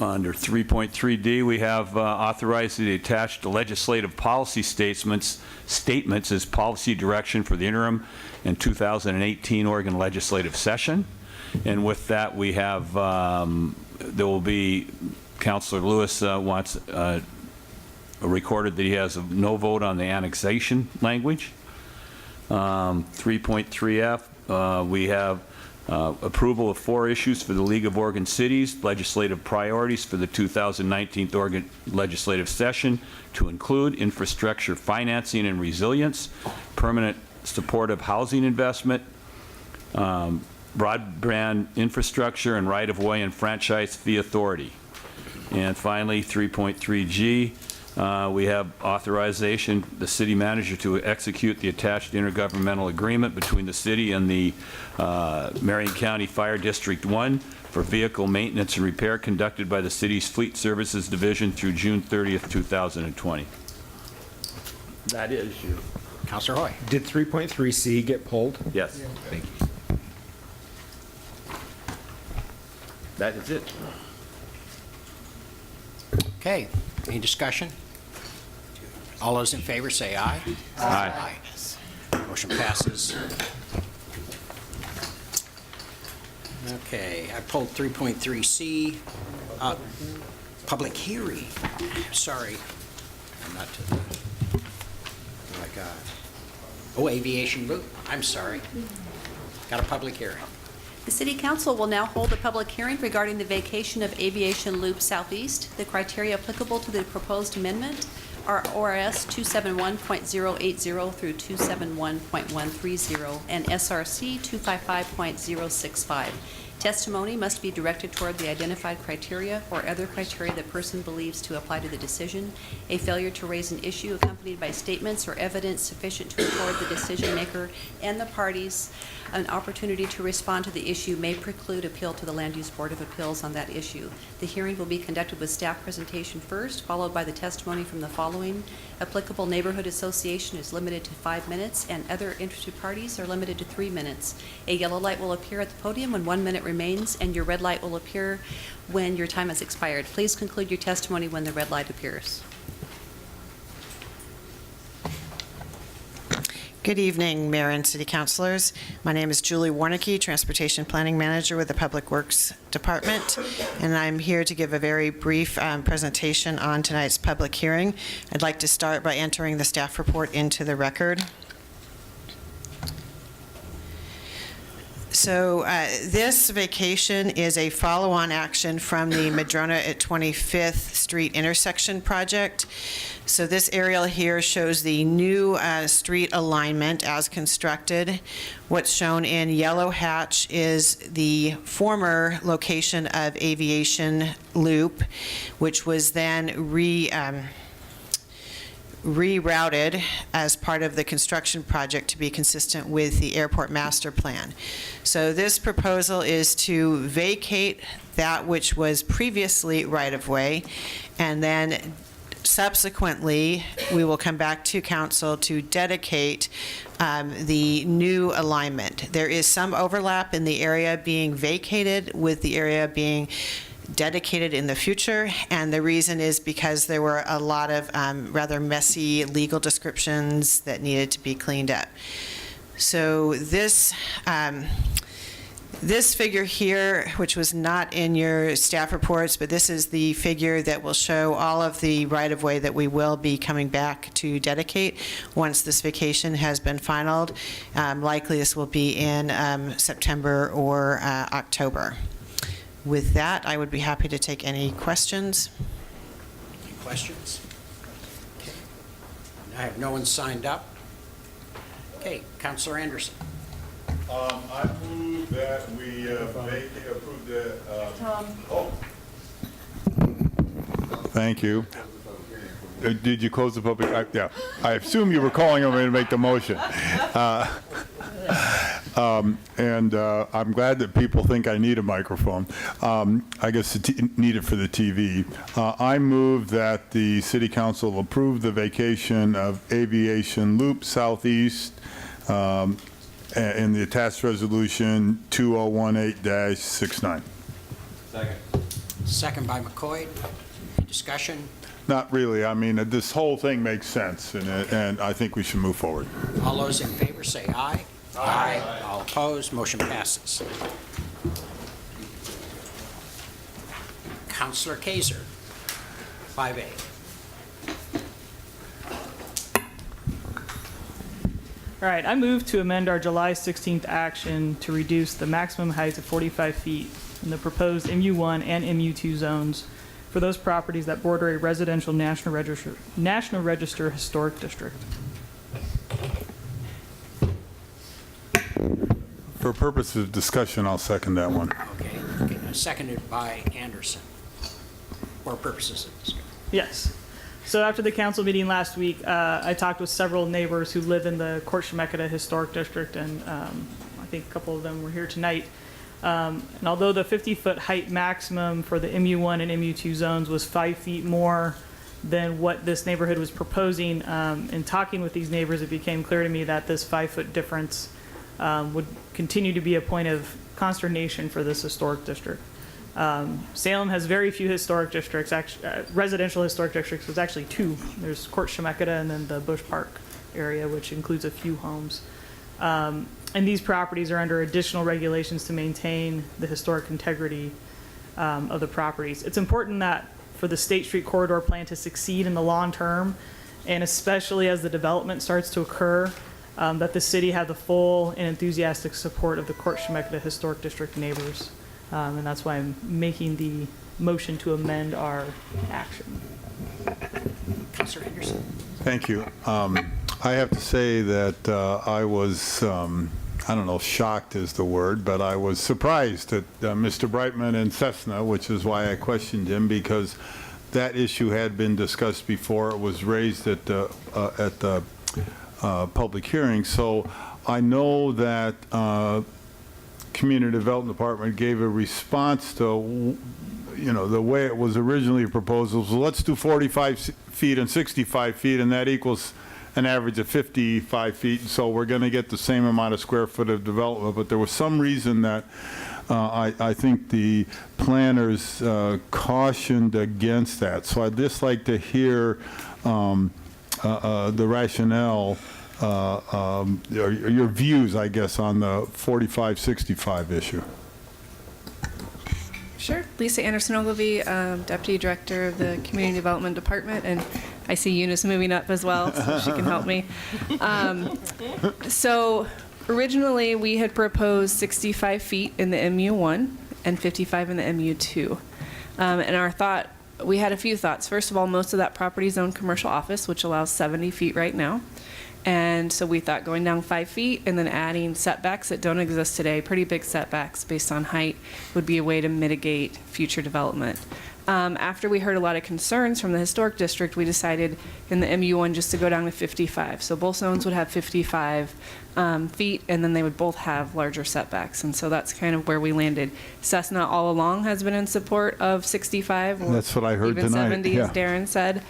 Under 3.3D, we have authorized the attached legislative policy statements as policy direction for the interim and 2018 Oregon legislative session. And with that, we have, there will be, Councilor Lewis wants recorded that he has a no vote on the annexation language. 3.3F, we have approval of 4 issues for the League of Oregon Cities, legislative priorities for the 2019 Oregon legislative session to include infrastructure financing and resilience, permanent supportive housing investment, broadband infrastructure, and right-of-way and franchise fee authority. And finally, 3.3G, We have authorization, the city manager to execute the attached intergovernmental agreement between the city and the Marion County Fire District 1 for vehicle maintenance and repair conducted by the city's Fleet Services Division through June 30th, 2020. That is you. Councilor Hoy. Did 3.3C get pulled? Yes. Thank you. That is it. Okay, any discussion? All those in favor say aye. Aye. Motion passes. Okay, I pulled 3.3C, public hearing. Sorry, I'm not to the, oh my God. Oh, Aviation Loop, I'm sorry. Got a public hearing. The City Council will now hold a public hearing regarding the vacation of Aviation Loop Southeast. The criteria applicable to the proposed amendment are ORS 271.080 through 271.130 and SRC 255.065. Testimony must be directed toward the identified criteria or other criteria the person believes to apply to the decision. A failure to raise an issue accompanied by statements or evidence sufficient to afford the decision maker and the parties an opportunity to respond to the issue may preclude appeal to the Land Use Board of Appeals on that issue. The hearing will be conducted with staff presentation first, followed by the testimony from the following. Applicable neighborhood association is limited to 5 minutes, and other interested parties are limited to 3 minutes. A yellow light will appear at the podium when 1 minute remains, and your red light will appear when your time has expired. Please conclude your testimony when the red light appears. Good evening, Mayor and City Councilors. My name is Julie Warnicki, Transportation Planning Manager with the Public Works Department, and I'm here to give a very brief presentation on tonight's public hearing. I'd like to start by entering the staff report into the record. So this vacation is a follow-on action from the Madrona at 25th Street intersection project. So this aerial here shows the new street alignment as constructed. What's shown in yellow hatch is the former location of Aviation Loop, which was then rerouted as part of the construction project to be consistent with the airport master plan. So this proposal is to vacate that which was previously right-of-way, and then subsequently, we will come back to council to dedicate the new alignment. There is some overlap in the area being vacated with the area being dedicated in the future, and the reason is because there were a lot of rather messy legal descriptions that needed to be cleaned up. So this figure here, which was not in your staff reports, but this is the figure that will show all of the right-of-way that we will be coming back to dedicate once this vacation has been finalized. Likely this will be in September or October. With that, I would be happy to take any questions. Any questions? Okay. I have no one signed up. Okay, Councilor Anderson. I move that we approve the... Thank you. Did you close the public? Yeah. I assume you were calling on me to make the motion. I'm glad that people think I need a microphone. I guess need it for the TV. I move that the City Council approve the vacation of Aviation Loop Southeast in the attached resolution 2018-69. Second. Second by McCoy. Discussion? Not really. I mean, this whole thing makes sense, and I think we should move forward. All those in favor say aye. Aye. All opposed, motion passes. Councilor Kaiser, 5A. All right, I move to amend our July 16th action to reduce the maximum height to 45 feet in the proposed MU1 and MU2 zones for those properties that border a residential National Register historic district. For purposes of discussion, I'll second that one. Okay. Seconded by Anderson. For purposes of discussion. Yes. So after the council meeting last week, I talked with several neighbors who live in the Court Chemeketa Historic District, and I think a couple of them were here tonight. And although the 50-foot height maximum for the MU1 and MU2 zones was 5 feet more than what this neighborhood was proposing, in talking with these neighbors, it became clear to me that this 5-foot difference would continue to be a point of consternation for this historic district. Salem has very few historic districts, residential historic districts. There's actually 2. There's Court Chemeketa and then the Bush Park area, which includes a few homes. And these properties are under additional regulations to maintain the historic integrity of the properties. It's important that for the State Street Corridor plan to succeed in the long term, and especially as the development starts to occur, that the city have the full and enthusiastic support of the Court Chemeketa Historic District neighbors. And that's why I'm making the motion to amend our action. Councilor Henderson. Thank you. I have to say that I was, I don't know if shocked is the word, but I was surprised at Mr. Brightman and Cessna, which is why I questioned him, because that issue had been discussed before. It was raised at the public hearing. So I know that Community Development Department gave a response to, you know, the way it was originally proposed. So let's do 45 feet and 65 feet, and that equals an average of 55 feet. So we're going to get the same amount of square foot of development. But there was some reason that I think the planners cautioned against that. So I'd just like to hear the rationale, your views, I guess, on the 45-65 issue. Sure. Lisa Anderson-Ogilvie, Deputy Director of the Community Development Department, and I see Eunice moving up as well, so she can help me. So originally, we had proposed 65 feet in the MU1 and 55 in the MU2. And our thought, we had a few thoughts. First of all, most of that property is owned commercial office, which allows 70 feet right now. And so we thought going down 5 feet and then adding setbacks that don't exist today, pretty big setbacks based on height, would be a way to mitigate future development. After we heard a lot of concerns from the historic district, we decided in the MU1 just to go down to 55. So both zones would have 55 feet, and then they would both have larger setbacks. And so that's kind of where we landed. Cessna all along has been in support of 65. Or that's what I heard even tonight. 70, yeah. as Darren said.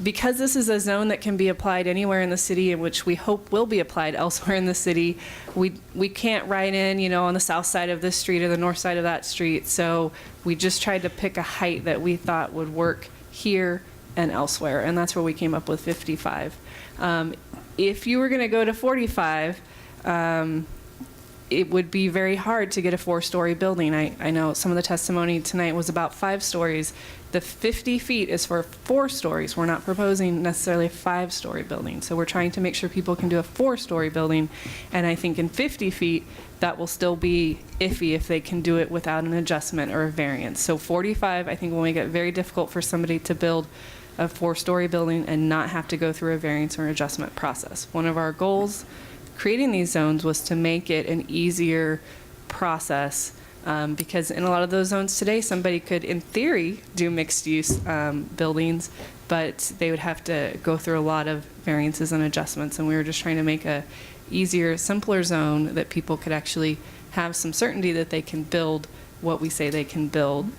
Because this is a zone that can be applied anywhere in the city, and which we hope will be applied elsewhere in the city, we can't write in, you know, on the south side of this street or the north side of that street. So we just tried to pick a height that we thought would work here and elsewhere, and that's where we came up with 55. If you were going to go to 45, it would be very hard to get a 4-story building. I know some of the testimony tonight was about 5 stories. The 50 feet is for 4 stories. We're not proposing necessarily a 5-story building. So we're trying to make sure people can do a 4-story building. And I think in 50 feet, that will still be iffy if they can do it without an adjustment or a variance. So 45, I think, will make it very difficult for somebody to build a 4-story building and not have to go through a variance or adjustment process. One of our goals creating these zones was to make it an easier process, because in a lot of those zones today, somebody could, in theory, do mixed-use buildings, but they would have to go through a lot of variances and adjustments, and we were just trying to make a easier, simpler zone that people could actually have some certainty that they can build what we say they can build.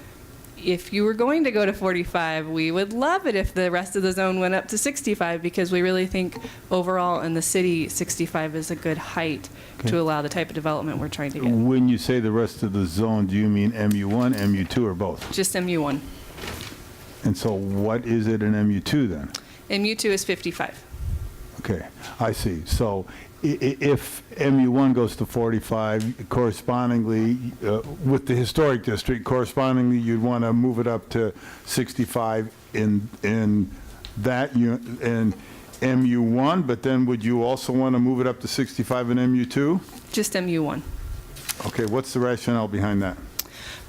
If you were going to go to 45, we would love it if the rest of the zone went up to 65, because we really think overall in the city, 65 is a good height to allow the type of development we're trying to get. When you say the rest of the zone, do you mean MU1, MU2, or both? Just MU1. And so what is it in MU2 then? MU2 is 55. Okay, I see. So if MU1 goes to 45, correspondingly, with the historic district, correspondingly, you'd want to move it up to 65 in that in MU1, but then would you also want to move it up to 65 in MU2? Just MU1. Okay, what's the rationale behind that?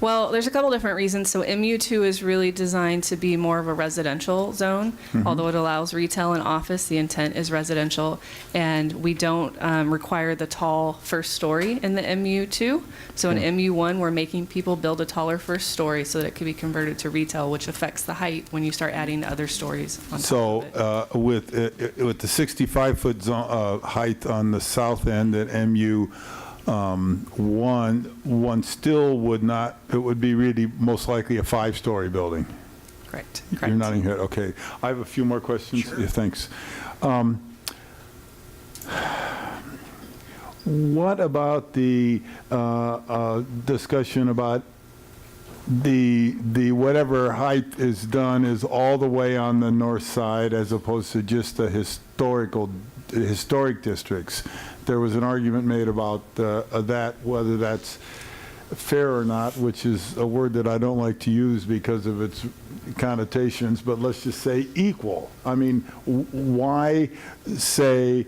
Well, there's a couple different reasons. So MU2 is really designed to be more of a residential zone. Although it allows retail and office, the intent is residential. And we don't require the tall first story in the MU2. So in MU1, we're making people build a taller first story so that it can be converted to retail, which affects the height when you start adding other stories on top of it. With the 65-foot height on the south end at MU, one still would not, it would be really most likely a 5-story building. Correct. You're nodding your head, okay. I have a few more questions. Sure. Yeah, thanks. What about the discussion about the whatever height is done is all the way on the north side as opposed to just the historic districts? There was an argument made about that, whether that's fair or not, which is a word that I don't like to use because of its connotations, but let's just say equal. I mean, why say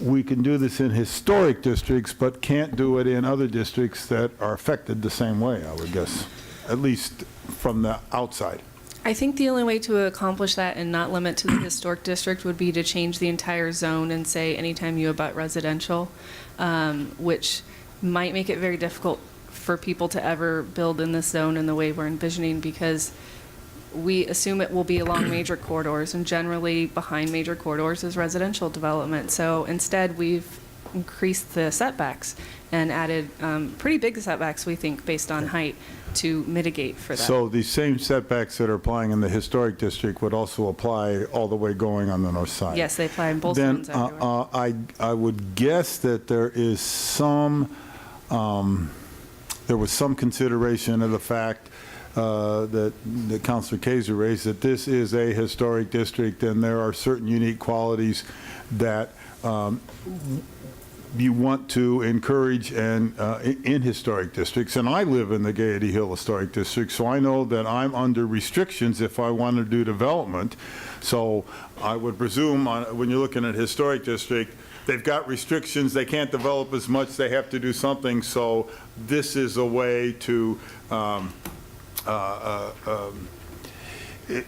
we can do this in historic districts but can't do it in other districts that are affected the same way, I would guess, at least from the outside? I think the only way to accomplish that and not limit to the historic district would be to change the entire zone and say anytime you abut residential, which might make it very difficult for people to ever build in this zone in the way we're envisioning, because we assume it will be along major corridors, and generally behind major corridors is residential development. So instead, we've increased the setbacks and added pretty big setbacks, we think, based on height, to mitigate for that. So the same setbacks that are applying in the historic district would also apply all the way going on the north side? Yes, they apply in both then, zones everywhere. I would guess that there is some, there was some consideration of the fact that Councilor Kaiser raised, that this is a historic district and there are certain unique qualities that you want to encourage and in historic districts. And I live in the Gaiety Hill Historic District, so I know that I'm under restrictions if I want to do development. So I would presume when you're looking at historic district, they've got restrictions, they can't develop as much, they have to do something. So this is a way to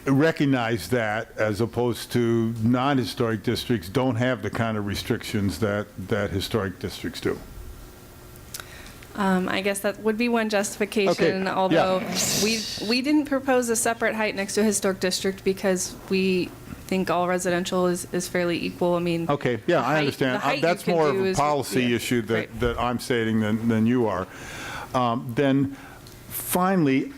recognize that, as opposed to non-historic districts don't have the kind of restrictions that historic districts do. I guess that would be one justification, although we didn't propose a separate height next to a historic district because we think all residential is fairly equal. I mean, okay, yeah, I understand. That's more of a policy issue that I'm stating than you are. Then finally,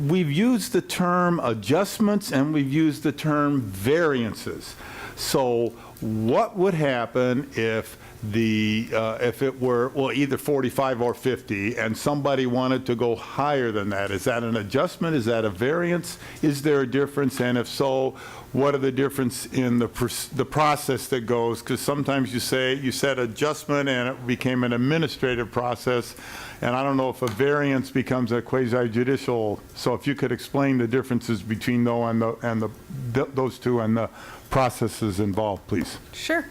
we've used the term adjustments and we've used the term variances. So what would happen if it were, well, either 45 or 50 and somebody wanted to go higher than that? Is that an adjustment? Is that a variance? Is there a difference? And if so, what are the difference in the process that goes? Because sometimes you said adjustment and it became an administrative process, and I don't know if a variance becomes a quasi-judicial. So if you could explain the differences between those two and the processes involved, please. Sure.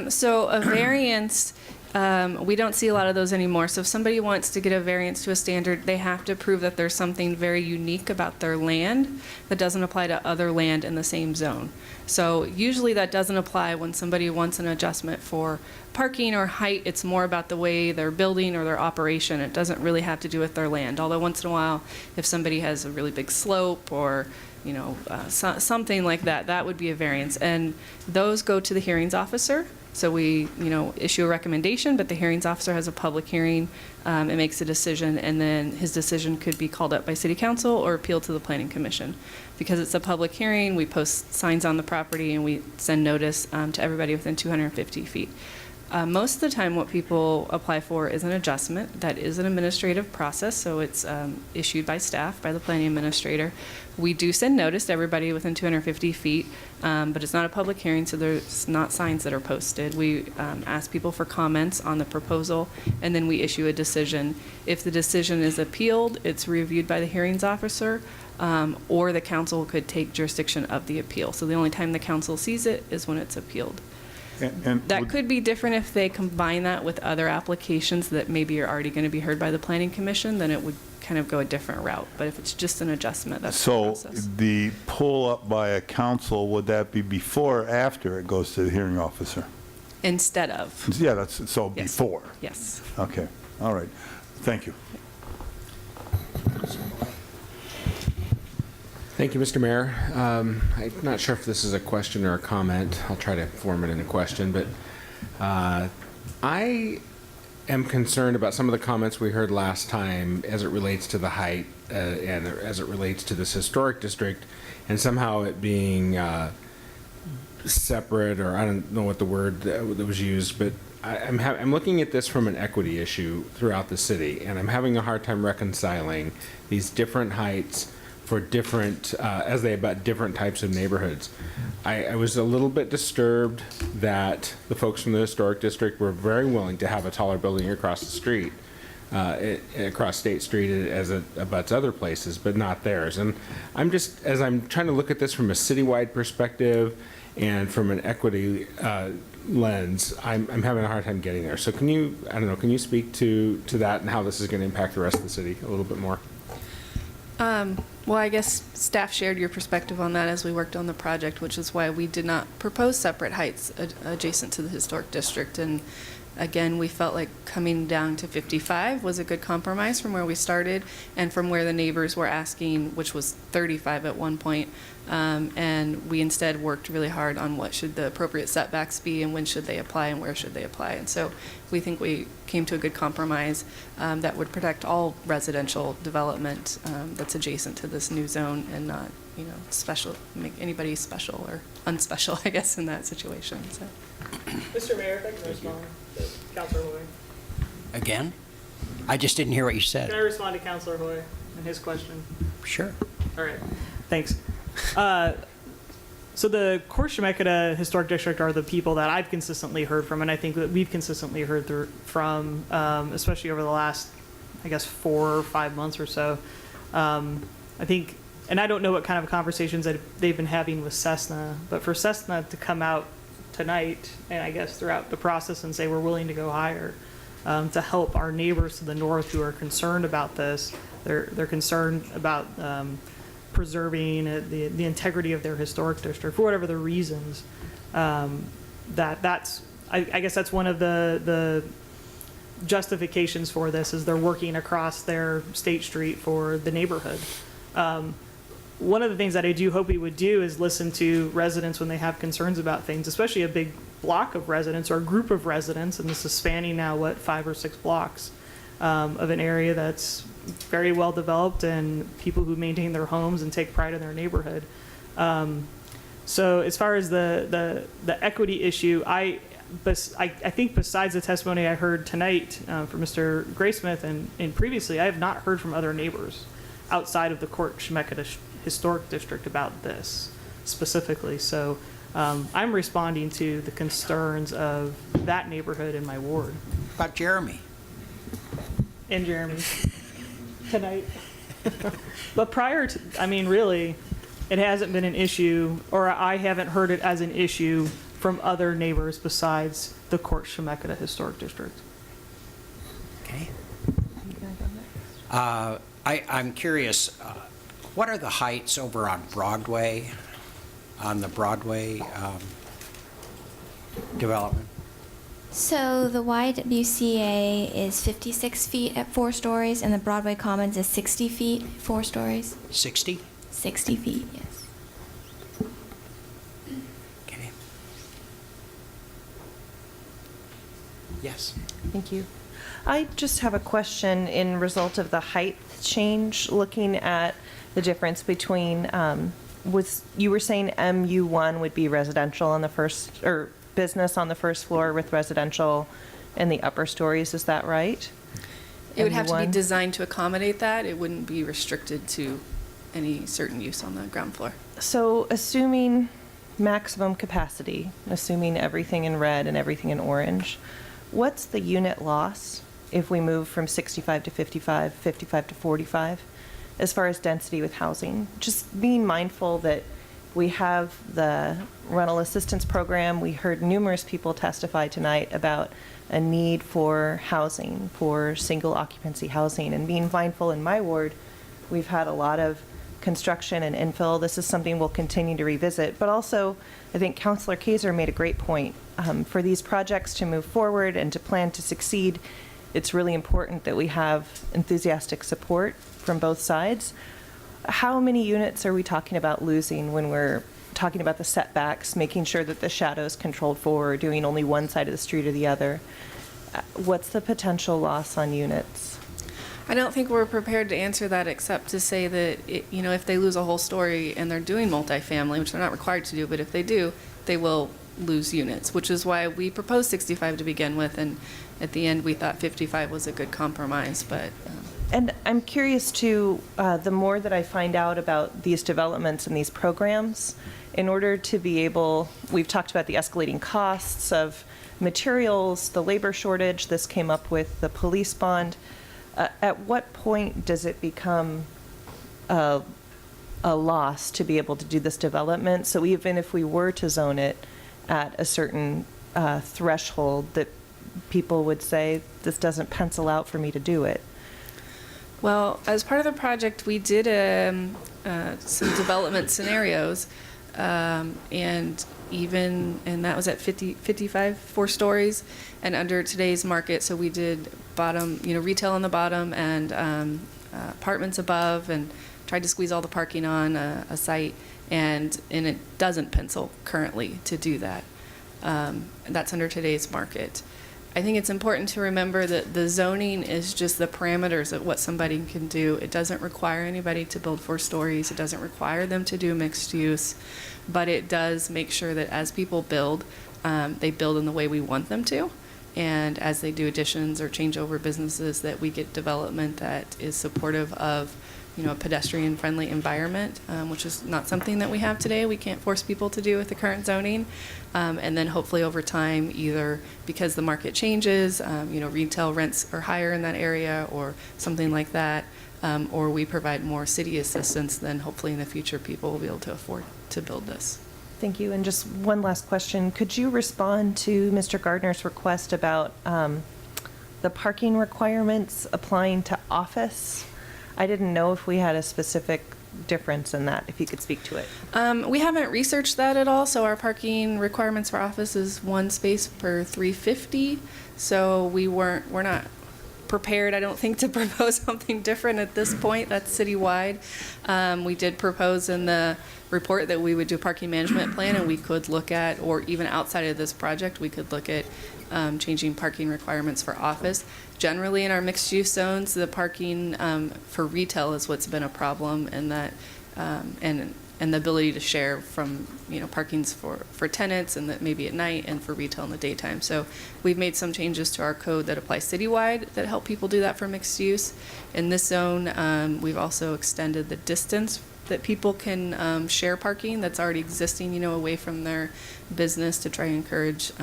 So a variance, we don't see a lot of those anymore. So if somebody wants to get a variance to a standard, they have to prove that there's something very unique about their land that doesn't apply to other land in the same zone. So usually that doesn't apply when somebody wants an adjustment for parking or height. It's more about the way they're building or their operation. It doesn't really have to do with their land. Although once in a while, if somebody has a really big slope or something like that, that would be a variance. And those go to the hearings officer. So we, issue a recommendation, but the hearings officer has a public hearing. It makes a decision, and then his decision could be called up by City Council or appealed to the Planning Commission. Because it's a public hearing, we post signs on the property and we send notice to everybody within 250 feet. Most of the time what people apply for is an adjustment. That is an administrative process, so it's issued by staff, by the planning administrator. We do send notice to everybody within 250 feet, but it's not a public hearing, so there's not signs that are posted. We ask people for comments on the proposal, and then we issue a decision. If the decision is appealed, it's reviewed by the hearings officer, or the council could take jurisdiction of the appeal. So the only time the council sees it is when it's appealed. And that could be different if they combine that with other applications that maybe are already going to be heard by the Planning Commission. Then it would kind of go a different route. But if it's just an adjustment, that's the So process. the pull-up by a council, would that be before or after it goes to the hearing officer? Instead of. Yeah, that's, so Yes. before. Yes. Okay, all right. Thank you. Thank you, Mr. Mayor. I'm not sure if this is a question or a comment. I'll try to form it in a question, but I am concerned about some of the comments we heard last time as it relates to the height and as it relates to this historic district, and somehow it being separate, or I don't know what the word that was used, but I'm looking at this from an equity issue throughout the city, and I'm having a hard time reconciling these different heights for different, as they abut different types of neighborhoods. I was a little bit disturbed that the folks from the historic district were very willing to have a taller building across the street, across State Street as it abuts other places, but not theirs. And I'm just, as I'm trying to look at this from a citywide perspective and from an equity lens, I'm having a hard time getting there. So can you, I don't know, can you speak to that and how this is going to impact the rest of the city a little bit more? Well, I guess staff shared your perspective on that as we worked on the project, which is why we did not propose separate heights adjacent to the historic district. And again, we felt like coming down to 55 was a good compromise from where we started and from where the neighbors were asking, which was 35 at one point. And we instead worked really hard on what should the appropriate setbacks be and when should they apply and where should they apply. And so we think we came to a good compromise that would protect all residential development that's adjacent to this new zone and not, special, make anybody special or unspecial, I guess, in that situation. So. Mr. Mayor, if I can respond to Councilor Hoy. Again? I just didn't hear what you said. Can I respond to Councilor Hoy and his question? Sure. All right, thanks. So the Court-Chemeketa Historic District are the people that I've consistently heard from, and I think that we've consistently heard from, especially over the last, I guess, 4 or 5 months or so. I think, and I don't know what kind of conversations that they've been having with Cessna, but for Cessna to come out tonight, and I guess throughout the process, and say we're willing to go higher to help our neighbors to the north who are concerned about this. They're concerned about preserving the integrity of their historic district for whatever the reasons. That's I guess that's one of the justifications for this is they're working across their State Street for the neighborhood. One of the things that I do hope we would do is listen to residents when they have concerns about things, especially a big block of residents or a group of residents, and this is spanning now, 5 or 6 blocks of an area that's very well developed and people who maintain their homes and take pride in their neighborhood. So as far as the equity issue, I think besides the testimony I heard tonight from Mr. Graysmith and previously, I have not heard from other neighbors outside of the Court-Chemeketa Historic District about this specifically. So I'm responding to the concerns of that neighborhood in my ward. About Jeremy? And Jeremy tonight. But prior to, really, it hasn't been an issue, or I haven't heard it as an issue from other neighbors besides the Court-Chemeketa Historic District. Okay. I'm curious, what are the heights over on Broadway, on the Broadway development? So the YWCA is 56 feet at 4 stories, and the Broadway Commons is 60 feet, 4 stories. 60? 60 feet, yes. Okay. Yes. Thank you. I just have a question in result of the height change, looking at the difference between, you were saying MU1 would be residential on the first, or business on the first floor with residential in the upper stories, is that right? It would have to be MU1? designed to accommodate that. It wouldn't be restricted to any certain use on the ground floor. So assuming maximum capacity, assuming everything in red and everything in orange, what's the unit loss if we move from 65 to 55, 55 to 45, as far as density with housing? Just being mindful that We have the rental assistance program. We heard numerous people testify tonight about a need for housing, for single occupancy housing. And being mindful in my ward, we've had a lot of construction and infill. This is something we'll continue to revisit. But also, I think Councilor Kaiser made a great point. For these projects to move forward and to plan to succeed, it's really important that we have enthusiastic support from both sides. How many units are we talking about losing when we're talking about the setbacks, making sure that the shadow's controlled for, doing only one side of the street or the other? What's the potential loss on units? I don't think we're prepared to answer that except to say that, if they lose a whole story and they're doing multifamily, which they're not required to do, but if they do, they will lose units, which is why we proposed 65 to begin with, and at the end we thought 55 was a good compromise, but... And I'm curious too, the more that I find out about these developments and these programs, in order to be able, we've talked about the escalating costs of materials, the labor shortage, this came up with the police bond. At what point does it become a loss to be able to do this development? So even if we were to zone it at a certain threshold that people would say, this doesn't pencil out for me to do it? Well, as part of the project, we did some development scenarios, and that was at 55, 4 stories, and under today's market, so we did bottom, retail on the bottom and apartments above, and tried to squeeze all the parking on a site, and it doesn't pencil currently to do that. That's under today's market. I think it's important to remember that the zoning is just the parameters of what somebody can do. It doesn't require anybody to build 4 stories. It doesn't require them to do mixed use, but it does make sure that as people build, they build in the way we want them to. And as they do additions or change over businesses, that we get development that is supportive of a pedestrian-friendly environment, which is not something that we have today. We can't force people to do with the current zoning. And then hopefully over time, either because the market changes, retail rents are higher in that area or something like that, or we provide more city assistance, then hopefully in the future people will be able to afford to build this. Thank you. And just one last question. Could you respond to Mr. Gardner's request about the parking requirements applying to office? I didn't know if we had a specific difference in that, if you could speak to it. We haven't researched that at all, so our parking requirements for office is 1 space per 350, so we're not prepared, I don't think, to propose something different at this point. That's citywide. We did propose in the report that we would do a parking management plan, and we could look at, or even outside of this project, we could look at changing parking requirements for office. Generally, in our mixed-use zones, the parking for retail is what's been a problem, and that and the ability to share from parkings for tenants, and that maybe at night, and for retail in the daytime. So we've made some changes to our code that apply citywide that help people do that for mixed use. In this zone, we've also extended the distance that people can share parking that's already existing, away from their business, to try and encourage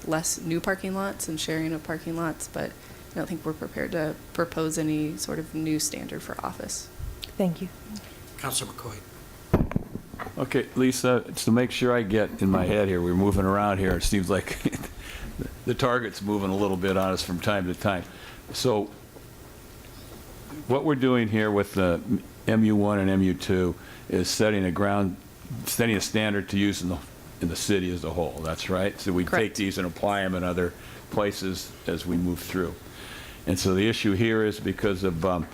less new parking lots and sharing of parking lots, but I don't think we're prepared to propose any sort of new standard for office. Thank you. Councilor McCoy. Okay, Lisa, to make sure I get in my head here, we're moving around here. It seems like the target's moving a little bit on us from time to time. So what we're doing here with the MU1 and MU2 is setting a standard to use in the city as a whole. That's right? So we take these and apply them in other places as we move through. And so the issue here is because of the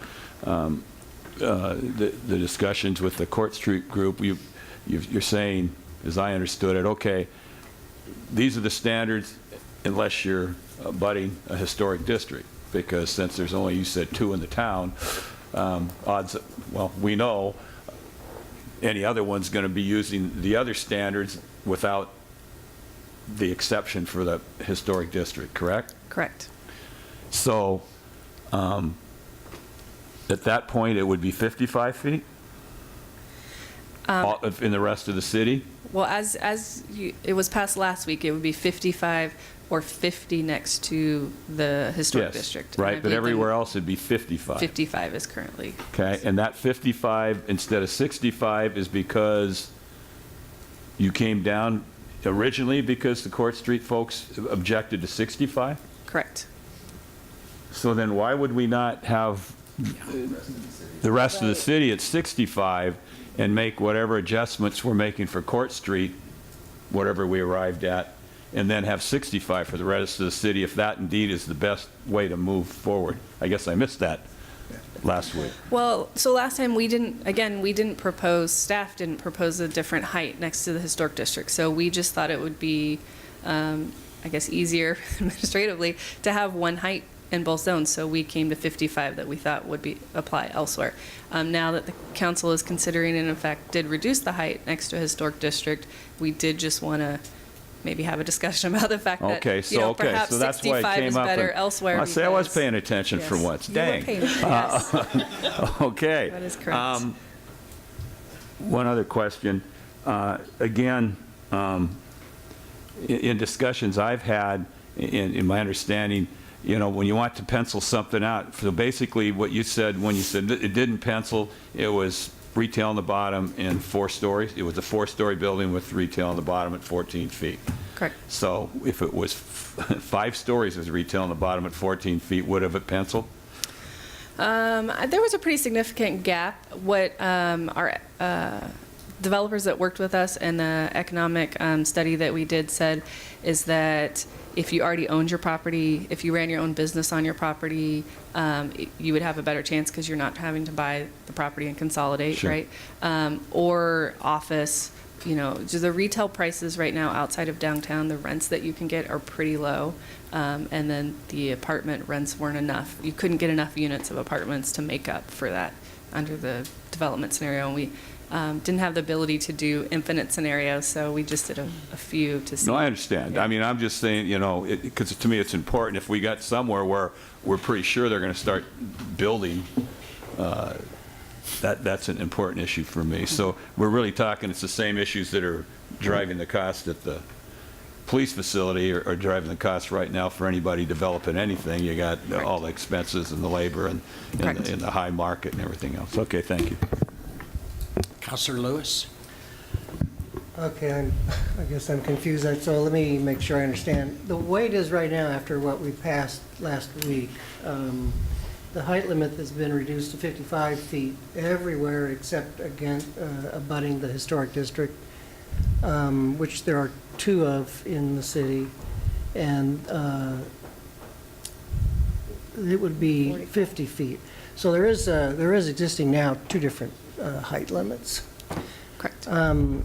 discussions with the Court Street group, you're saying, as I understood it, okay, these are the standards unless you're abutting a historic district, because since there's only, you said, 2 in the town, we know any other one's going to be using the other standards without the exception for the historic district, correct? Correct. So at that point, it would be 55 feet in the rest of the city? Well, it was passed last week, it would be 55 or 50 next to the historic district. Right, but everywhere else it'd be 55. 55 is currently. Okay, and that 55 instead of 65 is because you came down originally because the Court Street folks objected to 65? Correct. So then why would we not have the rest of the city at 65 and make whatever adjustments we're making for Court Street, whatever we arrived at, and then have 65 for the rest of the city, if that indeed is the best way to move forward? I guess I missed that last week. Well, so last time we didn't propose, staff didn't propose a different height next to the historic district. So we just thought it would be, I guess, easier administratively to have one height in both zones. So we came to 55 that we thought would apply elsewhere. Now that the council is considering and in fact did reduce the height next to a historic district, we did just want to maybe have a discussion about the fact that, perhaps so that's why it 65 came is up. better elsewhere. I say I was because- paying attention for Yes. once. You were Dang. paying attention, yes. Okay. That is correct. One other question. Again, in discussions I've had, in my understanding, when you want to pencil something out, so basically what you said, when you said it didn't pencil, it was retail on the bottom and 4 stories. It was a 4-story building with retail on the bottom at 14 feet. Correct. So if it was 5 stories as retail on the bottom at 14 feet, would have it penciled? There was a pretty significant gap. What our developers that worked with us and the economic study that we did said is that if you already owned your property, if you ran your own business on your property, you would have a better chance because you're not having to buy the property and consolidate, Sure. right? Or office, just the retail prices right now outside of downtown, the rents that you can get are pretty low. And then the apartment rents weren't enough. You couldn't get enough units of apartments to make up for that under the development scenario. And we didn't have the ability to do infinite scenarios, so we just did a few to see. No, I understand. Yeah. I mean, I'm just saying, because to me it's important, if we got somewhere where we're pretty sure they're going to start building, that's an important issue for me. So we're really talking, it's the same issues that are driving the cost at the police facility are driving the cost right now for anybody developing anything. You got all the expenses and the labor and the high market and everything else. Okay, thank you. Councilor Lewis? Okay, I guess I'm confused, so let me make sure I understand. The way it is right now, after what we passed last week, the height limit has been reduced to 55 feet everywhere except abutting the historic district, which there are 2 of in the city, and it would be 50 feet. So there is existing now 2 different height limits. Correct. And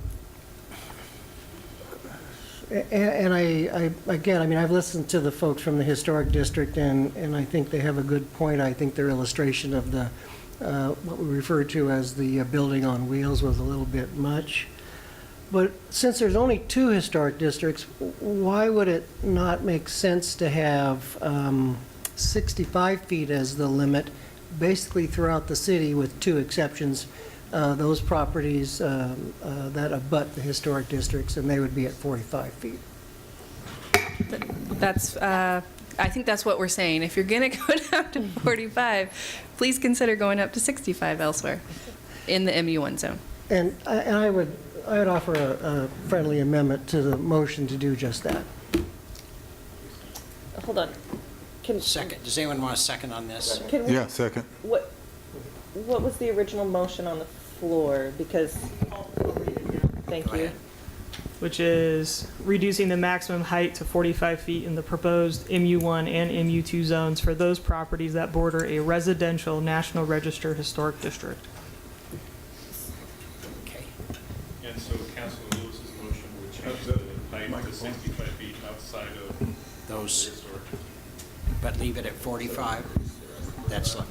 I've listened to the folks from the historic district, and I think they have a good point. I think their illustration of the what we refer to as the building on wheels was a little bit much. But since there's only 2 historic districts, why would it not make sense to have 65 feet as the limit, basically throughout the city, with 2 exceptions? Those properties that abut the historic districts, and they would be at 45 feet. I think that's what we're saying. If you're going to go down to 45, please consider going up to 65 elsewhere in the MU1 zone. And I would offer a friendly amendment to the motion to do just that. Hold on. Second. Does anyone want a second on this? Yeah, second. What was the original motion on the floor? Because, thank you. Which is reducing the maximum height to 45 feet in the proposed MU1 and MU2 zones for those properties that border a residential National Register historic district. Okay. And so Councilor Lewis's motion would change the height to 65 feet outside of those, historic. but leave it at 45? That's like,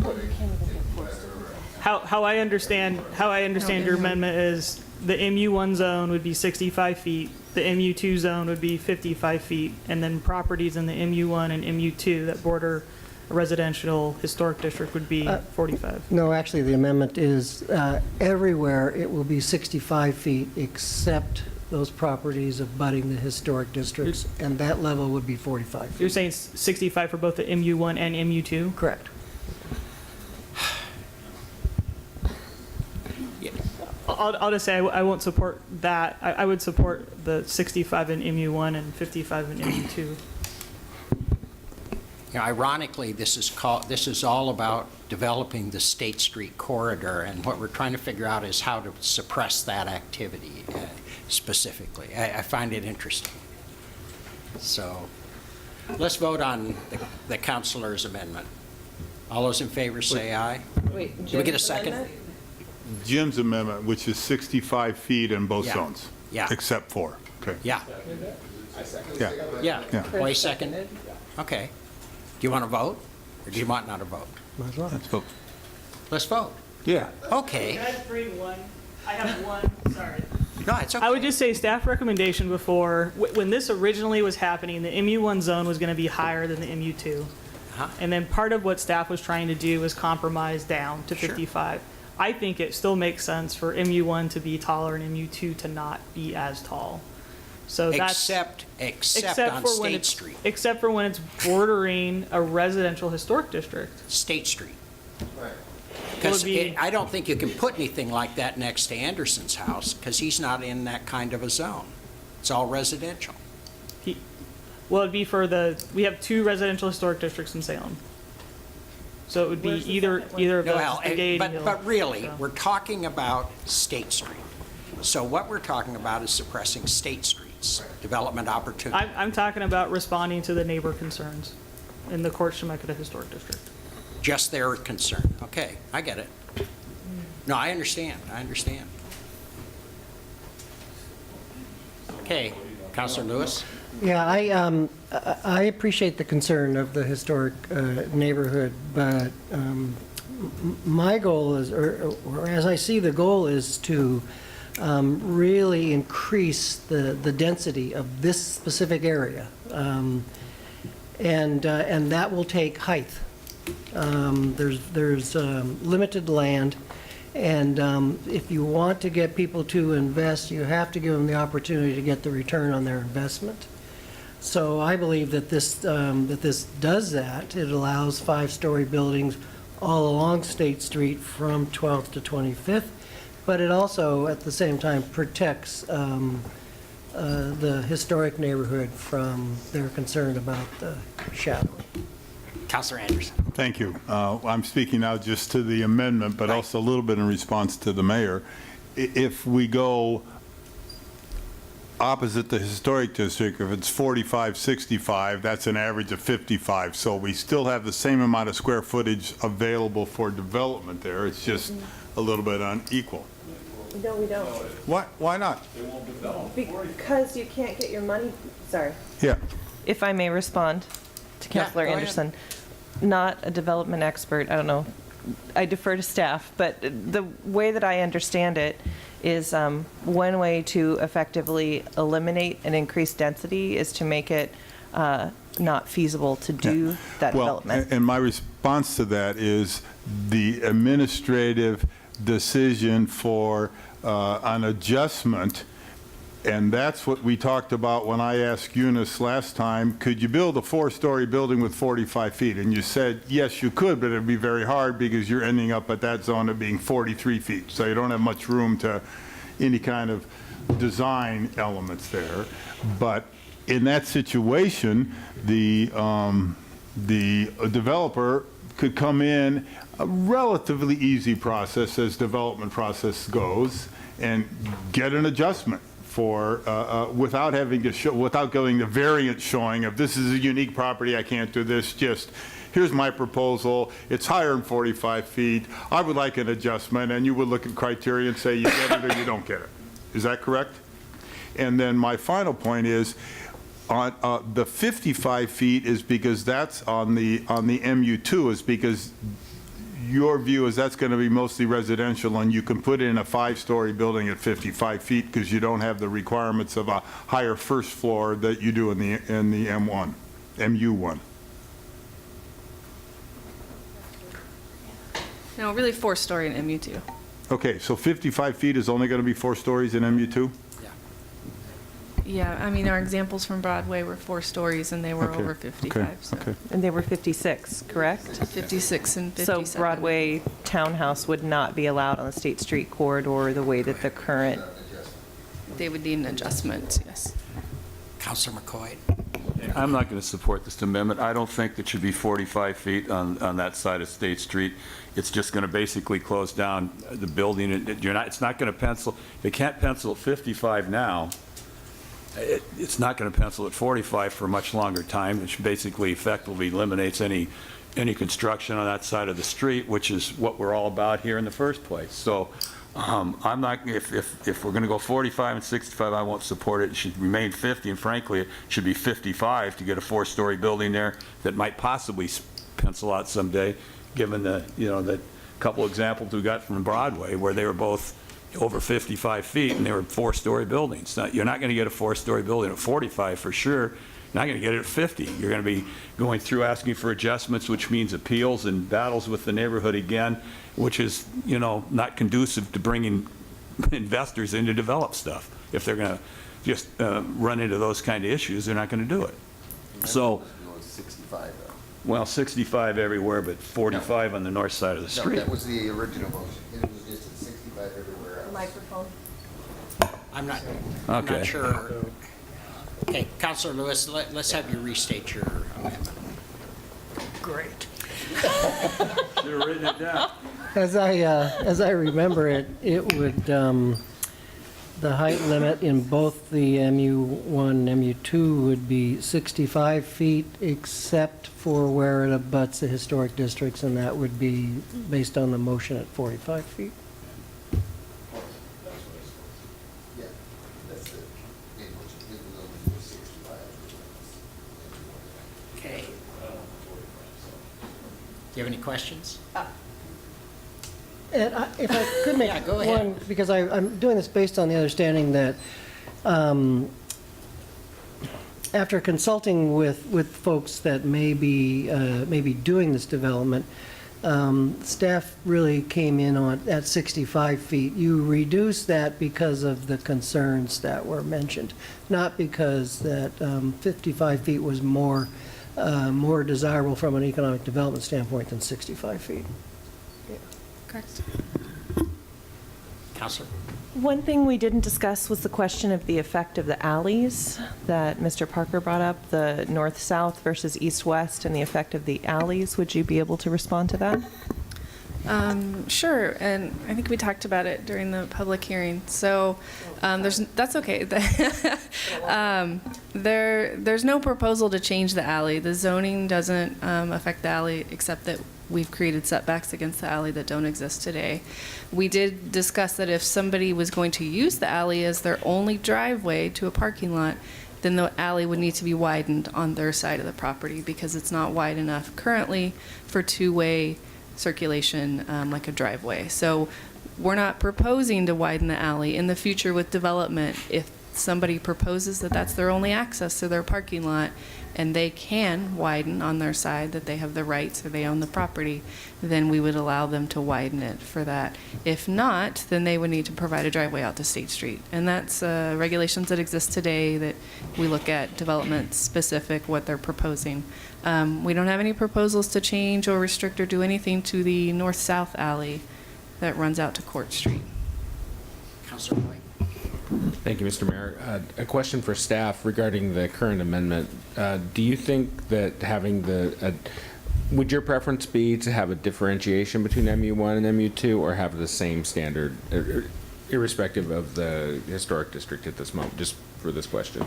How I understand your amendment is the MU1 zone would be 65 feet, the MU2 zone would be 55 feet, and then properties in the MU1 and MU2 that border a residential historic district would be 45. No, actually, the amendment is everywhere it will be 65 feet except those properties abutting the historic districts, and that level would be 45 feet. You're saying 65 for both the MU1 and MU2? Correct. I'll just say I won't support that. I would support the 65 in MU1 and 55 in MU2. Yeah, ironically, this is all about developing the State Street corridor, and what we're trying to figure out is how to suppress that activity specifically. I find it interesting. So let's vote on the councilor's amendment. All those in favor say aye. Wait, Did we get a Jim's second? amendment? Jim's amendment, which is 65 feet in both Yeah. zones. Yeah. Except for, okay. Yeah. Yeah. Yeah. Yeah. Clay seconded? Okay. Do you want to vote, or do you want not to vote? Let's vote. Let's vote. Yeah. Okay. Can I bring one? I have one, sorry. No, it's okay. I would just say staff recommendation before, when this originally was happening, the MU1 zone was going to be higher than the MU2. And then part of what staff was trying to do was compromise down to 55. I think it still makes sense for MU1 to be taller and MU2 to not be as tall. So that's Except on for when State it's, Street. except for when it's bordering a residential historic district. State Street. Right. Because I don't think you can put anything like that next to Anderson's house, because he's not in that kind of a zone. It's all residential. Well, it'd be for we have 2 residential historic districts in Salem. So it would be either of those. Well, the Gade Hill. but really, So- we're talking about State Street. So what we're talking about is suppressing State Street's development opportunity. I'm talking about responding to the neighbor concerns in the Court Chemeketa Historic District. Just their concern. Okay, I get it. No, I understand. Okay, Councilor Lewis? Yeah, I appreciate the concern of the historic neighborhood, but my goal is, or as I see the goal is to really increase the density of this specific area. And that will take height. There's limited land, and if you want to get people to invest, you have to give them the opportunity to get the return on their investment. So I believe that this does that. It allows 5-story buildings all along State Street from 12th to 25th, but it also, at the same time, protects the historic neighborhood from their concern about the shadowing. Councilor Anderson. Thank you. I'm speaking now just to the amendment, but also a little bit in response to the mayor. If we go opposite the historic district, if it's 45, 65, that's an average of 55. So we still have the same amount of square footage available for development there. It's just a little bit unequal. No, we don't. Why not? Because you can't get your money, sorry. Yeah. If I may respond to Councilor go ahead. Anderson. Not a development expert, I don't know. I defer to staff, but the way that I understand it is one way to effectively eliminate and increase density is to make it not feasible to do that development. And my response to that is the administrative decision for an adjustment, and that's what we talked about when I asked Eunice last time, could you build a 4-story building with 45 feet? And you said, yes, you could, but it'd be very hard because you're ending up at that zone of being 43 feet. So you don't have much room to any kind of design elements there. But in that situation, the developer could come in, a relatively easy process as development process goes, and get an adjustment for, without having to show, without going the variant showing of this is a unique property, I can't do this, just here's my proposal, it's higher than 45 feet, I would like an adjustment, and you would look at criteria and say you get it or you don't get it. Is that correct? And then my final point is, on the 55 feet is because that's on the MU2 is because your view is that's going to be mostly residential, and you can put in a 5-story building at 55 feet because you don't have the requirements of a higher first floor that you do in the MU1. No, really 4-story in MU2. Okay, so 55 feet is only going to be 4 stories in MU2? Yeah, I mean, our examples from Broadway were 4 stories and they were Okay, over okay, 55, so. okay. And they were 56, correct? 56 and 57. So Broadway townhouse would not be allowed on the State Street corridor the way that the current, They would need an adjustment, yes. Councilor McCoy? I'm not going to support this amendment. I don't think it should be 45 feet on that side of State Street. It's just going to basically close down the building. It's not going to pencil, they can't pencil at 55 now. It's not going to pencil at 45 for a much longer time, which basically effectively eliminates any construction on that side of the street, which is what we're all about here in the first place. So I'm not, if we're going to go 45 and 65, I won't support it. It should remain 50, and frankly, it should be 55 to get a 4-story building there that might possibly pencil out someday, given the, the couple examples we got from Broadway where they were both over 55 feet and they were 4-story buildings. Now, you're not going to get a 4-story building at 45 for sure. You're not going to get it at 50. You're going to be going through asking for adjustments, which means appeals and battles with the neighborhood again, which is, not conducive to bringing investors in to develop stuff. If they're going to just run into those kind of issues, they're not going to do it. So, 65, though. well, 65 everywhere, but 45 on the north side of the street. No, that was the original motion. It was just at 65 everywhere else. microphone. I'm not Okay. sure. Okay, Councilor Lewis, let's have you restate your amendment. Great. Should have written it down. As I remember it, it would, the height limit in both the MU1 and MU2 would be 65 feet, except for where it abuts the historic districts, and that would be based on the motion at 45 feet. Yeah, that's it. It was only 65. Okay. Do you have any questions? And if I could make Yeah, go ahead. one, because I'm doing this based on the understanding that after consulting with folks that may be doing this development, staff really came in at 65 feet. You reduced that because of the concerns that were mentioned, not because that 55 feet was more desirable from an economic development standpoint than 65 feet. Correct. Councilor? One thing we didn't discuss was the question of the effect of the alleys that Mr. Parker brought up, the north-south versus east-west, and the effect of the alleys. Would you be able to respond to that? Sure, and I think we talked about it during the public hearing. So that's okay. There's no proposal to change the alley. The zoning doesn't affect the alley, except that we've created setbacks against the alley that don't exist today. We did discuss that if somebody was going to use the alley as their only driveway to a parking lot, then the alley would need to be widened on their side of the property because it's not wide enough currently for two-way circulation like a driveway. So we're not proposing to widen the alley. In the future with development, if somebody proposes that that's their only access to their parking lot and they can widen on their side, that they have the rights or they own the property, then we would allow them to widen it for that. If not, then they would need to provide a driveway out to State Street. And that's regulations that exist today that we look at development specific, what they're proposing. We don't have any proposals to change or restrict or do anything to the north-south alley that runs out to Court Street. Councilor White? Thank you, Mr. Mayor. A question for staff regarding the current amendment. Do you think that having would your preference be to have a differentiation between MU1 and MU2 or have the same standard, irrespective of the historic district at this moment, just for this question?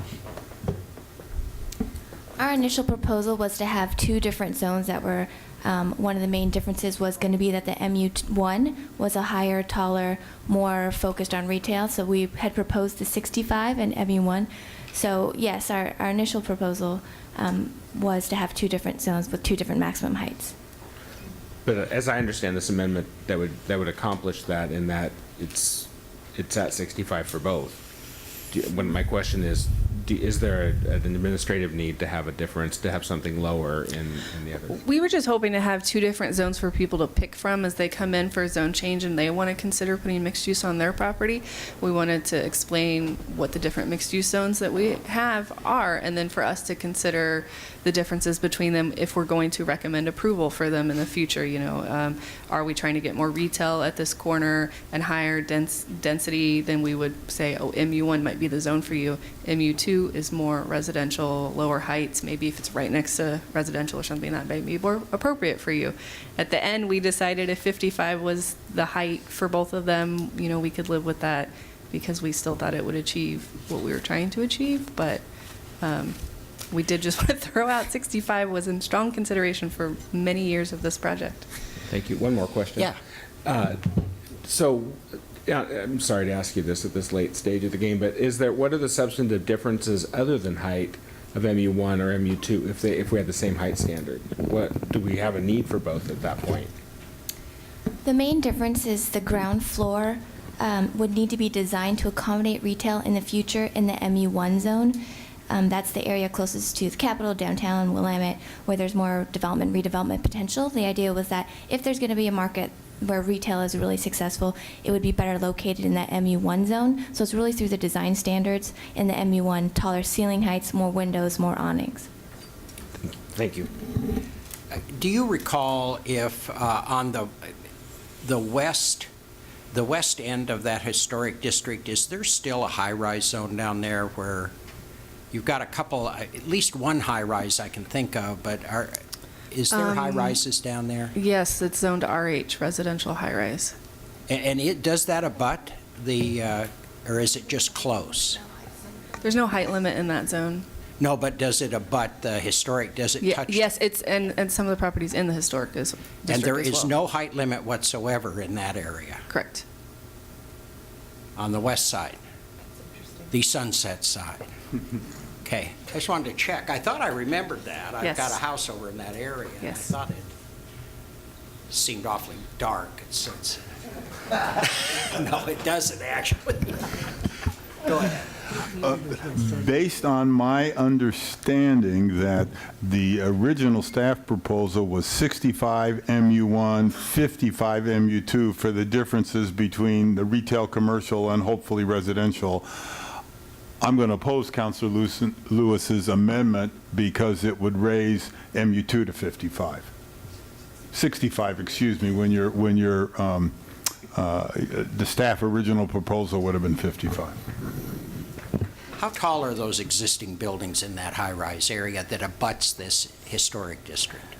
Our initial proposal was to have 2 different zones that were, one of the main differences was going to be that the MU1 was a higher, taller, more focused on retail. So we had proposed the 65 and MU1. So yes, our initial proposal was to have 2 different zones with 2 different maximum heights. But as I understand this amendment, that would accomplish that in that it's at 65 for both. My question is, is there an administrative need to have a difference, to have something lower in the other? We were just hoping to have two different zones for people to pick from as they come in for a zone change and they want to consider putting mixed use on their property. We wanted to explain what the different mixed use zones that we have are, and then for us to consider the differences between them if we're going to recommend approval for them in the future. Are we trying to get more retail at this corner and higher density? Then we would say, oh, MU1 might be the zone for you. MU2 is more residential, lower heights. Maybe if it's right next to residential or something, that may be more appropriate for you. At the end, we decided if 55 was the height for both of them, we could live with that because we still thought it would achieve what we were trying to achieve. But we did just want to throw out 65 was in strong consideration for many years of this project. Thank you. One more question. Yeah. I'm sorry to ask you this at this late stage of the game, but what are the substantive differences other than height of MU1 or MU2 if we had the same height standard? What do we have a need for both at that point? The main difference is the ground floor would need to be designed to accommodate retail in the future in the MU1 zone. That's the area closest to the Capitol, downtown, Willamette, where there's more development, redevelopment potential. The idea was that if there's going to be a market where retail is really successful, it would be better located in that MU1 zone. So it's really through the design standards in the MU1, taller ceiling heights, more windows, more awnings. Thank you. Do you recall if on the west end of that historic district, is there still a high-rise zone down there where you've got a couple, at least one high-rise I can think of, but is there high-rises down there? Yes, it's zoned RH, residential high-rise. And does that abut or is it just close? There's no height limit in that zone. No, but does it abut the historic, does it touch? Yes, it's, and some of the properties in the historic district And there as is well. no height limit whatsoever in that area? Correct. On the west side? The sunset side? Okay, I just wanted to check. I thought I remembered that. I've Yes. got a house over in that area. And Yes. I thought it seemed awfully dark since. No, it doesn't actually. Go ahead. Based on my understanding that the original staff proposal was 65 MU1, 55 MU2 for the differences between the retail, commercial, and hopefully residential, I'm going to oppose Councilor Lewis's amendment because it would raise MU2 to 55. 65, excuse me, when the staff original proposal would have been 55. How tall are those existing buildings in that high-rise area that abuts this historic district?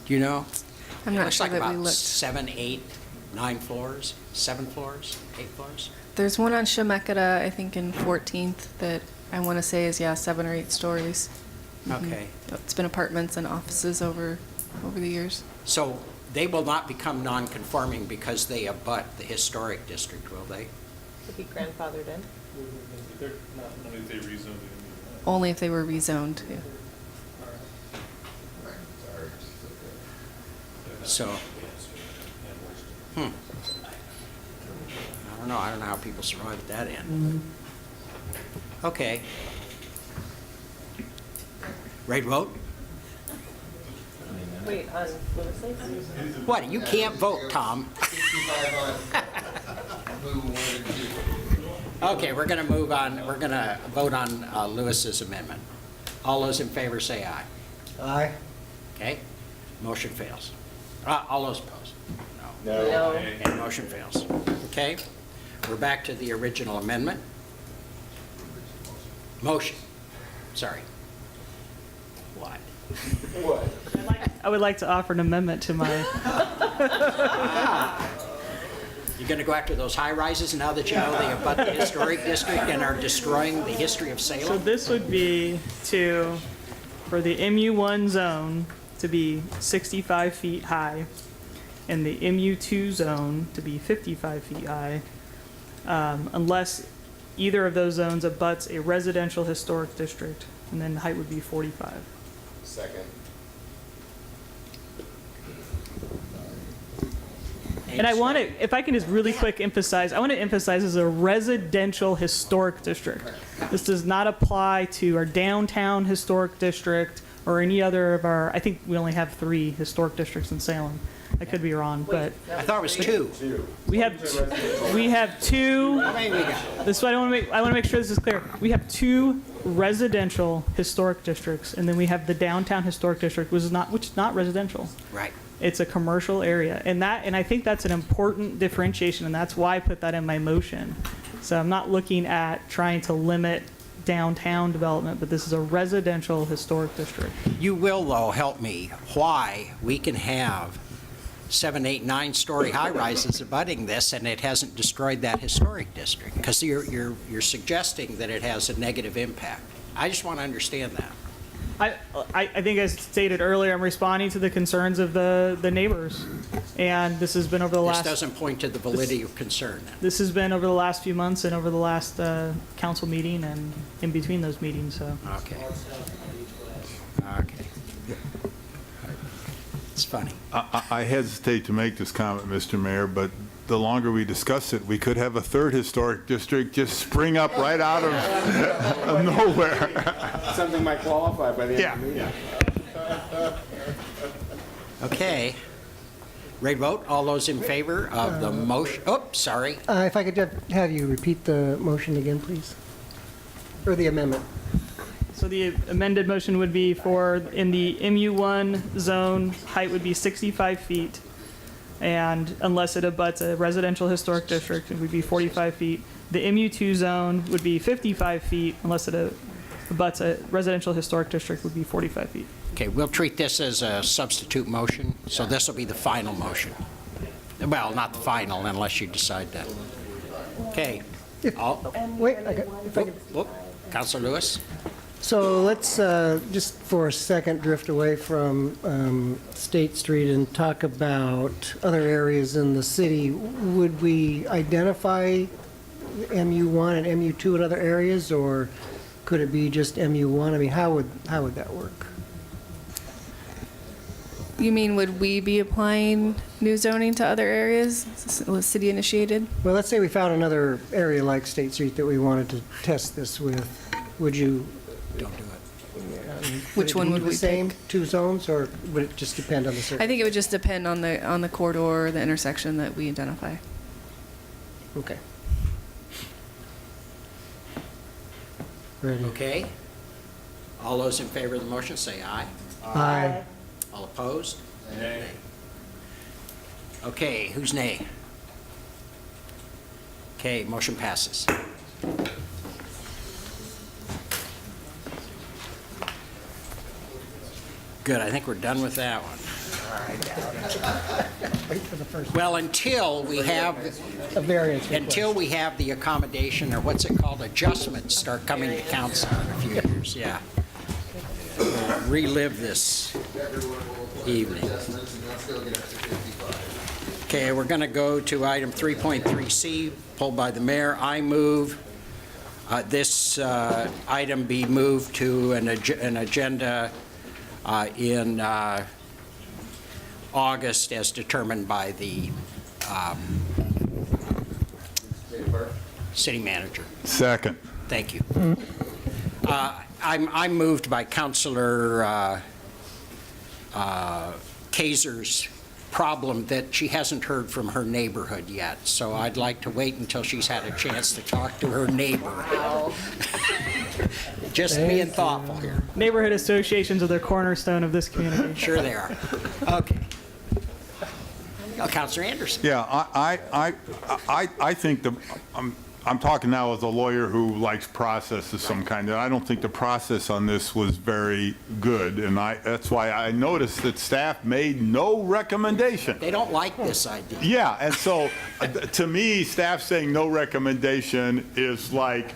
Do you know? I'm not Looks sure like that we about looked. 7, 8, 9 floors, 7 floors, 8 floors? There's one on Chemeketa, I think in 14th, that I want to say is, 7 or 8 stories. Mhm. Okay. It's been apartments and offices over the years. So they will not become non-conforming because they abut the historic district, will they? Would be grandfathered in. They're not only if they rezoned it. Only if they were rezoned, yeah. So, I don't know how people survive at that end. Okay. Ready to vote? Wait, on Lewis's? What, you can't vote, Tom. Okay, we're going to move on. We're going to vote on Lewis's amendment. All those in favor say aye. Aye. Okay, motion fails. All those opposed? No. No. And motion fails. Okay, we're back to the original amendment. Motion, sorry. What? What? I would like to offer an amendment to my, You're going to go after those high rises now that you know they abut the historic district and are destroying the history of so Salem? this would be for the MU1 zone to be 65 feet high, and the MU2 zone to be 55 feet high, unless either of those zones abuts a residential historic district, and then the height would be 45. Second. And I want to, if I can just really quick emphasize, I want to emphasize this is a residential historic district. This does not apply to our downtown historic district or any other of our, I think we only have 3 historic districts in Salem. I could be wrong, but. I thought it was 2. We have 2. How many we got? This is what I want to make sure this is clear. We have 2 residential historic districts, and then we have the downtown historic district, which is not residential. Right. It's a commercial area, and I think that's an important differentiation, and that's why I put that in my motion. So I'm not looking at trying to limit downtown development, but this is a residential historic district. You will, though, help me why we can have 7, 8, 9-story high-rises abutting this, and it hasn't destroyed that historic district, because you're suggesting that it has a negative impact. I just want to understand that. I think as stated earlier, I'm responding to the concerns of the neighbors, and this has been over the last. This doesn't point to the validity of concern, then. This has been over the last few months and over the last council meeting and in between those meetings, so. Okay. Okay. It's funny. I hesitate to make this comment, Mr. Mayor, but the longer we discuss it, we could have a 3rd historic district just spring up right out of nowhere. Something might qualify by the end of the meeting. Okay. Ready to vote? All those in favor of the motion? Oh, sorry. If I could have you repeat the motion again, please, or the amendment. So the amended motion would be for, in the MU1 zone, height would be 65 feet. And unless it abuts a residential historic district, it would be 45 feet. The MU2 zone would be 55 feet. Unless it abuts a residential historic district, would be 45 feet. Okay, we'll treat this as a substitute motion, so this will be the final motion. Well, not the final, unless you decide that. Okay. Wait, if I could. Councilor Lewis? So let's just for a second drift away from State Street and talk about other areas in the city. Would we identify MU1 and MU2 in other areas, or could it be just MU1? I mean, how would that work? You mean, would we be applying new zoning to other areas? Was city initiated? Well, let's say we found another area like State Street that we wanted to test this with. Would you? Don't do it. Which one would we the same 2 zones, or would it just depend on the circle? I think it would just depend on the corridor or the intersection that we identify. Okay. Ready. Okay. All those in favor of the motion say aye. Aye. All opposed? Nay. Okay, who's nay? Okay, motion passes. Good, I think we're done with that one. Wait for the first. Well, until we have A variance request. Until we have the accommodation, or what's it called, adjustments start coming to council in a few years, yeah. We'll relive this evening. Okay, we're going to go to item 3.3C, pulled by the mayor. I move this item be moved to an agenda in August as determined by the city manager. Second. Thank you. I'm moved by Councilor Kaiser's problem that she hasn't heard from her neighborhood yet. So I'd like to wait until she's had a chance to talk to her neighbor. Just being thoughtful here. Neighborhood associations are the cornerstone of this community. Sure they are. Okay. Councilor Anderson. Yeah, I think I'm talking now as a lawyer who likes process of some kind, and I don't think the process on this was very good, and that's why I noticed that staff made no recommendation. They don't like this idea. Yeah, and so to me, staff saying no recommendation is like,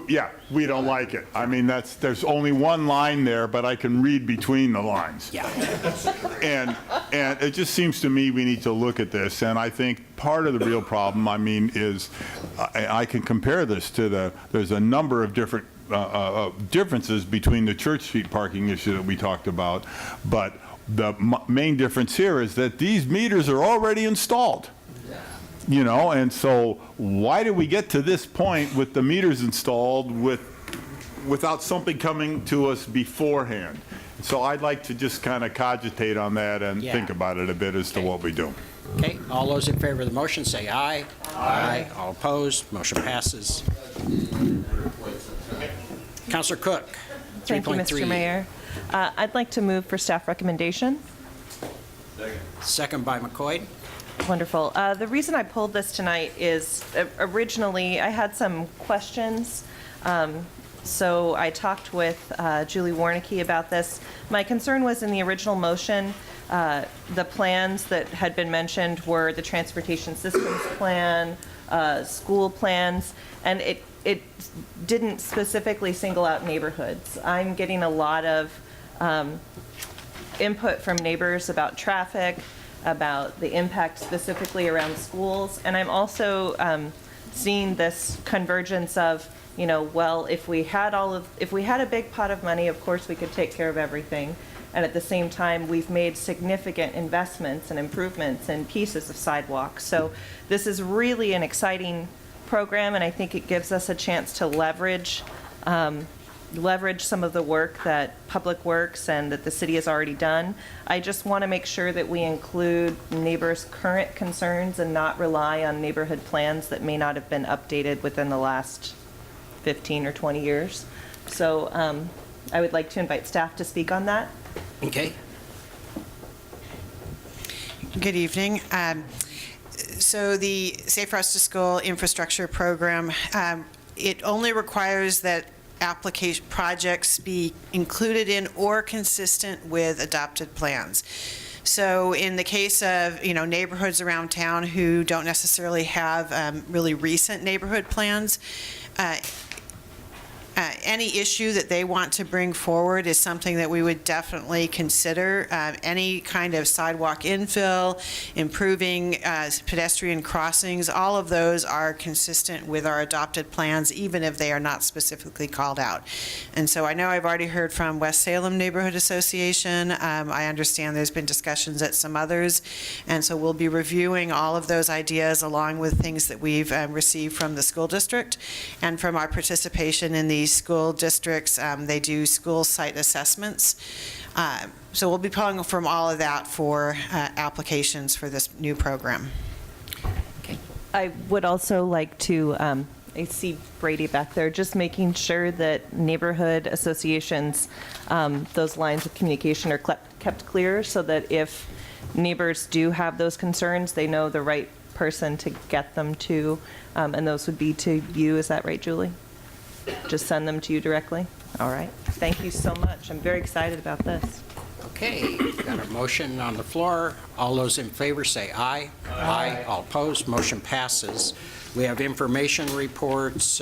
yeah, we don't like it. I mean, there's only one line there, but I can read between the lines. Yeah. And it just seems to me we need to look at this, and I think part of the real problem, I mean, is I can compare this to there's a number of different differences between the Church Street parking issue that we talked about, but the main difference here is that these meters are already installed. You know, and so why did we get to this point with the meters installed without something coming to us beforehand? So I'd like to just kind of cogitate on that and think about it a bit as to what we do. Okay, all those in favor of the motion say aye. Aye. All opposed, motion passes. Councillor Cook, 3.3. Thank you, Mr. Mayor. I'd like to move for staff recommendation. Second by McCoy. Wonderful. The reason I pulled this tonight is originally I had some questions. So I talked with Julie Warnicki about this. My concern was in the original motion, the plans that had been mentioned were the transportation systems plan, school plans, and it didn't specifically single out neighborhoods. I'm getting a lot of input from neighbors about traffic, about the impact specifically around schools, and I'm also seeing this convergence of, you know, well, if we had a big pot of money, of course we could take care of everything. And at the same time, we've made significant investments and improvements in pieces of sidewalks. So this is really an exciting program, and I think it gives us a chance to leverage some of the work that Public Works and that the city has already done. I just want to make sure that we include neighbors' current concerns and not rely on neighborhood plans that may not have been updated within the last 15 or 20 years. So I would like to invite staff to speak on that. Okay. Good evening. So the Safe Routes to School infrastructure program, it only requires that application projects be included in or consistent with adopted plans. So in the case of, you know, neighborhoods around town who don't necessarily have really recent neighborhood plans, any issue that they want to bring forward is something that we would definitely consider. Any kind of sidewalk infill, improving pedestrian crossings, all of those are consistent with our adopted plans, even if they are not specifically called out. And so I know I've already heard from West Salem Neighborhood Association. I understand there's been discussions at some others. And so we'll be reviewing all of those ideas along with things that we've received from the school district and from our participation in the school districts. They do school site assessments. So we'll be pulling from all of that for applications for this new program. Okay. I would also like to, I see Brady back there, just making sure that neighborhood associations, those lines of communication are kept clear so that if neighbors do have those concerns, they know the right person to get them to, and those would be to you. Is that right, Julie? Just send them to you directly? All right. Thank you so much. I'm very excited about this. Okay, got a motion on the floor. All those in favor say aye. Aye. All opposed, motion passes. We have information reports,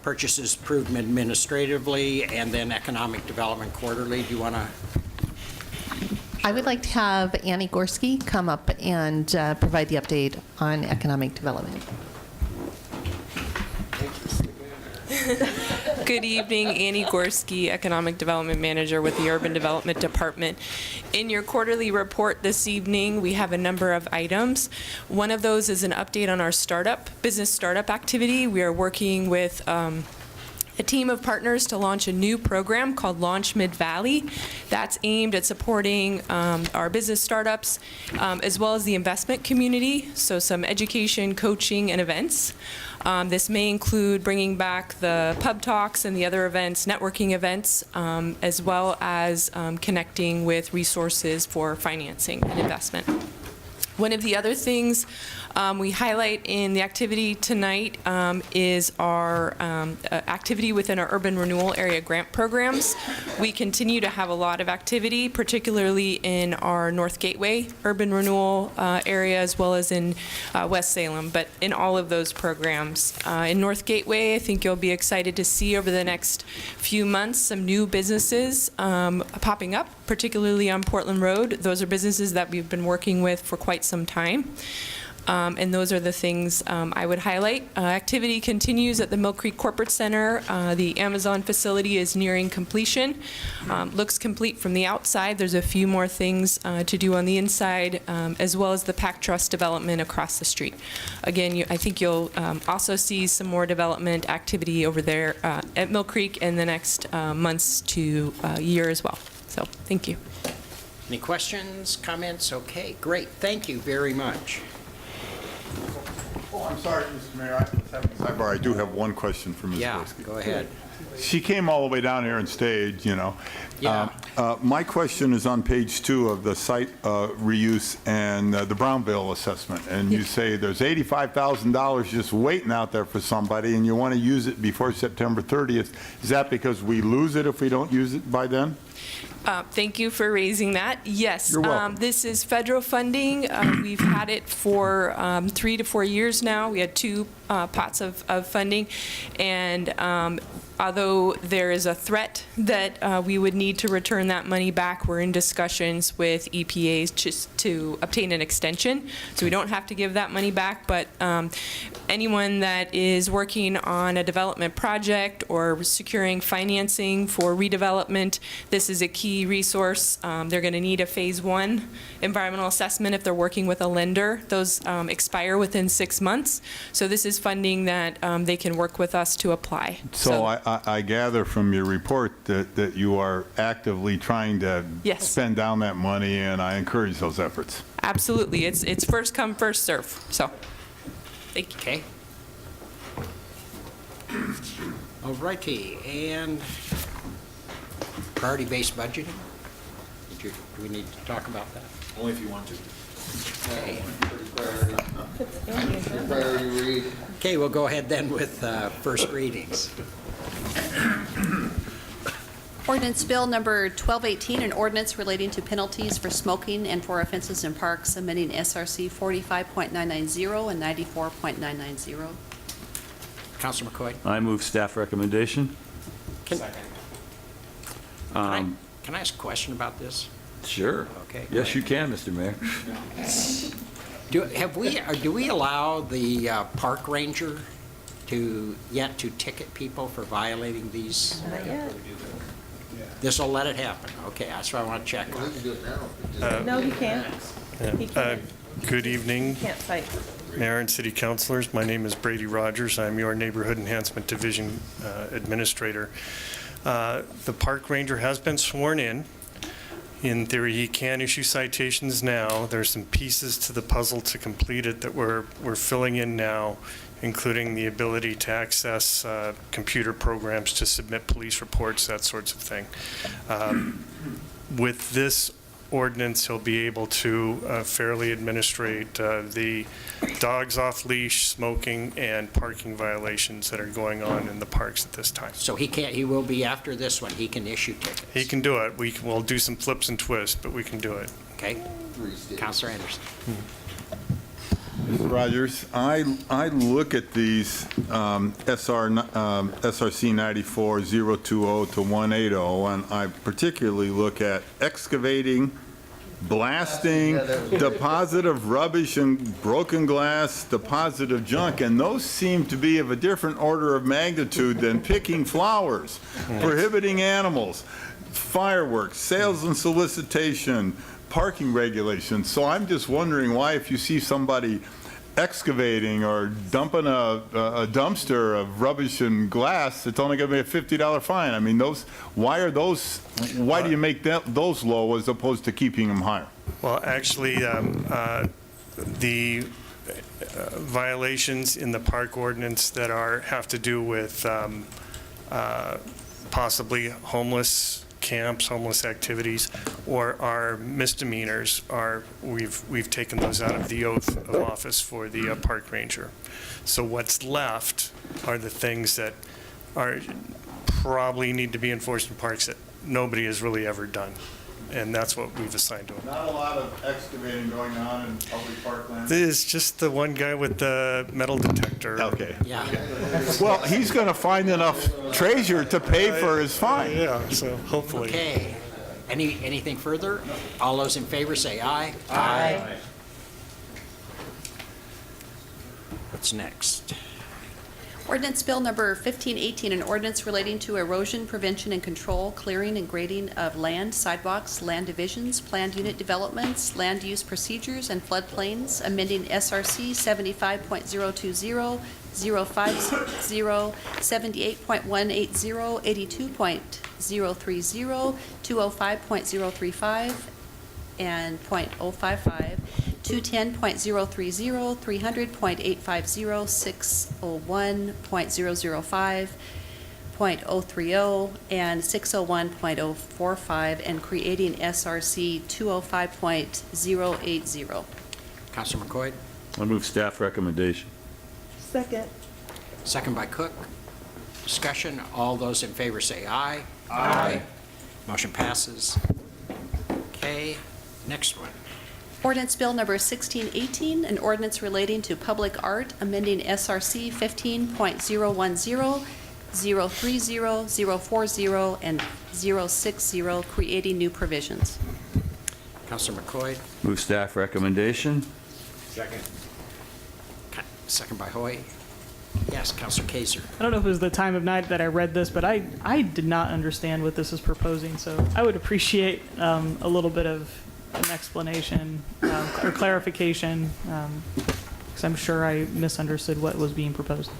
purchases approved administratively, and then economic development quarterly. Do you want to? I would like to have Annie Gorski come up and provide the update on economic development. Good evening, Annie Gorski, Economic Development Manager with the Urban Development Department. In your quarterly report this evening, we have a number of items. One of those is an update on our business startup activity. We are working with a team of partners to launch a new program called Launch Mid-Valley that's aimed at supporting our business startups as well as the investment community, so some education, coaching, and events. This may include bringing back the pub talks and the other events, networking events, as well as connecting with resources for financing and investment. One of the other things we highlight in the activity tonight is our activity within our urban renewal area grant programs. We continue to have a lot of activity, particularly in our North Gateway urban renewal area as well as in West Salem, but in all of those programs. In North Gateway, I think you'll be excited to see over the next few months some new businesses popping up, particularly on Portland Road. Those are businesses that we've been working with for quite some time. And those are the things I would highlight. Activity continues at the Mill Creek Corporate Center. The Amazon facility is nearing completion. Looks complete from the outside. There's a few more things to do on the inside, as well as the Pack Trust development across the street. Again, I think you'll also see some more development activity over there at Mill Creek in the next months to year as well. So, thank you. Any questions, comments? Okay, great. Thank you very much. Oh, I'm sorry, Mr. Mayor, I do have one question for Ms. Yeah, Gorski. go ahead. She came all the way down here and stayed, you know. Yeah. My question is on page 2 of the site reuse and the Brownville assessment. And you say there's $85,000 just waiting out there for somebody, and you want to use it before September 30th. Is that because we lose it if we don't use it by then? Thank you for raising that. Yes, You're welcome. this is federal funding. We've had it for 3 to 4 years now. We had 2 pots of funding, and although there is a threat that we would need to return that money back, we're in discussions with EPA just to obtain an extension, so we don't have to give that money back. But anyone that is working on a development project or securing financing for redevelopment, this is a key resource. They're going to need a phase 1 environmental assessment if they're working with a lender. Those expire within 6 months, so this is funding that they can work with us to apply. So I gather from your report that you are actively trying to Yes. spend down that money, and I encourage those efforts. Absolutely, it's first come, first serve. So, thank you. Okay. All righty, and priority-based budgeting? Do we need to talk about that? Only if you want to. Okay. Priority read. Okay, we'll go ahead then with first readings. Ordinance Bill Number 1218, an ordinance relating to penalties for smoking and for offenses in parks, amending SRC 45.990 and 94.990. Councilor McCoy? I move staff recommendation. Can I ask a question about this? Sure. Okay. Yes, you can, Mr. Mayor. Do we allow the park ranger to ticket people for violating these? Not yet. This will let it happen. Okay, that's what I want to check on. No, he can't. He can't. Good evening, He can't fight. Mayor and City Councilors. My name is Brady Rogers. I'm your Neighborhood Enhancement Division Administrator. The park ranger has been sworn in. In theory, he can issue citations now. There's some pieces to the puzzle to complete it that we're filling in now, including the ability to access computer programs to submit police reports, that sorts of thing. With this ordinance, he'll be able to fairly administrate the dogs off leash, smoking, and parking violations that are going on in the parks at this time. So he will be after this one, he can issue tickets. He can do it. We'll do some flips and twists, but we can do it. Okay. Councilor Anderson. Mr. Rogers, I look at these SRC 94-020 to 180, and I particularly look at excavating, blasting, deposit of rubbish and broken glass, deposit of junk, and those seem to be of a different order of magnitude than picking flowers, prohibiting animals, fireworks, sales and solicitation, parking regulations. So I'm just wondering why, if you see somebody excavating or dumping a dumpster of rubbish and glass, it's only going to be a $50 fine. I mean, why do you make those low as opposed to keeping them higher? Well, actually, the violations in the park ordinance that have to do with possibly homeless camps, homeless activities, or our misdemeanors we've taken those out of the oath of office for the park ranger. So what's left are the things that probably need to be enforced in parks that nobody has really ever done. And that's what we've assigned to them. Not a lot of excavating going on in public parklands. There's just the one guy with the metal detector. Okay. Yeah. Well, he's going to find enough treasure to pay for his fine. Yeah, so hopefully. Okay. Anything further? All those in favor say aye. Aye. What's next? Ordinance Bill Number 1518, an ordinance relating to erosion prevention and control, clearing and grading of land, sidewalks, land divisions, planned unit developments, land use procedures, and floodplains, amending SRC 75.020, 050, 78.180, 82.030, 205.035, and .055, 210.030, 300.850, 601.005, .030, and 601.045, and creating SRC 205.080. Counselor McCoy, I move staff recommendation. Second. second by Cook. Discussion, all those in favor say aye. Aye. Motion passes. Okay, next one. Ordinance Bill Number 1618, an ordinance relating to public art, amending SRC 15.010, 030, 040, and 060, creating new provisions. Counselor McCoy, Move staff recommendation. second. Second by Hoy. Yes, Counselor Kaiser. I don't know if it was the time of night that I read this, but I did not understand what this is proposing, so I would appreciate a little bit of an explanation or clarification, because I'm sure I misunderstood what was being proposed.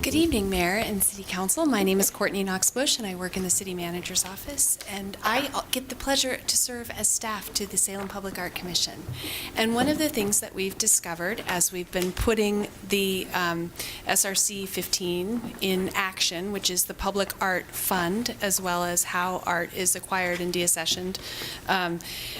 Good evening, Mayor and City Council. My name is Courtney Knox-Bush, and I work in the City Manager's Office. And I get the pleasure to serve as staff to the Salem Public Art Commission. And one of the things that we've discovered as we've been putting the SRC 15 in action, which is the Public Art Fund, as well as how art is acquired and deaccessioned,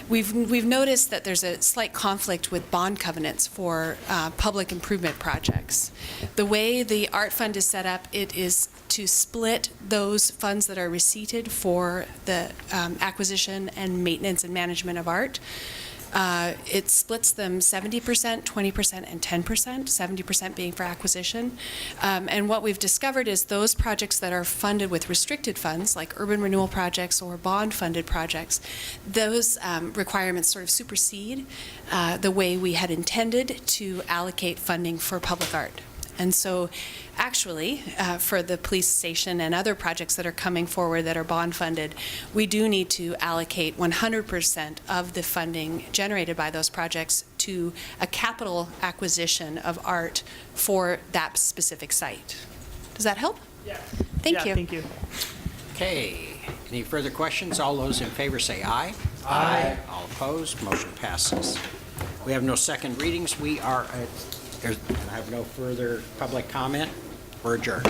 we've noticed that there's a slight conflict with bond covenants for public improvement projects. The way the Art Fund is set up, it is to split those funds that are receipted for the acquisition and maintenance and management of art. It splits them 70%, 20%, and 10%, 70% being for acquisition. And what we've discovered is those projects that are funded with restricted funds, like urban renewal projects or bond-funded projects, those requirements sort of supersede the way we had intended to allocate funding for public art. And so actually, for the police station and other projects that are coming forward that are bond funded, we do need to allocate 100% of the funding generated by those projects to a capital acquisition of art for that specific site. Does that help? Yeah. Thank you. Thank you. Okay, any further questions? All those in favor say aye. Aye. All opposed, motion passes. We have no second readings. We are, I have no further public comment. We're adjourned.